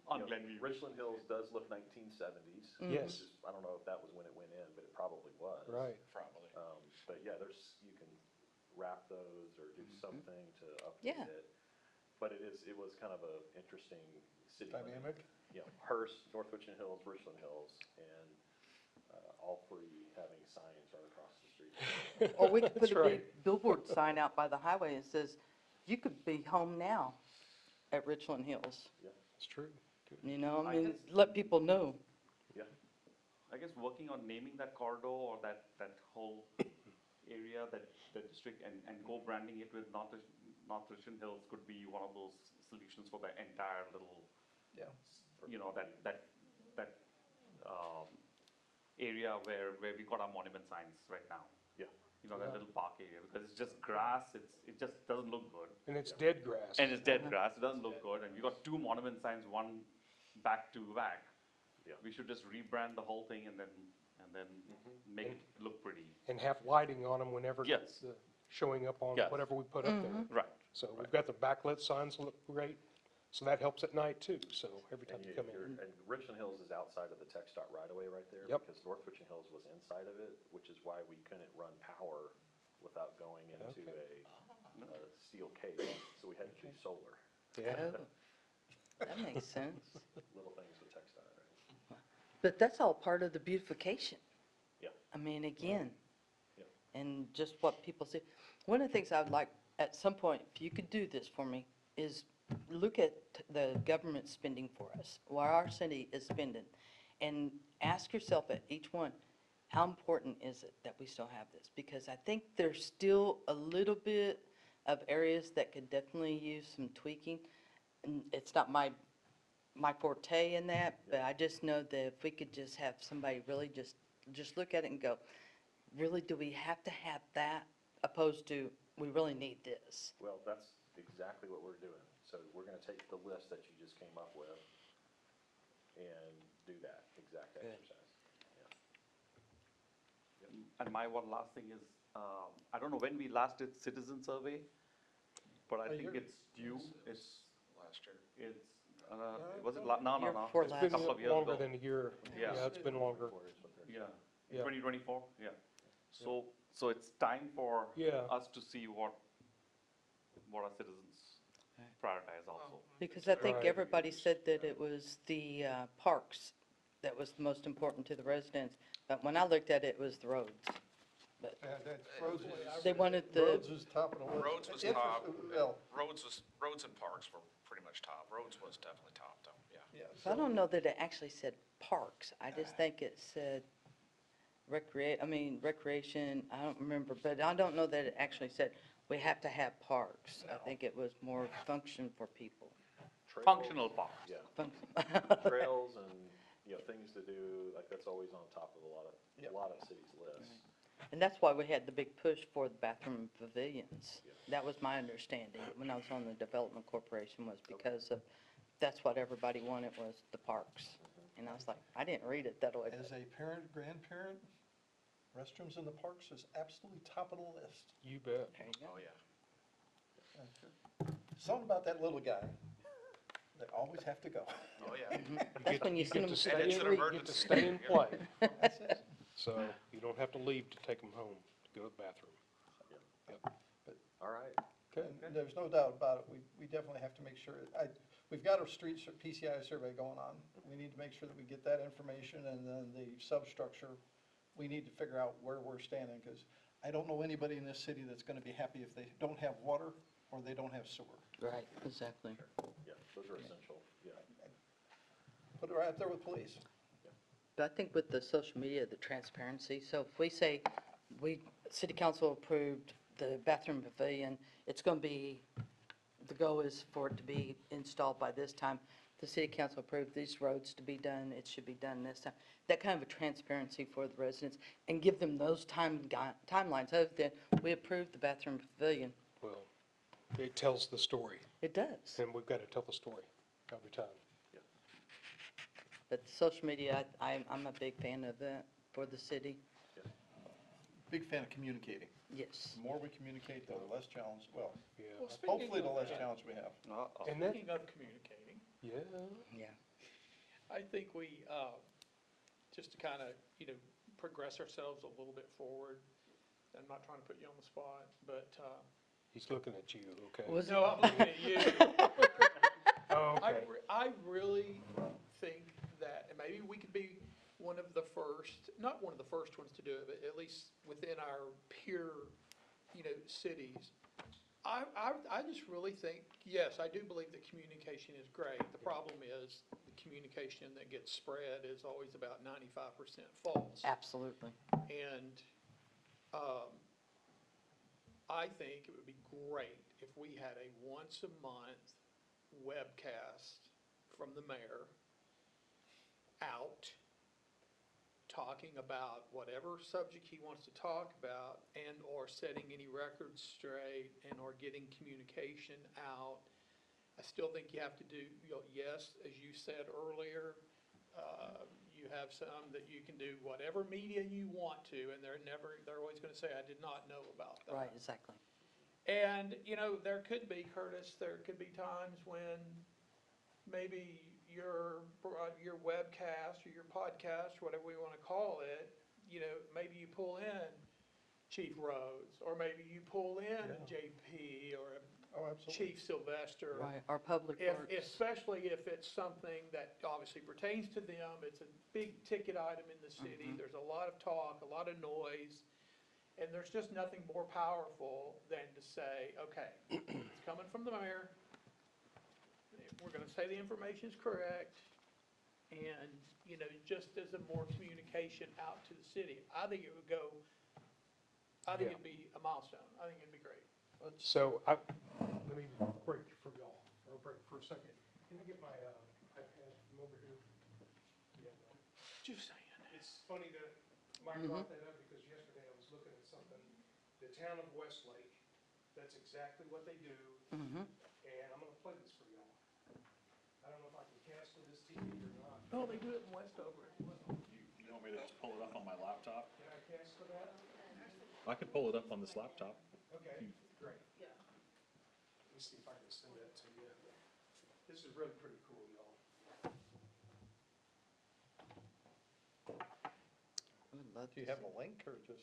On you know, Glenview. Richland Hills does look 1970s. Yes. I don't know if that was when it went in, but it probably was. Right. Probably. But yeah, you can wrap those or do something to Yeah. update it. But it was kind of a interesting city. limit. Dynamic. You know, Hearst, North Richland Hills, Richland Hills, and all 3 having signs right across the street. Or we could put That's a right. big billboard sign out by the highway that says, you could be home now at Richland Hills. It's true. You know, I I mean, guess- let people know. Yeah, I guess working on naming that corridor or that whole area, that the district, and co-branding it with North Richland Hills could be one of those solutions for the entire little, Yeah. you know, that area where we got our monument signs right now. yeah. You know, that little park area, because it's just grass, it just doesn't look good. And it's dead grass. And it's dead grass, it doesn't look good, and you got 2 monument signs, one back to back. Yeah. We should just rebrand the whole thing and then make it look pretty. And have lighting on them whenever Yes. it's showing up on Yes. whatever we put up there. Right. So we've got the backlit signs look great, so that helps at night too, so every time And you come in. and Richland Hills is outside of the Tech Dot right away right there. Yep. Because North Richland Hills was inside of it, which is why we couldn't run power without going into Okay. a steel case. So we had to do solar. Yeah, Oh, that makes sense. Little things with Tech Dot, right? But that's all part of the beautification. Yeah. I mean, again, Yeah. and just what people see. One of the things I would like, at some point, if you could do this for me, is look at the government spending for us, what our city is spending, and ask yourself at each one, how important is it that we still have this? Because I think there's still a little bit of areas that could definitely use some tweaking. And it's not my forte in that, but I just know that if we could just have somebody really just look at it and go, really, do we have to have that, opposed to, we really need this? Well, that's exactly what we're doing. So we're gonna take the list that you just came up with and do that exact Good. exercise. And my one last thing is, I don't know when we last did citizen survey, but I A think year. it's due, it's, Last year. it's Was it, no, Year no, no, before it's a last. couple of years Longer ago. than a year. Yeah. Yeah, it's been longer. Yeah, Yeah. 2024, yeah. So it's time for Yeah. us to see what our citizens prioritize also. Because I think Right. everybody said that it was the parks that was the most important to the residents, but when I looked at it, it was the roads. But Roads they wanted the, Roads is top of the list. Roads was Infra- top. Well, Roads and parks were pretty much top. Roads was definitely top though, yeah. yeah. I so- don't know that it actually said parks. I just think it said recreation, I don't remember, but I don't know that it actually said we have to have parks. I think it was more function for people. Trails, Functional parks. Yeah, Function. trails and, you know, things to do, like, that's always on top of Yep. a lot of cities' lists. And that's why we had the big push for the bathroom pavilions. That was my understanding when I was on the Development Corporation, was because of, that's what everybody wanted, was the parks. And I was like, I didn't read it that way. As a parent, grandparent, restrooms in the parks is absolutely top of the list. You bet. There you go. Oh, yeah. Something about that little guy, they always have to go. Oh, yeah. That's when you send get to them stay to And it's in- an retreat. You get to emergency. stay and play, That's it. so you don't have to leave to take them home to go to the bathroom. All right. Okay. And there's no doubt about it, we definitely have to make sure, we've got our PCI survey going on. We need to make sure that we get that information, and then the substructure, we need to figure out where we're standing, because I don't know anybody in this city that's gonna be happy if they don't have water or they don't have sewer. Right, exactly. Yeah, those are essential, yeah. Put it right up there with police. But I think with the social media, the transparency, so if we say, city council approved the bathroom pavilion, it's gonna be, the goal is for it to be installed by this time. The city council approved these roads to be done, it should be done this time. That kind of a transparency for the residents, and give them those timelines, other than, we approved the bathroom pavilion. Well, it tells the story, It does. and we've got to tell the story every time. But social media, I'm a big fan of that for the city, Big fan of communicating. yes. The more we communicate, the less challenge, well, Yeah. Well, speaking hopefully the of less that- challenge we have. Uh-oh. And that, Speaking of communicating, yeah, Yeah. I think we, just to kind of, progress ourselves a little bit forward. I'm not trying to put you on the spot, but, he's looking at you, okay? Was no, I'm looking at you. Oh, okay. I really think that, and maybe we could be one of the first, not one of the first ones to do it, but at least within our peer, cities. I just really think, yes, I do believe that communication is great. The problem is the communication that gets spread is always about 95% false. Absolutely. And I think it would be great if we had a once-a-month webcast from the mayor out, talking about whatever subject he wants to talk about, and/or setting any records straight, and/or getting communication out. I still think you have to do, yes, as you said earlier, you have some that you can do whatever media you want to, and they're always gonna say, I did not know about that. Right, exactly. And, there could be, Curtis, there could be times when maybe your webcast or your podcast, whatever we want to call it, maybe you pull in Chief Rhodes, or maybe you pull in JP or Oh, absolutely. Chief Sylvester. Right, our public If, works. especially if it's something that obviously pertains to them, it's a big ticket item in the city, there's a lot of talk, a lot of noise, and there's just nothing more powerful than to say, okay, it's coming from the mayor, we're gonna say the information's correct, and, just as a more communication out to the city, I think it would go, I think Yeah. it'd be a milestone, I think it'd be great. So let me break for y'all, or break for a second. Can I get my iPad from over here? Yeah. Just saying. It's funny that Mike brought that up, because yesterday I was looking at something, the town of Westlake, that's exactly what they do, Mhm. and I'm gonna play this for y'all. I don't know if I can cast to this TV or not. Oh, they do it in Westover as well. You want me to just pull it up on my laptop? Can I cast to that? I can pull it up on this laptop. Okay, great. Let me see if I can send that to you. This is really pretty cool, y'all. Do you have a link or just?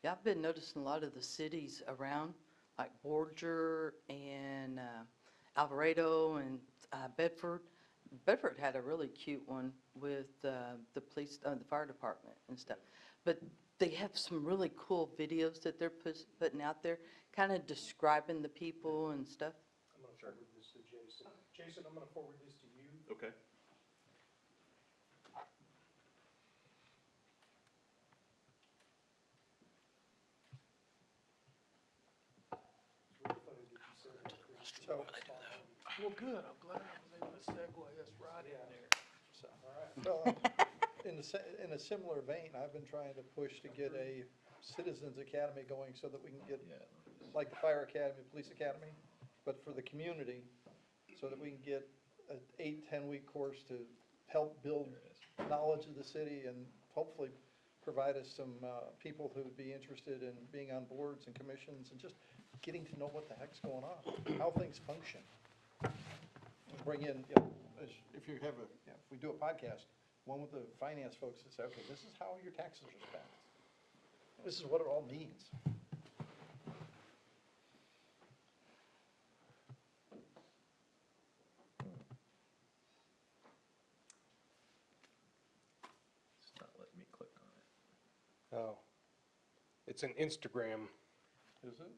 Yeah, I've been noticing a lot of the cities around, like Borger and Alvarado and Bedford. Bedford had a really cute one with the police, the fire department and stuff. But they have some really cool videos that they're putting out there, kind of describing the people and stuff. I'm gonna forward this to Jason. Jason, I'm gonna forward this to you. Okay. So, Well, good, I'm glad I was able to segue us right in there. well, in a similar vein, I've been trying to push to get a Citizens Academy going so that we can get, like the Fire Academy, Police Academy, but for the community, so that we can get an 8-10 week course to help build knowledge of the city and hopefully provide us some people who would be interested in being on boards and commissions and just getting to know what the heck's going on, how things function. Bring in, if you have if we do a podcast, one with the finance folks that say, okay, this is how your taxes are spent. This is what it all means. It's not letting me click on it. Oh, it's an Instagram. Is it?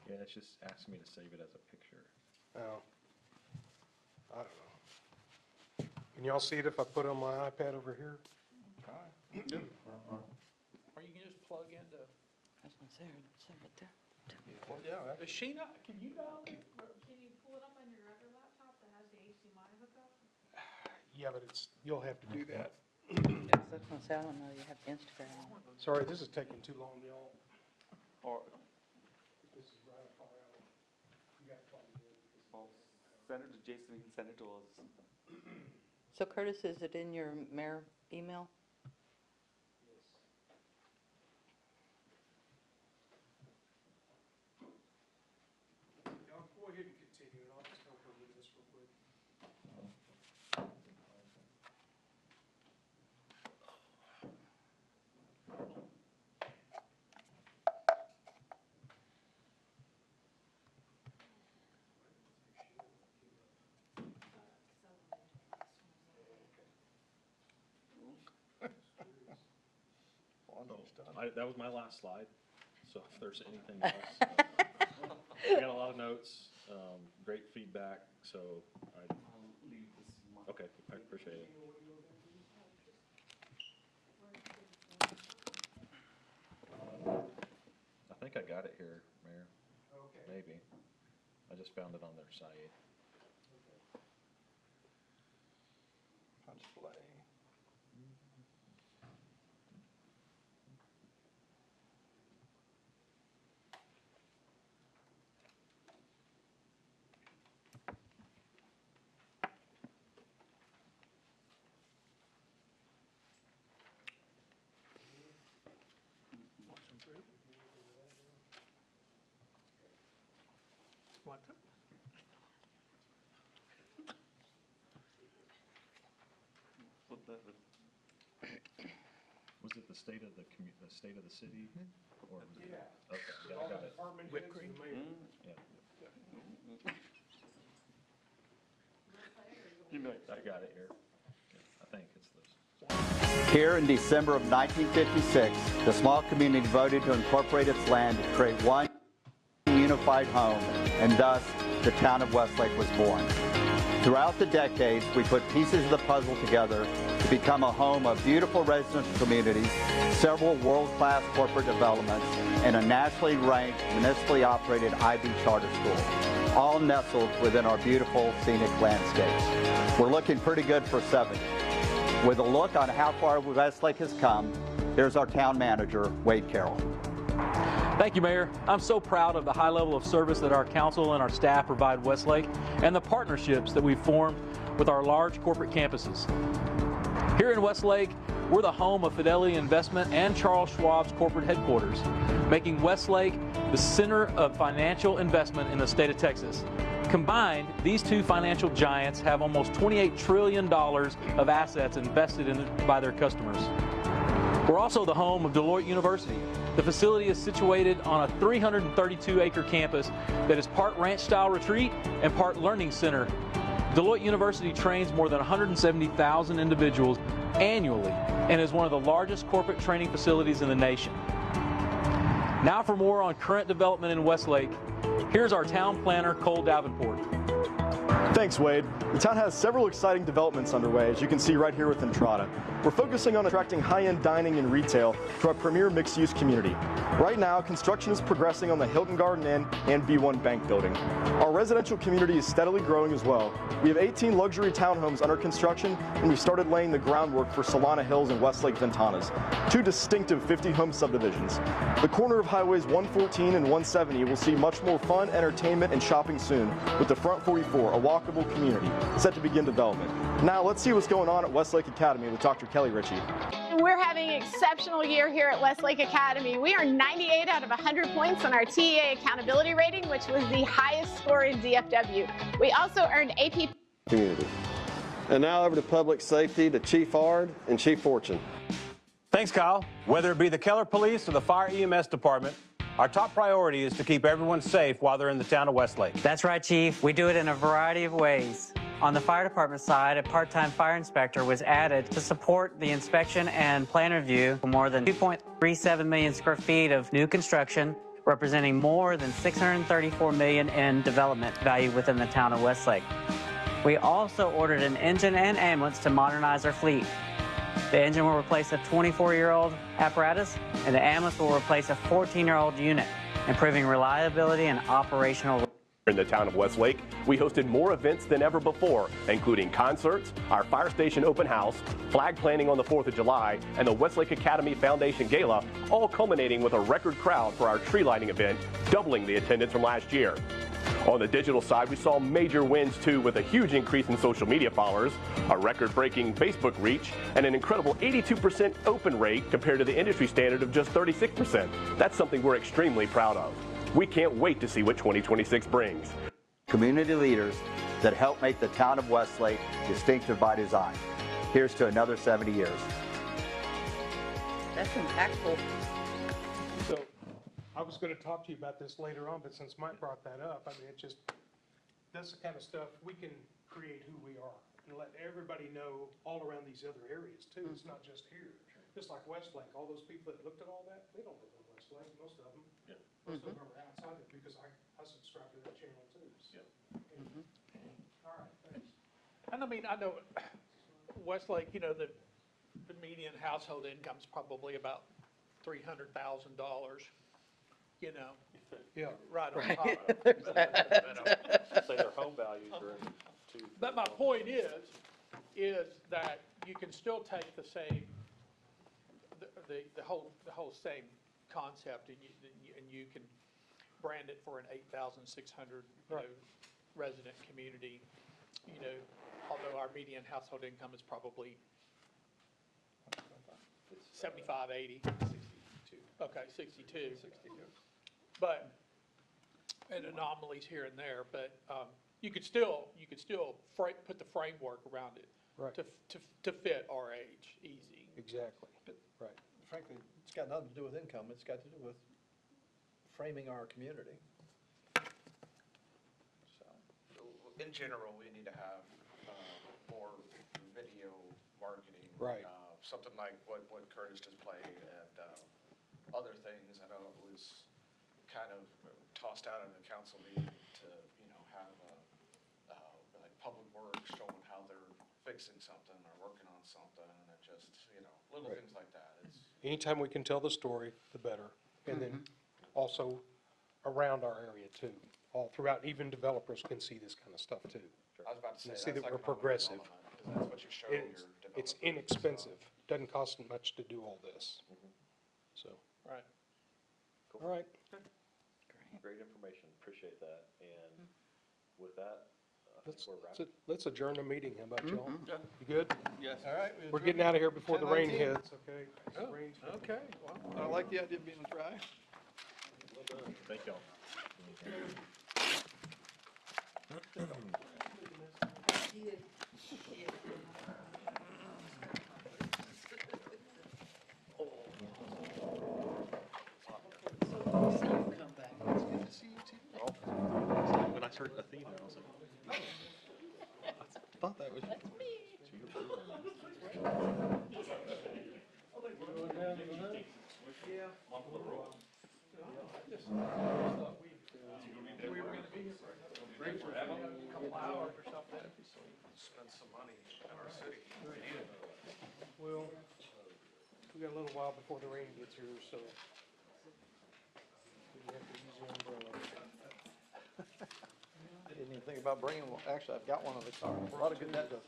Yeah, it's just asking me to save it as a picture. Oh, I don't know. Can y'all see it if I put it on my iPad over here? Or you can just plug into, I was gonna say, right there. Well, yeah, is she not, can you dial in? Can you pull it up on your other laptop that has the HDMI hookup? Yeah, but you'll have to do that. Yes, I was gonna say, I don't know, you have Instagram. Sorry, this is taking too long, y'all. Or, This is right up our alley. You gotta plug it in. or send it to Jason, he can send it to us. So Curtis, is it in your mayor email? Y'all go ahead and continue, and I'll just help her with this real quick. That was my last slide, so if there's anything else. I got a lot of notes, great feedback, so I'll leave this. okay, I appreciate it. I think I got it here, Mayor. Okay. Maybe. I just found it on their site. punch play. What? What the, Was it the state of the state of the city? Or was it? Yeah. Okay, yeah, All I got the it. department Whipped heads cream? and the mayor. Yeah. I got it here. I think it's this. Here in December of 1956, the small community voted to incorporate its land to create one unified home, and thus the town of Westlake was born. Throughout the decades, we put pieces of the puzzle together to become a home of beautiful residential communities, several world-class corporate developments, and a nationally ranked, municipally operated IB charter school, all nestled within our beautiful scenic landscapes. We're looking pretty good for 70. With a look on how far Westlake has come, here's our town manager, Wade Carroll. Thank you, Mayor. I'm so proud of the high level of service that our council and our staff provide Westlake and the partnerships that we've formed with our large corporate campuses. Here in Westlake, we're the home of Fidelity Investment and Charles Schwab's corporate headquarters, making Westlake the center of financial investment in the state of Texas. Combined, these two financial giants have almost $28 trillion of assets invested by their customers. We're also the home of Deloitte University. The facility is situated on a 332-acre campus that is part ranch-style retreat and part learning center. Deloitte University trains more than 170,000 individuals annually and is one of the largest corporate training facilities in the nation. Now for more on current development in Westlake, here's our town planner, Cole Davenport. Thanks, Wade. The town has several exciting developments underway, as you can see right here with Entrada. We're focusing on attracting high-end dining and retail to our premier mixed-use community. Right now, construction is progressing on the Hilton Garden Inn and B1 Bank building. Our residential community is steadily growing as well. We have 18 luxury townhomes under construction, and we've started laying the groundwork for Solana Hills and Westlake Ventanas, two distinctive 50-home subdivisions. The corner of Highways 114 and 170 will see much more fun, entertainment, and shopping soon, with the Front 44, a walkable community, set to begin development. Now, let's see what's going on at Westlake Academy with Dr. Kelly Ritchie. We're having an exceptional year here at Westlake Academy. We are 98 out of 100 points on our TEA accountability rating, which was the highest score in DFW. We also earned AP community. And now over to public safety to Chief Ard and Chief Fortune. Thanks, Kyle. Whether it be the Keller Police or the Fire EMS Department, our top priority is to keep everyone safe while they're in the town of Westlake. That's right, Chief. We do it in a variety of ways. On the fire department side, a part-time fire inspector was added to support the inspection and plan review for more than 2.37 million square feet of new construction, representing more than $634 million in development value within the town of Westlake. We also ordered an engine and ambulance to modernize our fleet. The engine will replace a 24-year-old apparatus, and the ambulance will replace a 14-year-old unit, improving reliability and operational. In the town of Westlake, we hosted more events than ever before, including concerts, our fire station open house, flag planting on the 4th of July, and the Westlake Academy Foundation Gala, all culminating with a record crowd for our tree lighting event, doubling the attendance from last year. On the digital side, we saw major wins too, with a huge increase in social media followers, a record-breaking Facebook reach, and an incredible 82% open rate compared to the industry standard of just 36%. That's something we're extremely proud of. We can't wait to see what 2026 brings. Community leaders that help make the town of Westlake distinctive by design. Here's to another 70 years. That's impactful. So, I was gonna talk to you about this later on, but since Mike brought that up, I mean, that's the kind of stuff we can create who we are and let everybody know all around these other areas too. It's not just here. Just like Westlake, all those people that looked at all that, they don't live in Westlake, most of them. Yeah. Most of them are outside of it because I subscribe to that channel too. So. All right, thanks. And I mean, I know Westlake, you know, the median household income is probably about $300,000, you know. Yeah. Right on Right. top of it. Say their home values are in But my point is that you can still take the same, the whole same concept and you can brand it for an 8,600 resident community. You know, although our median household income is probably 75, 80. 62. Okay, 62. But, and anomalies here and there, but you could still put the framework around it Right. to fit our age, easy. Exactly. Right. Frankly, it's got nothing to do with income, it's got to do with framing our community. So, in general, we need to have more video marketing. Right. Something like what Curtis just played and other things. I know it was kind of tossed out in the council meeting to, you know, have like public works showing how they're fixing something or working on something, and just, you know, little Right. things like that. It's, Anytime we can tell the story, the better. And then also around our area too, all throughout, even developers can see this kind of stuff too. I was about to say, And that's see that like we're another progressive. development, 'cause that's what you show your developers. It's inexpensive, doesn't cost much to do all this. So, Right. all right. Great information, appreciate that, and with that, I think we're wrapped. Let's adjourn the meeting, how about y'all? Yeah. You good? Yes. All right. We're getting out of here before the rain 10:19. hits, okay? Oh, Rain's- okay, well, I like the idea of being dry. Thank y'all. When I heard Athena, I was like, I thought that was. We were gonna be here for a couple hours or something. Spend some money in our city. Well, we got a little while before the rain gets here, so we have to use the umbrella. I didn't even think about bringing one. Actually, I've got one in the car. A lot of good that does.